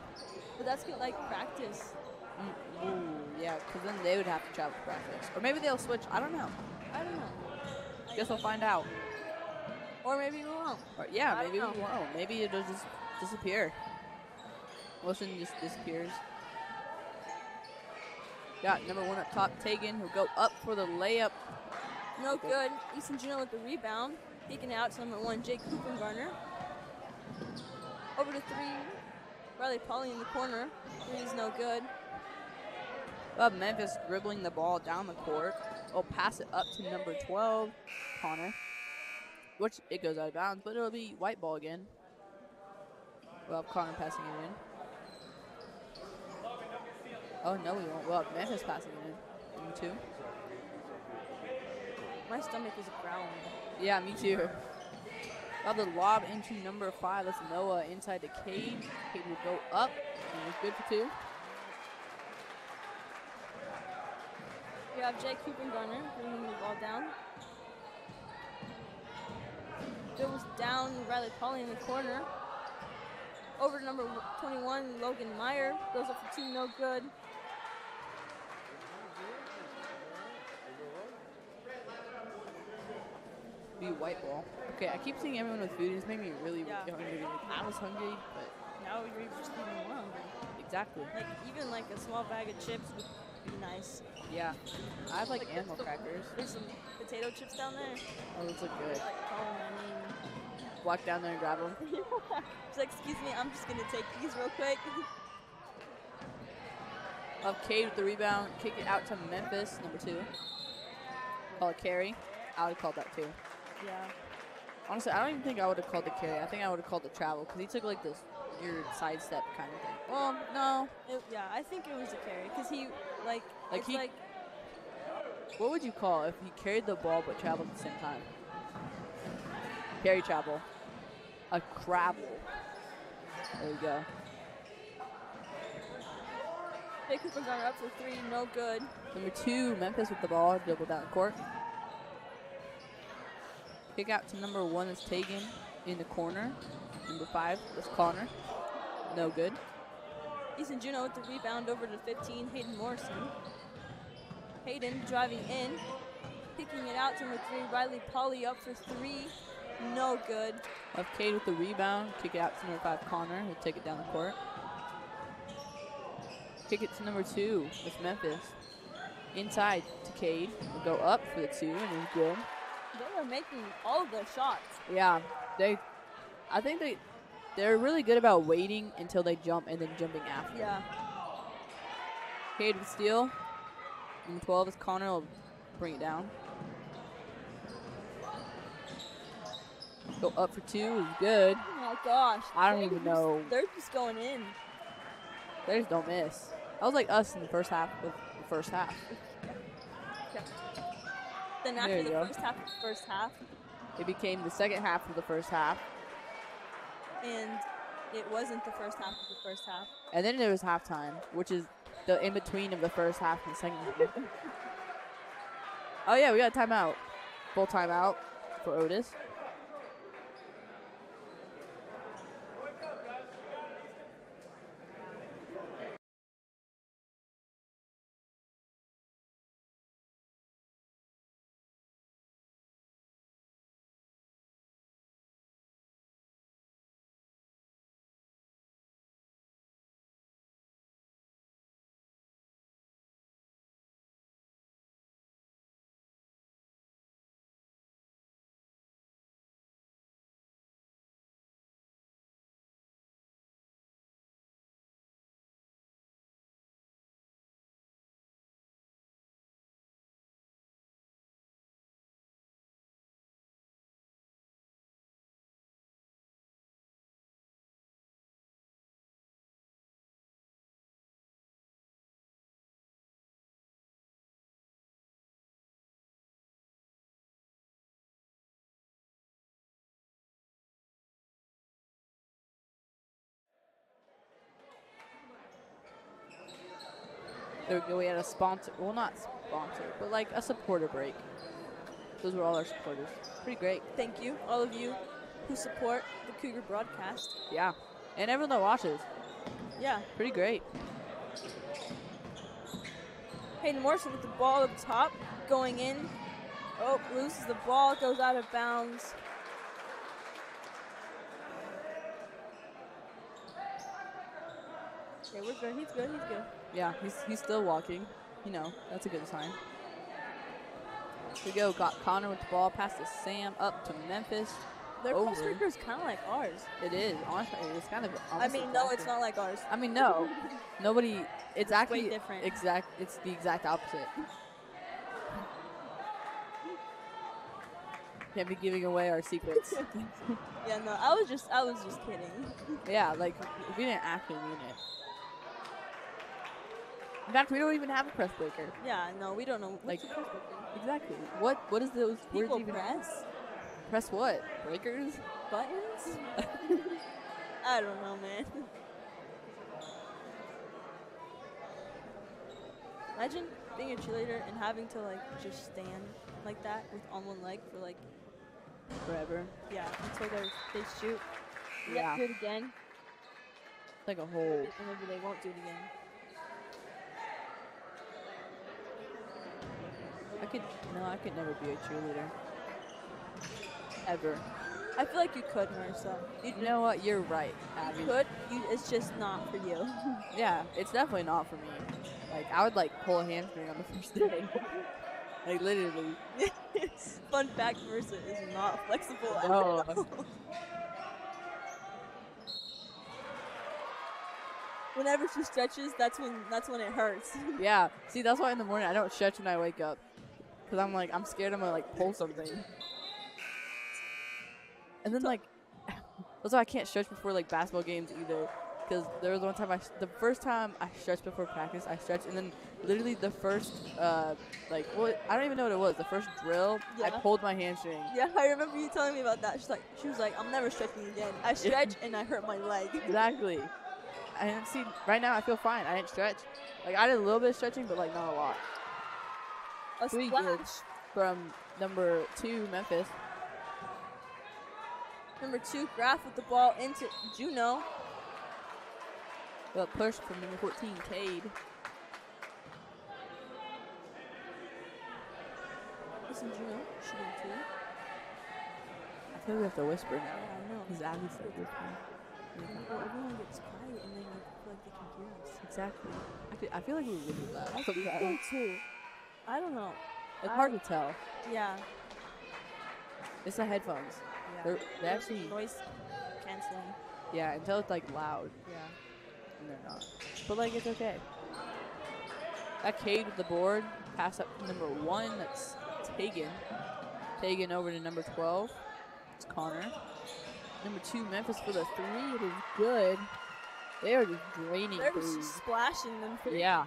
But that's good, practice. Ooh, yeah, because then they would have to travel to practice. Or maybe they'll switch. I don't know. I don't know. Guess we'll find out. Or maybe we won't. Or, yeah, I don't maybe we know. won't. Maybe it'll just disappear. Wilson just disappears. Got number 1 up top, Tegan, who'll go up for the layup. No good. Easton Juneau with the rebound. Peeking out to number 1, Jake Kupengarner. Over to 3, Riley Polly in the corner. 3 is no good. Memphis dribbling the ball down the court. Will pass it up to number 12, Connor. Which it goes out of bounds, but it'll be white ball again. We'll have Connor passing it in. Oh, no, we won't. We'll have Memphis passing it in. Me too. My stomach is growling. Yeah, me too. Got the lob into number 5. That's Noah inside to Cade. Cade will go up, and it's good for 2. We have Jake Kupengarner bringing the ball down. Goes down, Riley Polly in the corner. Over to number 21, Logan Meyer. Goes up for 2, no good. Be white ball. Okay, I keep seeing everyone with food. It's made me really Yeah. hungry. I was hungry, but Now you're just eating more hungry. exactly. Even a small bag of chips would be nice. Yeah. I have animal crackers. There's some potato chips down there. Oh, those look good. Call my name. Walk down there and grab them. She's like, excuse me, I'm just gonna take these real quick. Of Cade with the rebound. Kick it out to Memphis, number 2. Call it carry. I would have called that too. Yeah. Honestly, I don't even think I would have called the carry. I think I would have called the travel because he took like this weird sidestep kind of thing. Well, no. Yeah, I think it was a carry because he like Like it's he- like What would you call if he carried the ball but traveled at the same time? Carry travel. A travel. There you go. Jake Cooper got up for 3, no good. Number 2, Memphis with the ball, dribble down the court. Kick out to number 1 is Tegan in the corner. Number 5 is Connor. No good. Easton Juno with the rebound over to 15, Hayden Morrison. Hayden driving in, picking it out to number 3, Riley Polly up for 3, no good. Of Cade with the rebound, kick it out to number 5 Connor, who'll take it down the court. Kick it to number 2, it's Memphis. Inside to Cade, will go up for the 2, and it's good. They are making all of their shots. Yeah, I think they're really good about waiting until they jump and then jumping after. Yeah. Cade with steal. Number 12 is Connor, will bring it down. Go up for 2 is good. Oh my gosh. I don't even know. They're just going in. They just don't miss. That was like us in the first half of the first half. Then There after you the go. first half, It became the second half of the first half. and it wasn't the first half of the first half. And then there was halftime, which is the in-between of the first half and the second half. Oh, yeah, we got a timeout. Full timeout for Otis. There we go. We had a sponsor. Well, not sponsor, but like a supporter break. Those were all our supporters. Pretty great. Thank you, all of you who support the Cougar broadcast. Yeah. And everyone that watches. Yeah. Pretty great. Hayden Morrison with the ball up top, going in. Oh, loses the ball, goes out of bounds. Okay, we're good. He's good. He's good. Yeah, he's still walking. You know, that's a good sign. Here we go. Got Connor with the ball. Pass to Sam. Up to Memphis. Their Over. post record is kind of like ours. It is. Honestly, it's kind of. I mean, no, it's not like ours. I mean, no. Nobody. It's actually way different. It's the exact opposite. Can't be giving away our secrets. Yeah, no, I was just kidding. Yeah, like we didn't actually mean it. In fact, we don't even have a press breaker. Yeah, no, we don't know. Like- What's a press breaker? Exactly. What is those People words even? press Press what? Breakers? buttons. I don't know, man. Imagine being a cheerleader and having to like just stand like that with on one leg for like Forever. yeah until they shoot. Yeah. Do it again, It's like a whole. and maybe they won't do it again. I could never be a cheerleader. Ever. I feel like you could, Marissa. You know what? You're right, Abby. You could. It's just not for you. Yeah, it's definitely not for me. Like, I would like pull a hamstring on the first day. Like, literally. Fun fact, Marissa is not flexible at No. all. Whenever she stretches, that's when it hurts. Yeah. See, that's why in the morning I don't stretch when I wake up. Because I'm scared I'm going to, like, pull something. And then, like, that's why I can't stretch before, like, basketball games either. Because there was one time, the first time I stretched before practice, I stretched. And then literally the first, I don't even know what it was. The first drill, I Yeah. pulled my hamstring. Yeah, I remember you telling me about that. She was like, I'm never stretching again. I stretch and I hurt my leg. Exactly. And see, right now I feel fine. I didn't stretch. Like, I did a little bit of stretching, but, like, not a lot. A Pretty good splash. from number 2, Memphis. Number 2, Graf with the ball into Juno. A push from number 14, Cade. Listen, Juno shooting 2. I feel like we have to whisper now. Yeah, I know. Because Abby said whispering. Well, everyone gets quiet and then you feel like they can hear us. Exactly. I feel like we were really loud. I think too. I don't know. It's hard to tell. Yeah. It's the headphones. Yeah. They actually, noise canceling. yeah, until it's like loud. Yeah. And they're not. But like, it's okay. That Cade with the board. Pass up to number 1. That's Tegan. Tegan over to number 12. It's Connor. Number 2, Memphis for the 3. It is good. They are just draining They're threes. just splashing them. Yeah.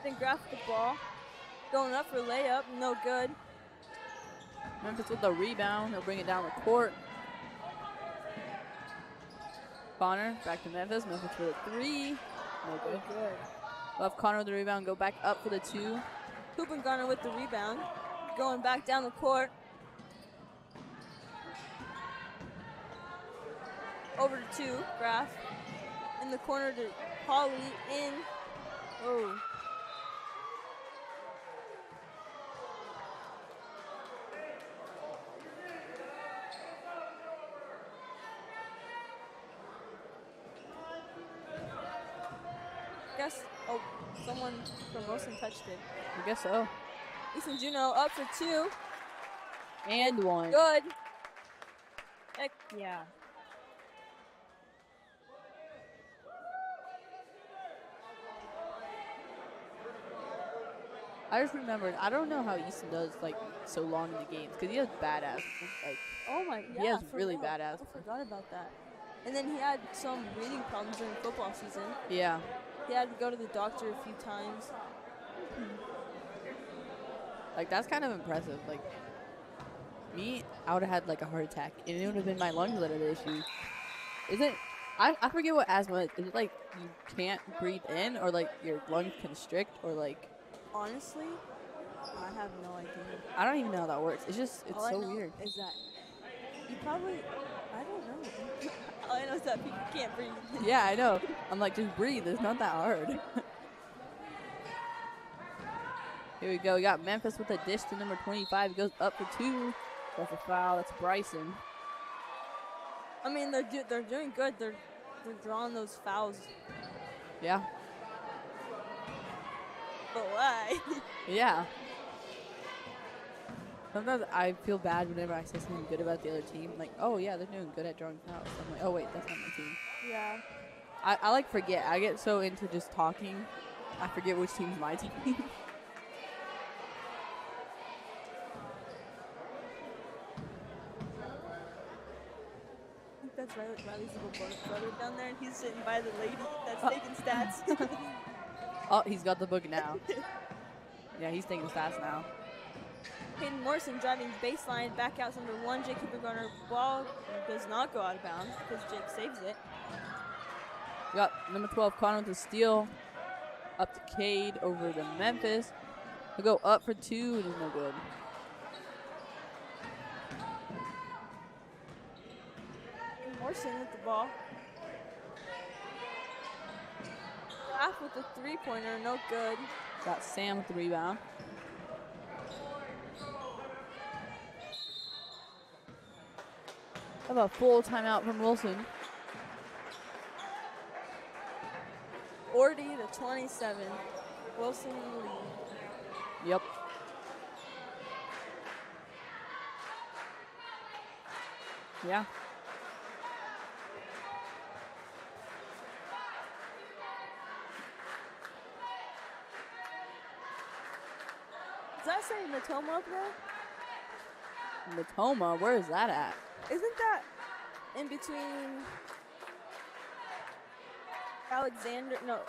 Then Graf with the ball. Going up for layup. No good. Memphis with the rebound. He'll bring it down the court. Connor back to Memphis. Memphis for the 3. No good. Good. We'll have Connor with the rebound. Go back up for the 2. Garner with the rebound. Going back down the court. Over to 2. Graf. In the corner to Holly. In. Oh. Someone from Wilson touched it. I guess so. Easton Juno up for 2. And 1. Good. Heck yeah. I just remembered, I don't know how Easton does like so long in the games because he has badass. Like, Oh my, yeah. he has I really forgot. badass. I forgot about that. And then he had some breathing problems during football season. Yeah. He had to go to the doctor a few times. Like, that's kind of impressive. Like, me, I would have had like a heart attack and it would have been my lungs that had the issue. Isn't, I forget what asthma is. Is it like you can't breathe in or like your lungs constrict or like? Honestly, I have no idea. I don't even know how that works. It's just, it's All I so know weird. is that you probably, I don't know. All I know is that people can't breathe. Yeah, I know. I'm like, just breathe. It's not that hard. Here we go. We got Memphis with a dish to number 25. It goes up for 2. That's a foul. That's Bryson. I mean, they're doing good. They're drawing those fouls. Yeah. But why? Yeah. Sometimes I feel bad whenever I say something good about the other team. Like, oh, yeah, they're doing good at drawing fouls. I'm like, oh, wait, that's not my team. Yeah. I like forget. I get so into just talking, I forget which team's my team. I think that's Riley's little brother down there, and he's sitting by the lady that's taking stats. Oh, he's got the book now. Yeah, he's taking stats now. Hayden Morrison driving baseline, back out to number 1. Jake Garner ball does not go out of bounds because Jake saves it. We got number 12, Connor with the steal. Up to Cade, over to Memphis. He'll go up for 2. It is no good. Morrison with the ball. Half with the 3-pointer, no good. Got Sam with the rebound. Have a full timeout from Wilson. 40 to 27. Wilson in the lead. Yep. Yeah. Does that say Matoma up there? Matoma, where is that at? Isn't that in between Alexander? No.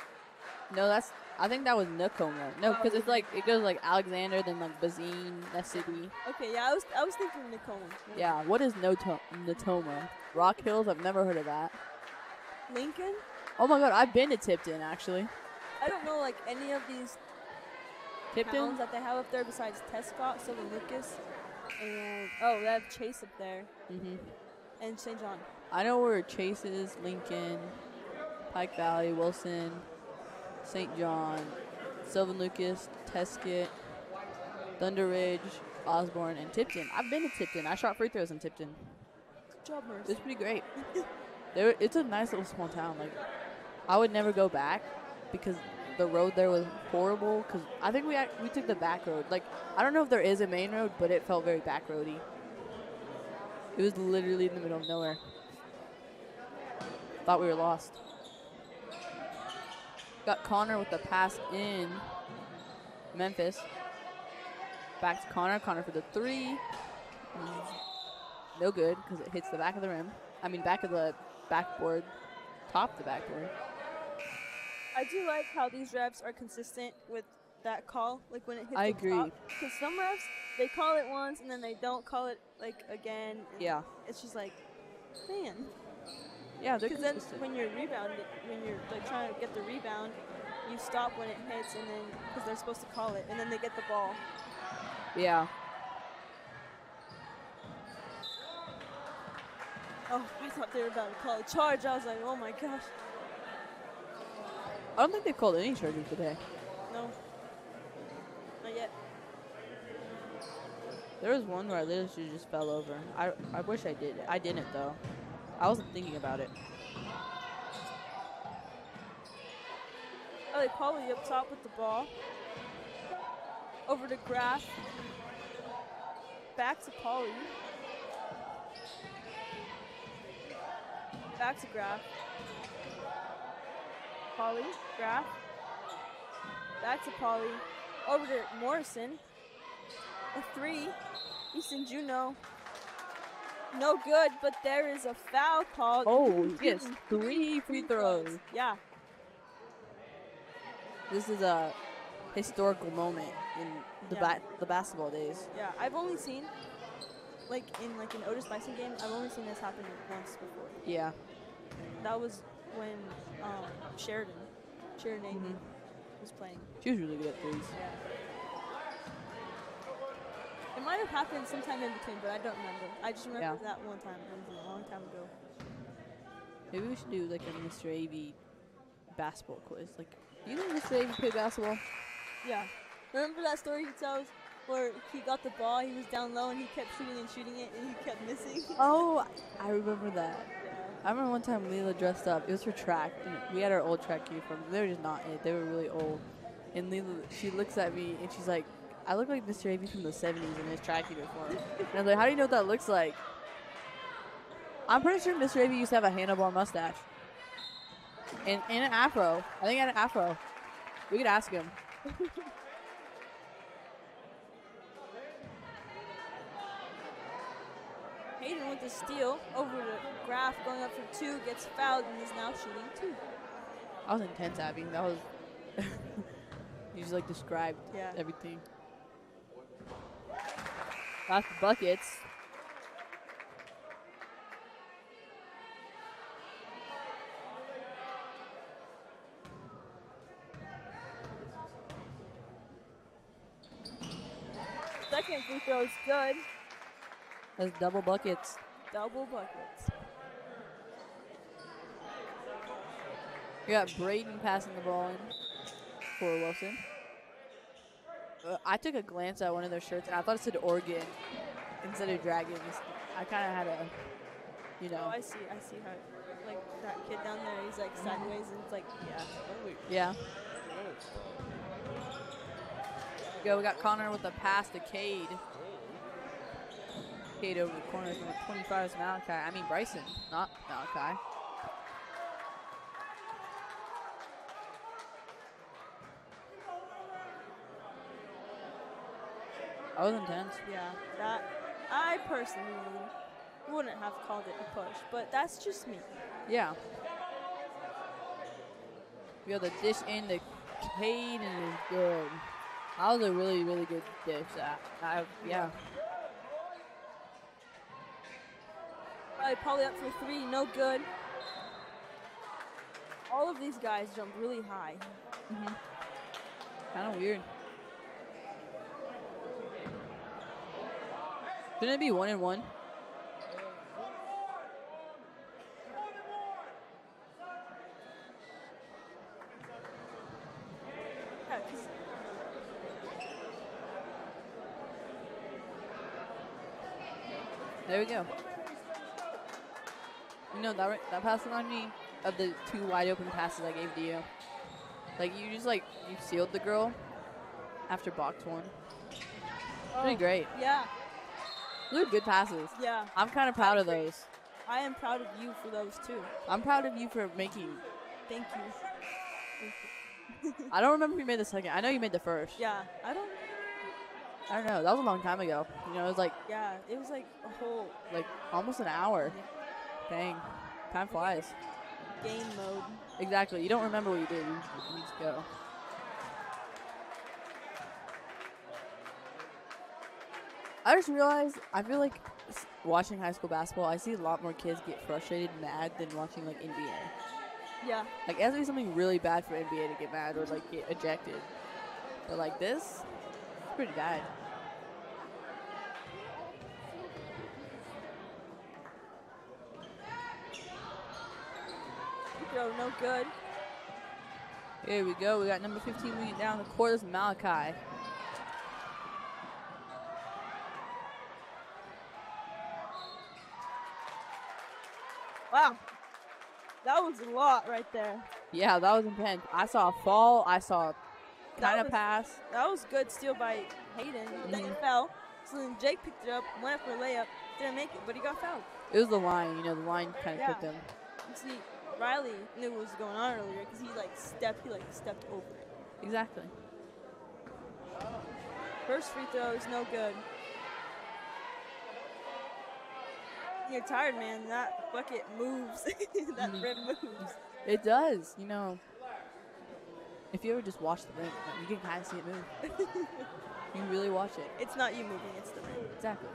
No, I think that was Nakoma. No, because it's like, it goes like Alexander, then like Bazine, that city. Okay, yeah, I was thinking Nakoma. Yeah, what is Natoma? Rock Hills? I've never heard of that. Lincoln? Oh my god, I've been to Tipton, actually. I don't know like any of these Tipton? towns that they have up there besides Tescott, Silver Lucas, and they have Chase up there, and St. John. I know where Chase is, Lincoln, Pike Valley, Wilson, St. John, Sylvan Lucas, Tescott, Thunder Ridge, Osborne, and Tipton. I've been to Tipton. I shot free throws in Tipton. Good job, Merce. It's pretty great. It's a nice little small town. Like, I would never go back because the road there was horrible. Because I think we took the back road. Like, I don't know if there is a main road, but it felt very back roady. It was literally in the middle of nowhere. Thought we were lost. Got Connor with the pass in Memphis. Back to Connor. Connor for the three. No good because it hits the back of the rim. I mean, back of the backboard. Top of the backboard. I do like how these refs are consistent with that call, like when it hits I the agree. top. Because some refs, they call it once and then they don't call it like again. And Yeah. it's just like, man. Yeah, they're Because then consistent. when you're rebounding, when you're like trying to get the rebound, you stop when it hits, and then because they're supposed to call it, and then they get the ball. Yeah. Oh, I thought they were about to call a charge. I was like, oh my gosh. I don't think they've called any charges today. No. Not yet. There was one where I literally just fell over. I wish I did. I didn't, though. I wasn't thinking about it. Oh, they probably up top with the ball. Over to Graf. Back to Polly. Back to Graf. Polly, Graf. Back to Polly. Over to Morrison. A three. Easton Juno. No good, but there is a foul called. Oh, yes. 3 free throws. Yeah. This is a historical moment in the basketball days. Yeah, I've only seen, like in an Otis-Bison game, I've only seen this happen once before. Yeah. That was when Sheridan Aiden was playing. She was really good at threes. Yeah. It might have happened sometime in between, but I don't remember. I just remember that one time. It was a long time ago. Maybe we should do like a Mr. AV basketball quiz. Like, do you think Mr. AV played basketball? Yeah. Remember that story he tells where he got the ball, he was down low, and he kept shooting it, and he kept missing? Oh, I remember that. Yeah. I remember one time Leela dressed up. It was for track. And we had our old track uniforms. They were just not it. They were really old. And Leela, she looks at me, and she's like, I look like Mr. AV from the 70s in his track uniform. And I was like, how do you know what that looks like? I'm pretty sure Mr. AV used to have a handlebar mustache. And an afro. I think he had an afro. We could ask him. Hayden with the steal over to Graf, going up for two, gets fouled, and is now shooting two. That was intense, Abby. That was... you just, like, described everything. That's the buckets. Second free throw is good. That's double buckets. Double buckets. We got Braden passing the ball in for Wilson. I took a glance at one of their shirts, and I thought it said Oregon instead of Dragons. I kind of had a, you know. Oh, I see how, like, that kid down there, he's, like, sideways, and it's like, yeah. Yeah. Go, we got Connor with the pass to Cade. Cade over the corner. Number 25 is Malachi. I mean Bryson, not Malachi. That was intense. Yeah, that I personally wouldn't have called it a push, but that's just me. Yeah. We have the dish in the Cade and it's good. That was a really, really good dish. Yeah. Probably up for three, no good. All of these guys jump really high. Kind of weird. Shouldn't it be 1-1? Yeah, 'cause There we go. You know, that pass reminded me of the 2 wide open passes I gave to you. Like, you sealed the girl after box 1. Pretty great. yeah, Those are good passes. yeah. I'm kind of proud of those. I am proud of you for those too. I'm proud of you for making. Thank you. I don't remember if you made the second. I know you made the first. Yeah, I don't know. That was a long time ago. You know, it was like it was like a whole almost an hour. Dang. Time flies. game mode. Exactly. You don't remember what you did. You need to go. I just realized, I feel like watching high school basketball, I see a lot more kids get frustrated and mad than watching like NBA. Yeah. Like, it has to be something really bad for NBA to get mad or like get ejected. But like this, it's pretty bad. Throw, no good. Here we go. We got number 15 moving down the court. This is Malachi. Wow. That was a lot right there. Yeah, that was intense. I saw a fall. I saw kind of pass. That was good steal by Hayden. But then it fell. So then Jake picked it up, went up for a layup, didn't make it, but he got fouled. It was the line. You know, the line kind of Yeah. picked him. You see, Riley knew what was going on earlier because he stepped over it. Exactly. First free throw is no good. You're tired, man. That bucket moves. That rim moves. It does. You know, if you ever just watch the rim, you can kind of see it move. You really watch it. It's not you moving, it's the rim. Exactly.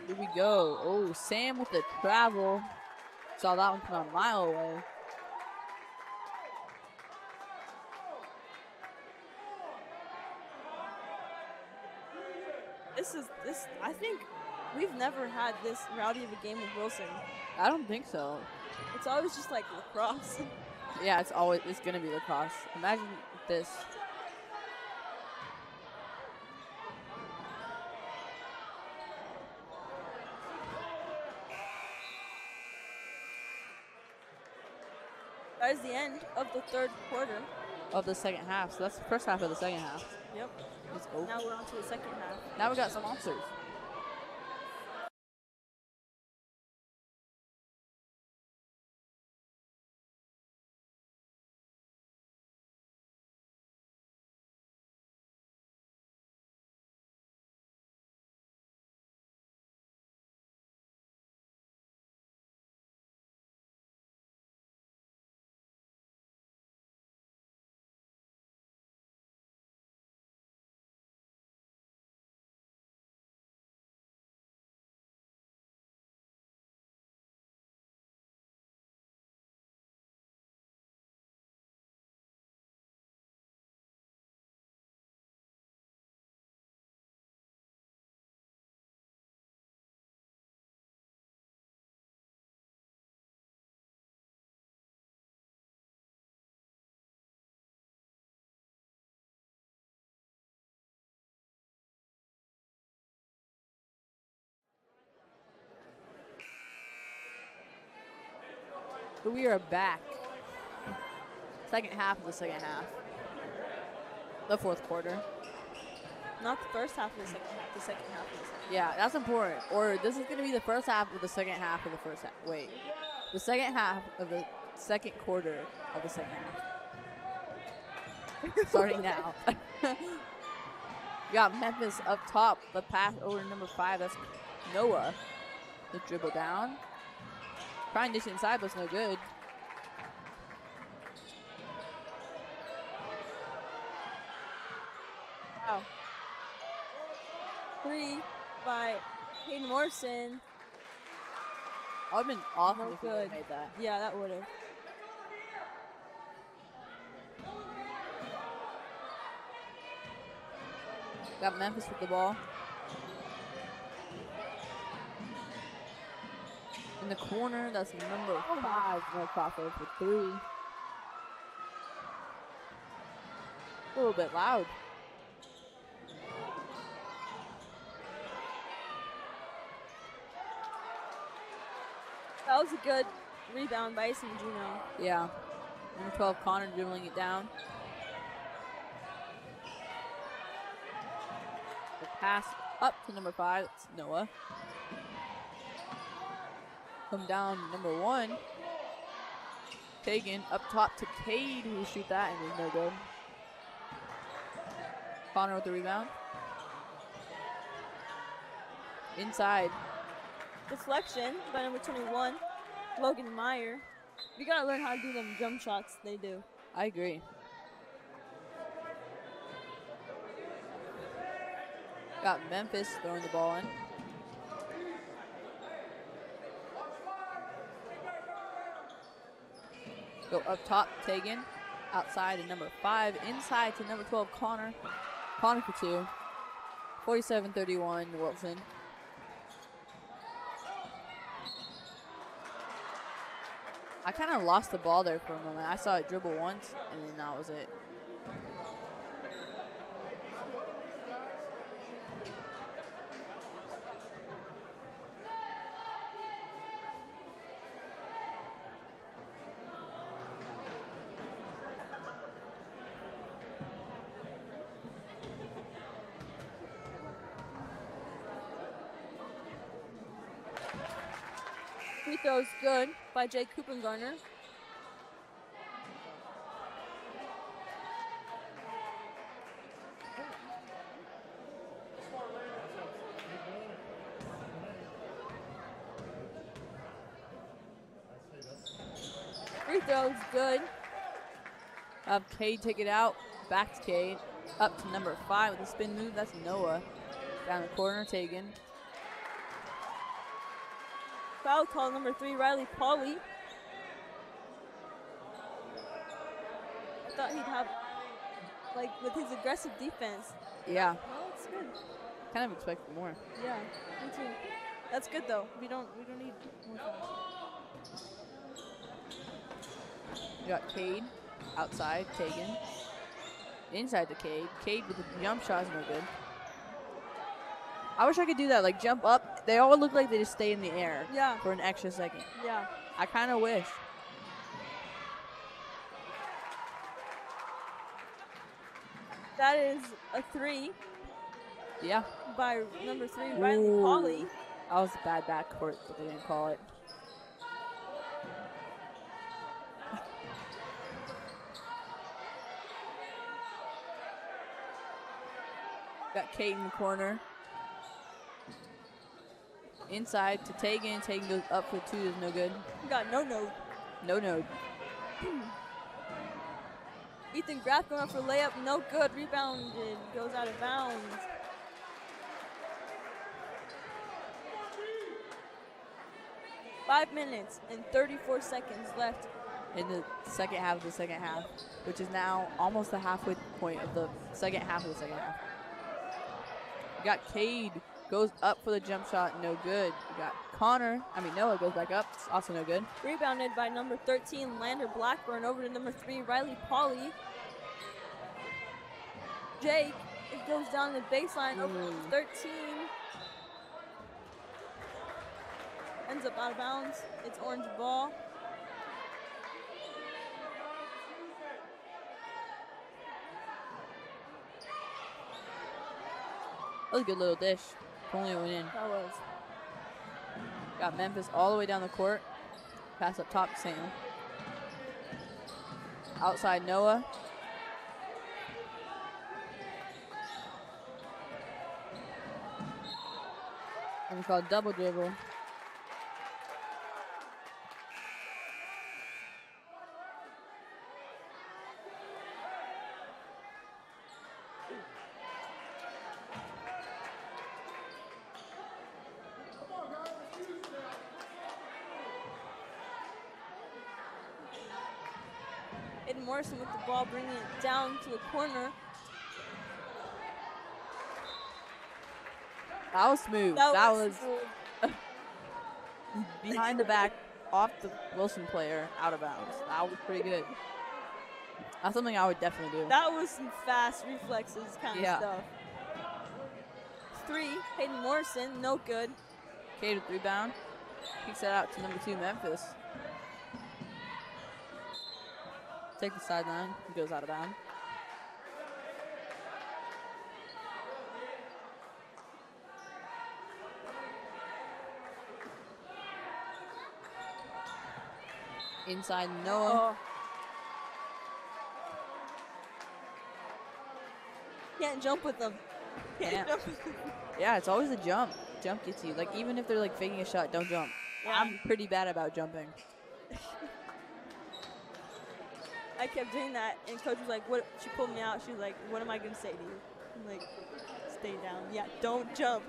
Here we go. Oh, Sam with the travel. Saw that one come a mile away. I think we've never had this rowdy of a game with Wilson. I don't think so. It's always just like lacrosse. Yeah, it's gonna be lacrosse. Imagine this. That is the end of the third quarter. Of the second half. So that's the first half of the second half. Yep. It's over. Now we're on to the second half. Now we got sponsors. But we are back. Second half of the second half. The fourth quarter. Not the first half of the second half. The second half of the second. Yeah, that's important. Or this is going to be the first half of the second half of the first half. Wait. The second half of the second quarter of the second half. Starting now. You got Memphis up top. The pass over to number 5. That's Noah. The dribble down. Trying to dish inside, but it's no good. Wow. 3 by Hayden Morrison. I would have been awesome No if you would good. have made that. Yeah, that would have. Got Memphis with the ball. In the corner, that's number 5, no Crawford for 3. A little bit loud. That was a good rebound by Ison Juno. Yeah. Number 12, Connor dribbling it down. The pass up to number 5, it's Noah. Come down, number 1. Taken up top to Cade, who shoot that and is no good. Connor with the rebound. Inside. Deflection by number 21, Logan Meyer. You gotta learn how to do them jump shots they do. I agree. Got Memphis throwing the ball in. Go up top, Tegan. Outside to number 5. Inside to number 12, Connor. Connor for 2. 47-31, Wilson. I kind of lost the ball there for a moment. I saw it dribble once, and then that was it. Free throws good by Jake Kuppengarner. Free throws good. Cade take it out. Back to Cade. Up to number 5 with a spin move. That's Noah. Down the corner, Tegan. Foul call number 3, Riley Pauly. I thought he'd have, like, with his aggressive defense. Yeah, Well, it's good. kind of expected more. Yeah, me too. That's good though. We don't need more fouls. You got Cade outside, Tegan. Inside to Cade. Cade with a jump shot is no good. I wish I could do that, like jump up. They all look like they just stay in the air Yeah, for an extra second. yeah. I kind of wish. That is a 3 Yeah, by number 3, Riley Ooh. Pauly. that was a bad backcourt, but they didn't call it. Got Kate in the corner. Inside to Tegan. Tegan goes up for 2, is no good. We got no node. No node. Ethan Graff going up for layup, no good. Rebounded, goes out of bounds. Five minutes and 34 seconds left. In the second half of the second half, which is now almost the halfway point of the second half of the second half. We got Cade, goes up for the jump shot, no good. We got Noah goes back up, it's also no good. Rebounded by number 13, Lander Blackburn, over to number 3, Riley Pauly. Jake, it goes down the baseline, over to 13. Ends up out of bounds. It's orange ball. was a good little dish. If only it went in. That was. Got Memphis all the way down the court. Pass up top to Sam. Outside Noah. And we call double dribble. Aiden Morrison with the ball, bringing it down to the corner. That was smooth. That was behind the back, off the Wilson player, out of bounds. That was pretty good. That's something I would definitely do. That was some fast reflexes kind of stuff. 3, Hayden Morrison, no good. Cade with rebound. Kicks that out to number 2, Memphis. Take the sideline. He goes out of bounds. Inside Noah. Can't jump with them. Yeah, it's always a jump. Jump gets you. Like, even if they're like faking a shot, don't jump. Yeah. I'm pretty bad about jumping. I kept doing that, and coach was like, "What?" She pulled me out. She was like, "What am I gonna say to you?" I'm like, "Stay down. Yeah, don't jump."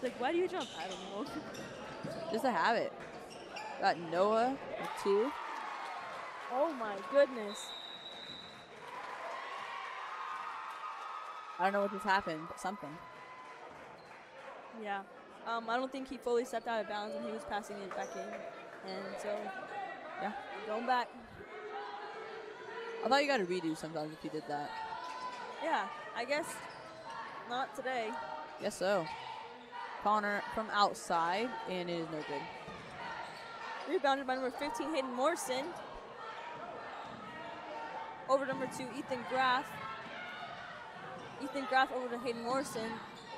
Like, why do you jump? I don't know. Just a habit. Got Noah with 2. Oh my goodness. I don't know what just happened, but something. Yeah. I don't think he fully stepped out of bounds when he was passing it back in, and so Yeah. going back. I thought you got to redo sometimes if you did that. Yeah, I guess not today. Guess so. Connor from outside, and it is no good. Rebounded by number 15, Hayden Morrison. Over to number 2, Ethan Graff. Ethan Graff over to Hayden Morrison.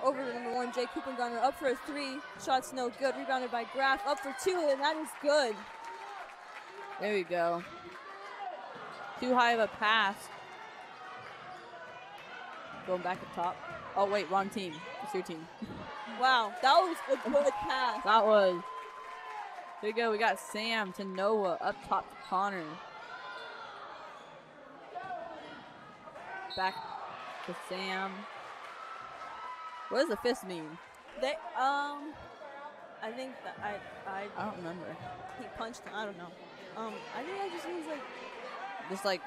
Over to number 1, Jake Kupengarner. Up for a 3. Shots no good. Rebounded by Graff. Up for 2, and that is good. There we go. Too high of a pass. Going back up top. Oh, wait, wrong team. It's your team. Wow, that was a good pass. That was. There you go. We got Sam to Noah. Up top to Connor. Back to Sam. What does the fist mean? They, I think that I don't remember. he punched him. I don't know. I think that just means Just like,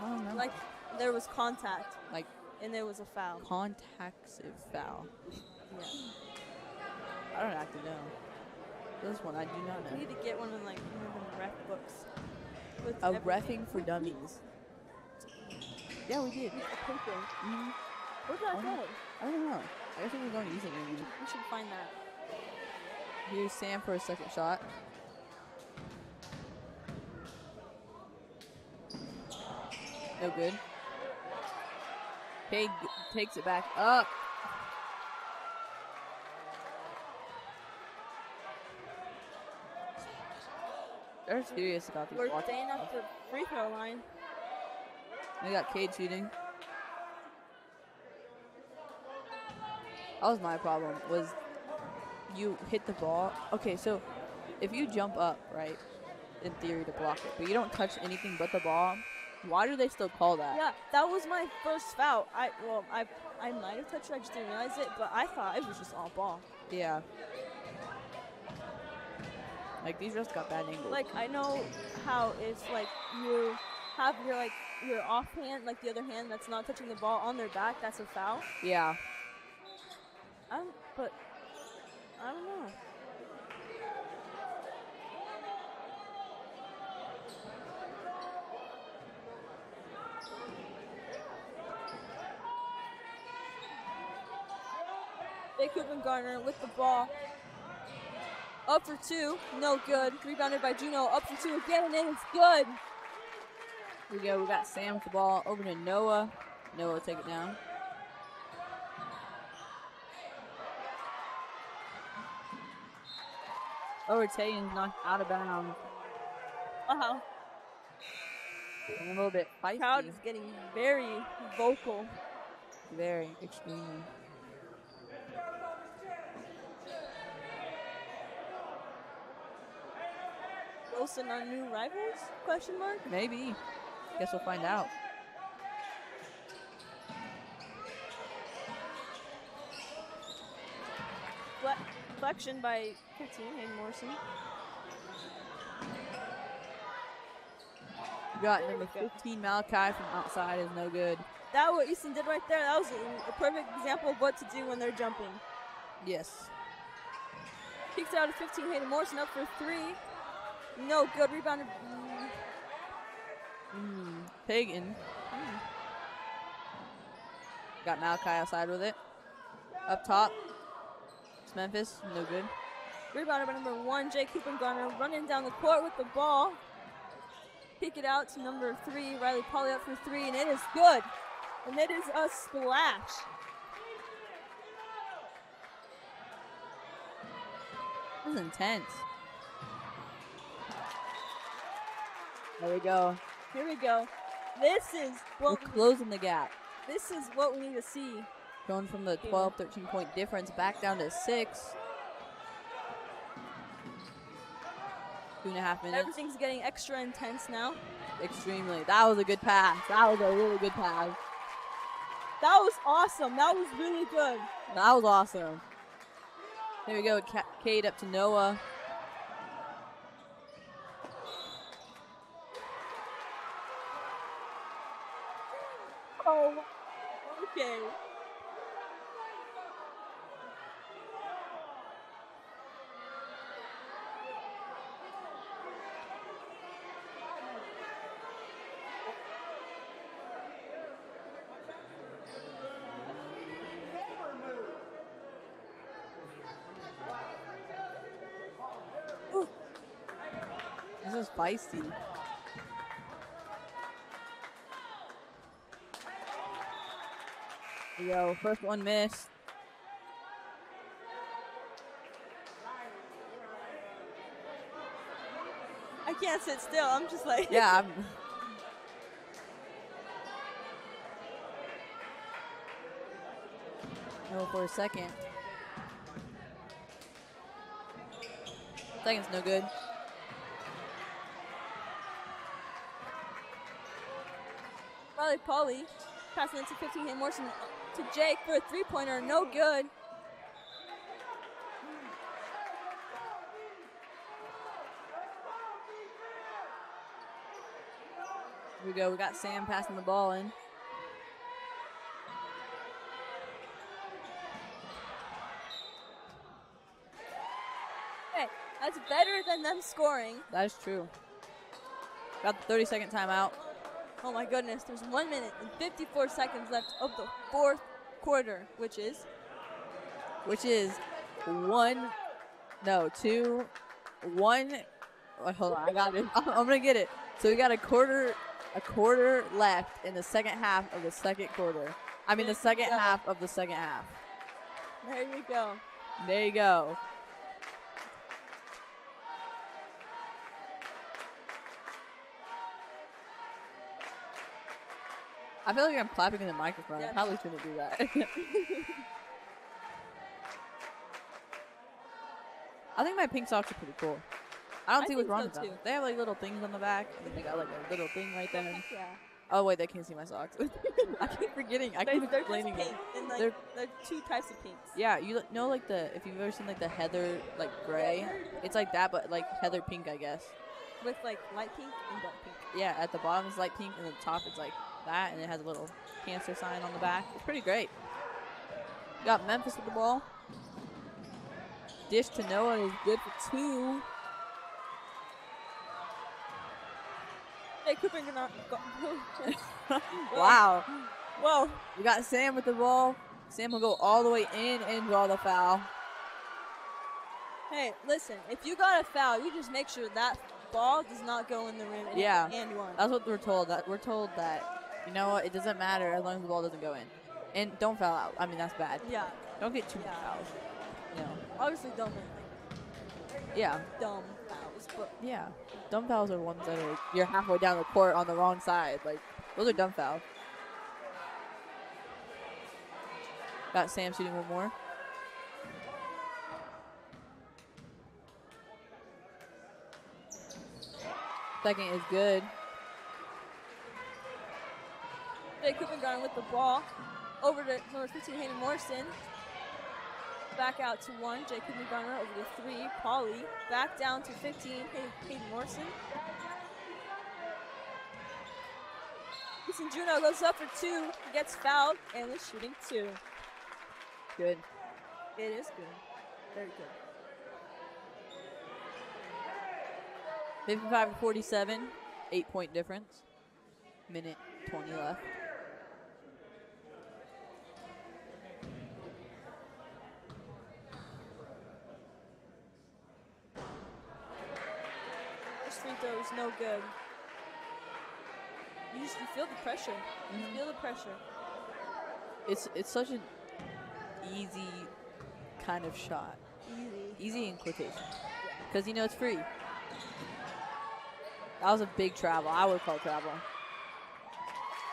I don't know. like there was contact, Like and there was a foul. contactive foul. Yeah. I don't actually know. This one I do not We know. need to get one of like one of the ref books. With A everything. reffing for dummies. Yeah, we did. Paper. Mhm. Where did that Oh. go? I don't know. I guess we were going to use it maybe. We should find that. Here's Sam for a second shot. No good. Cade takes it back up. They're serious about these We're watches. staying up the free throw line. They got Cade shooting. That was my problem, was you hit the ball. Okay, so if you jump up, right, in theory to block it, but you don't touch anything but the ball, why do they still call that? Yeah, that was my first foul. I might have touched it, I just didn't realize it, but I thought it was just all ball. Yeah. Like, these refs got bad angles. Like, I know how it's like you have your offhand, like the other hand that's not touching the ball on their back, that's a foul. Yeah. But I don't know. Jake Kupengarner with the ball. Up for 2, no good. Rebounded by Juno. Up for 2 again, and it's good. Here we go. We got Sam with the ball over to Noah. Noah, take it down. Overtaken's knocked out of bounds. Wow. A little bit The feisty. crowd is getting very vocal. Very, extremely. Wilson our new rivals? Question mark. Maybe. Guess we'll find out. Deflection by 15, Hayden Morrison. We got number 15, Malachi, from outside, is no good. That what Easton did right there, that was a perfect example of what to do when they're jumping. Yes. Kicks out of 15, Hayden Morrison up for 3. No good, rebounded. Pagan. Got Malachi outside with it. Up top. It's Memphis, no good. Rebounded by number 1, Jake Hoopengarner, running down the court with the ball. Kick it out to number 3, Riley Polly up for 3, and it is good. And it is a splash. This is intense. There we go. Here we go. This is We're what closing the gap. this is what we need to see. Going from the 12, 13 point difference back down to 6. 2.5 minutes. Everything's getting extra intense now. Extremely. That was a good pass. That was a really good pass. That was awesome. That was really good. That was awesome. Here we go. Cade up to Noah. Oh, okay. This is feisty. Here we go. First one missed. I can't sit still. I'm just like. Yeah. No, for a second. Second's no good. Riley Polly passing it to 15, Hayden Morrison to Jake for a 3-pointer. No good. Here we go. We got Sam passing the ball in. Hey, that's better than them scoring. That is true. Got the 30-second timeout. Oh my goodness, there's 1 minute and 54 seconds left of the fourth quarter, which is 1, no, 2, 1. Wait, hold on, I got it. I'm gonna get it. So we got a quarter left in the second half of the second quarter. I mean the second half of the second half. There you go. There you go. I feel like I'm clapping in the microphone. Yeah. I probably shouldn't do that. I think my pink socks are pretty cool. I don't I see what's think wrong so with them. too. They have like little things on the back, and then they got like a little thing right there. Yeah. Oh wait, they can't see my socks. I keep forgetting. I keep They're explaining just it. pink. And like, They're- they're two types of pinks. Yeah, you know like if you've ever seen like the heather like gray, it's like that, but like heather pink, I guess. With like light pink and dark pink. Yeah, at the bottom is light pink, and at the top it's like that, and it has a little cancer sign on the back. It's pretty great. Got Memphis with the ball. Dish to Noah is good for 2. Hey, Cooper, you're not. Wow. Whoa. We got Sam with the ball. Sam will go all the way in and draw the foul. Hey, listen, if you got a foul, you just make sure that ball does not go in the rim and, Yeah. and one. That's what we're told. We're told that, you know what, it doesn't matter as long as the ball doesn't go in. And don't foul out. I mean, that's bad. Yeah. Don't get too many Yeah. fouls. You know. Obviously, don't do anything. Yeah. dumb fouls, but Yeah. Dumb fouls are ones that are you're halfway down the court on the wrong side. Like, those are dumb fouls. Got Sam shooting one more. Second is good. Jay Kuppengarn with the ball. Over to number 15, Hayden Morrison. Back out to 1, Jay Kuppengarner over to 3, Pauly. Back down to 15, Hayden Morrison. Easton Juno goes up for 2, gets fouled, and is shooting 2. Good. It is good. Very good. 55-47. 8-point difference. Minute 20 left. First free throw is no good. You feel the pressure. You feel the pressure. It's such an easy kind of shot. Easy in quotation. Because, you know, it's free. That was a big travel. I would call travel.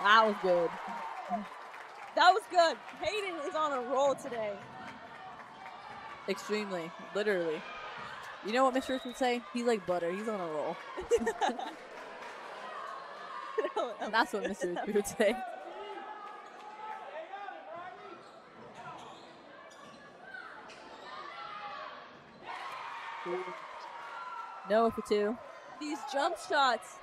That was good. That was good. Hayden is on a roll today. Extremely. Literally. You know what Mr. Rich would say? He's like butter. He's on a roll. And that's what Mr. Rich would say. Noah for 2. These jump shots.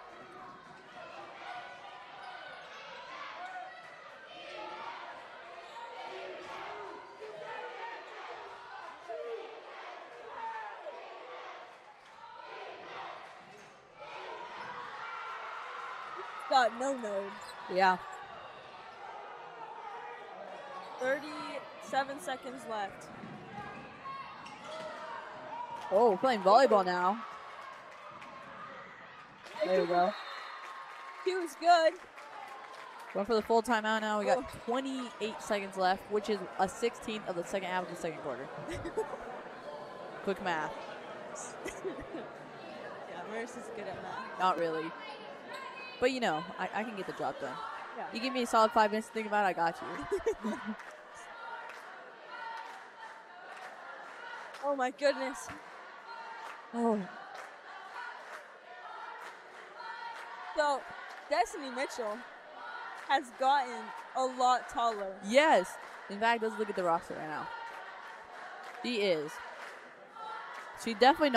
Got no node. Yeah. 37 seconds left. Oh, we're playing volleyball now. There we go. He was good. Going for the full timeout now. We got 28 seconds left, which is a 16th of the second half of the second quarter. Quick math. Yeah, Marissa's good at math. Not really. But, you know, I can get the job done. Yeah. You give me a solid 5 minutes to think about it, I got you. Oh my goodness. Oh. So, Destiny Mitchell has gotten a lot taller. Yes. In fact, let's look at the roster right now. She is. She's definitely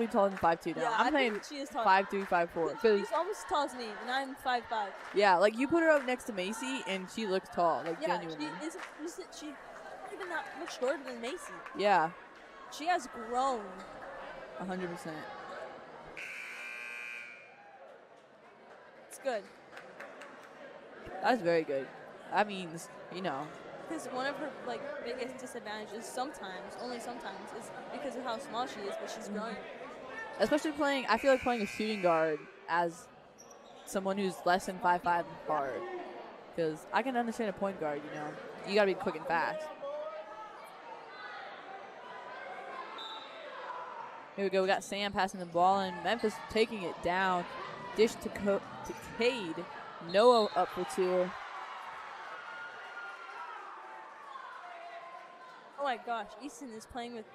taller than 5'2" now. Yeah, I'm I saying think she is taller. 5'3", 5'4". She's almost as tall as me, and I'm 5'5". Yeah, like you put her up next to Macy, and she looks tall, like Yeah, genuinely. she's not even that much shorter than Macy. Yeah, She has grown. 100%. It's good. That's very good. That means, you know. Because one of her biggest disadvantages only sometimes, is because of how small she is, but she's growing. Especially I feel like playing a shooting guard as someone who's less than 5'5" hard. Because I can understand a point guard, you know. You gotta be quick and fast. Here we go. We got Sam passing the ball, and Memphis taking it down. Dish to Cade. Noah up for 2. Oh my gosh, Easton is playing with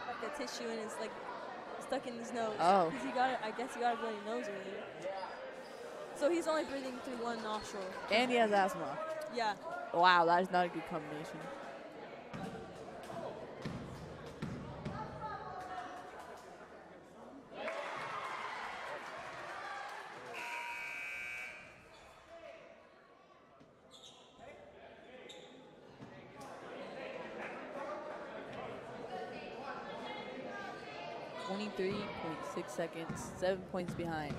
like a tissue and it's stuck in his nose. Oh. Because I guess he got a bloody nose earlier. So he's only breathing through one nostril. And he has asthma. Yeah. Wow, that is not a good combination. .6 seconds, 7 points behind.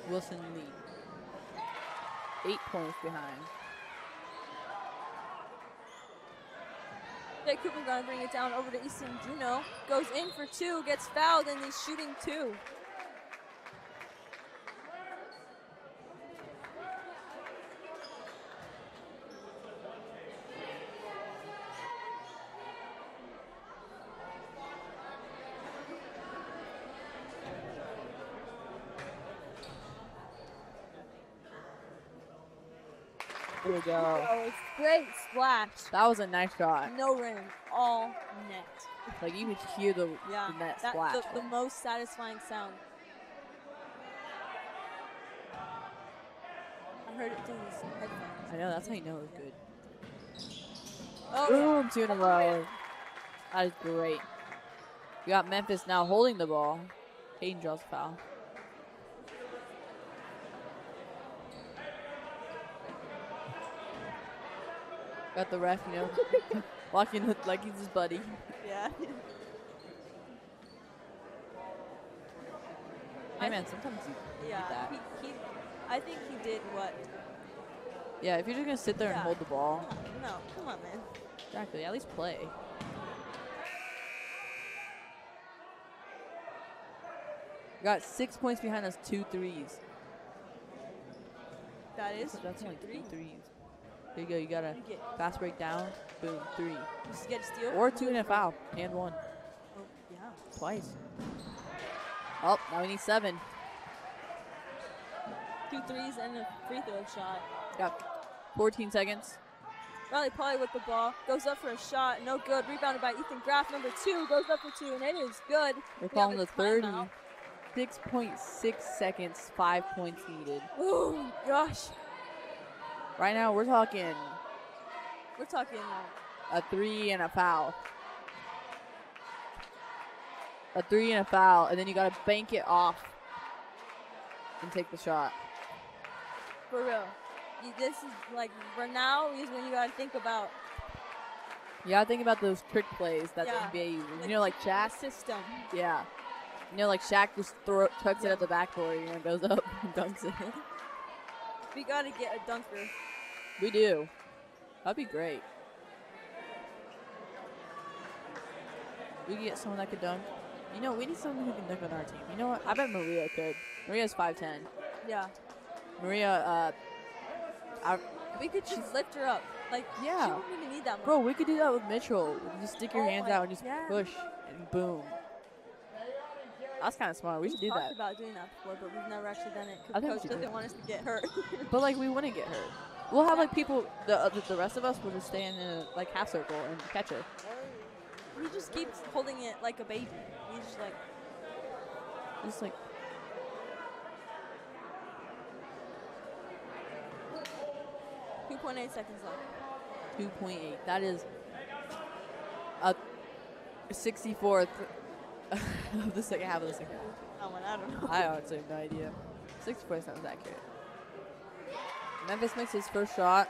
Wilson lead. 8 points behind. Jay Cooper gonna bring it down over to Easton Juno. Goes in for 2, gets fouled, and he's shooting 2. There we go. Oh, great splash. That was a nice shot. No rim, all net. Like you could hear the net That's splash. the most satisfying sound. I heard it through these headphones. I know, that's how you know it was good. Oh, Boom, 2 in a row. That is great. We got Memphis now holding the ball. Hayden draws a foul. Got the ref, walking like he's his buddy. yeah. Hey man, sometimes you Yeah, need that. I think he did what? Yeah, if you're just gonna sit there and Yeah. hold the ball, No, come on, man. exactly, at least play. We got 6 points behind us, 2 threes. That is That's only 2-3. 2 threes. There you go, you got a You get fast break down, boom, 3. just get a steal. Or 2 and a foul, and 1. Oh, yeah. Twice. Oh, now we need 7. 2 threes and a free throw shot. Got 14 seconds. Riley Polly with the ball. Goes up for a shot. No good. Rebounded by Ethan Graff. Number 2 goes up for 2, and it is good. We're We have calling a the 30. timeout. 6.6 seconds, 5 points needed. Oh, gosh. Right now, we're talking We're talking a 3 and a foul. A 3 and a foul, and then you got to bank it off and take the shot. for real. This is like, for now is when you got to think about You got to think about those trick plays that Yeah. the NBA uses. Like the Shaq? system. Yeah. Like Shaq just chucks it at the backboard and goes up and dunks it. We got to get a dunker. We do. That'd be great. We could get someone that could dunk. We need someone who can dunk on our team. You know what? I bet Maria could. Maria's 5'10". Yeah. Maria, We could just lift her up. Like, Yeah. she don't even need that much. bro, we could do that with Mitchell. Just stick your Oh hands my- out and just yeah. push, and boom. That's kind of smart. We should do We've that. talked about doing that before, but we've never actually done it I because think we coach should do doesn't it. want us to get hurt. But we wouldn't get hurt. We'll have people. The rest of us will just stay in a half circle and catch her. He just keeps holding it like a baby. He's just like, Just 2.8 seconds left. 2.8. That is a 64th of the second half of the second half. I don't know. I honestly have no idea. 64 sounds accurate. Memphis makes his first shot.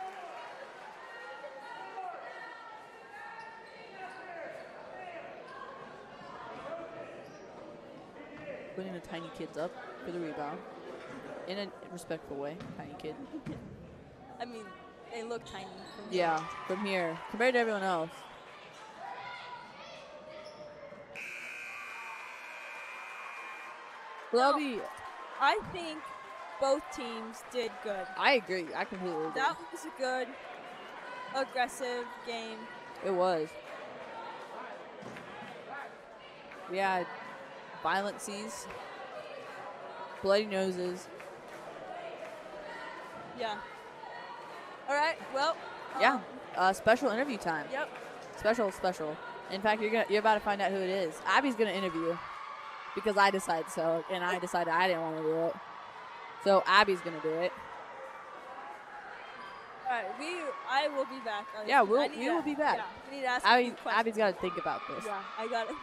Putting the tiny kids up for the rebound. In a respectful way, tiny kid. I mean, they look tiny. From Yeah, from here, compared to everyone else. Well, No. I think both teams did good. I agree. I completely agree. That was a good, aggressive game. It was. We had violences, bloody noses. Yeah. All right. Well. Yeah. Special interview time. Yep. Special. In fact, you're about to find out who it is. Abby's gonna interview because I decided so, and I decided I didn't want to do it. So Abby's gonna do it. All right. I will be back. Yeah, I we need will to- be back. Yeah, we need to ask a few questions. Abby's got to think about this. Yeah, I got it.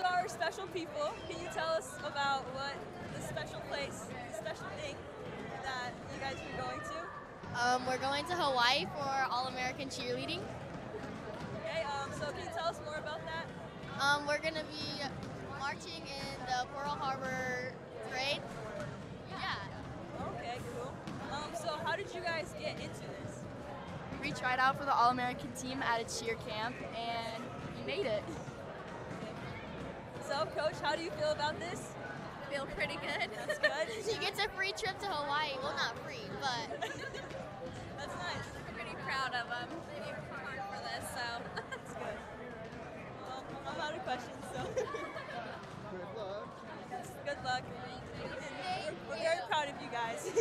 So our special people, can you tell us about what the special place, the special thing that you guys are going to? We're going to Hawaii for All-American Cheerleading. Okay, so can you tell us more about that? We're going to be marching in the Pearl Harbor parade. Yeah. Okay, cool. So how did you guys get into this? We tried out for the All-American team at a cheer camp, and we made it. So, Coach, how do you feel about this? Feel pretty good. That's good. She gets a free trip to Hawaii. Well, not free, but That's nice. I'm pretty proud of them. They worked hard for this, so. That's good. Well, I'm out of questions, so Good luck. good luck. We're very proud of you guys.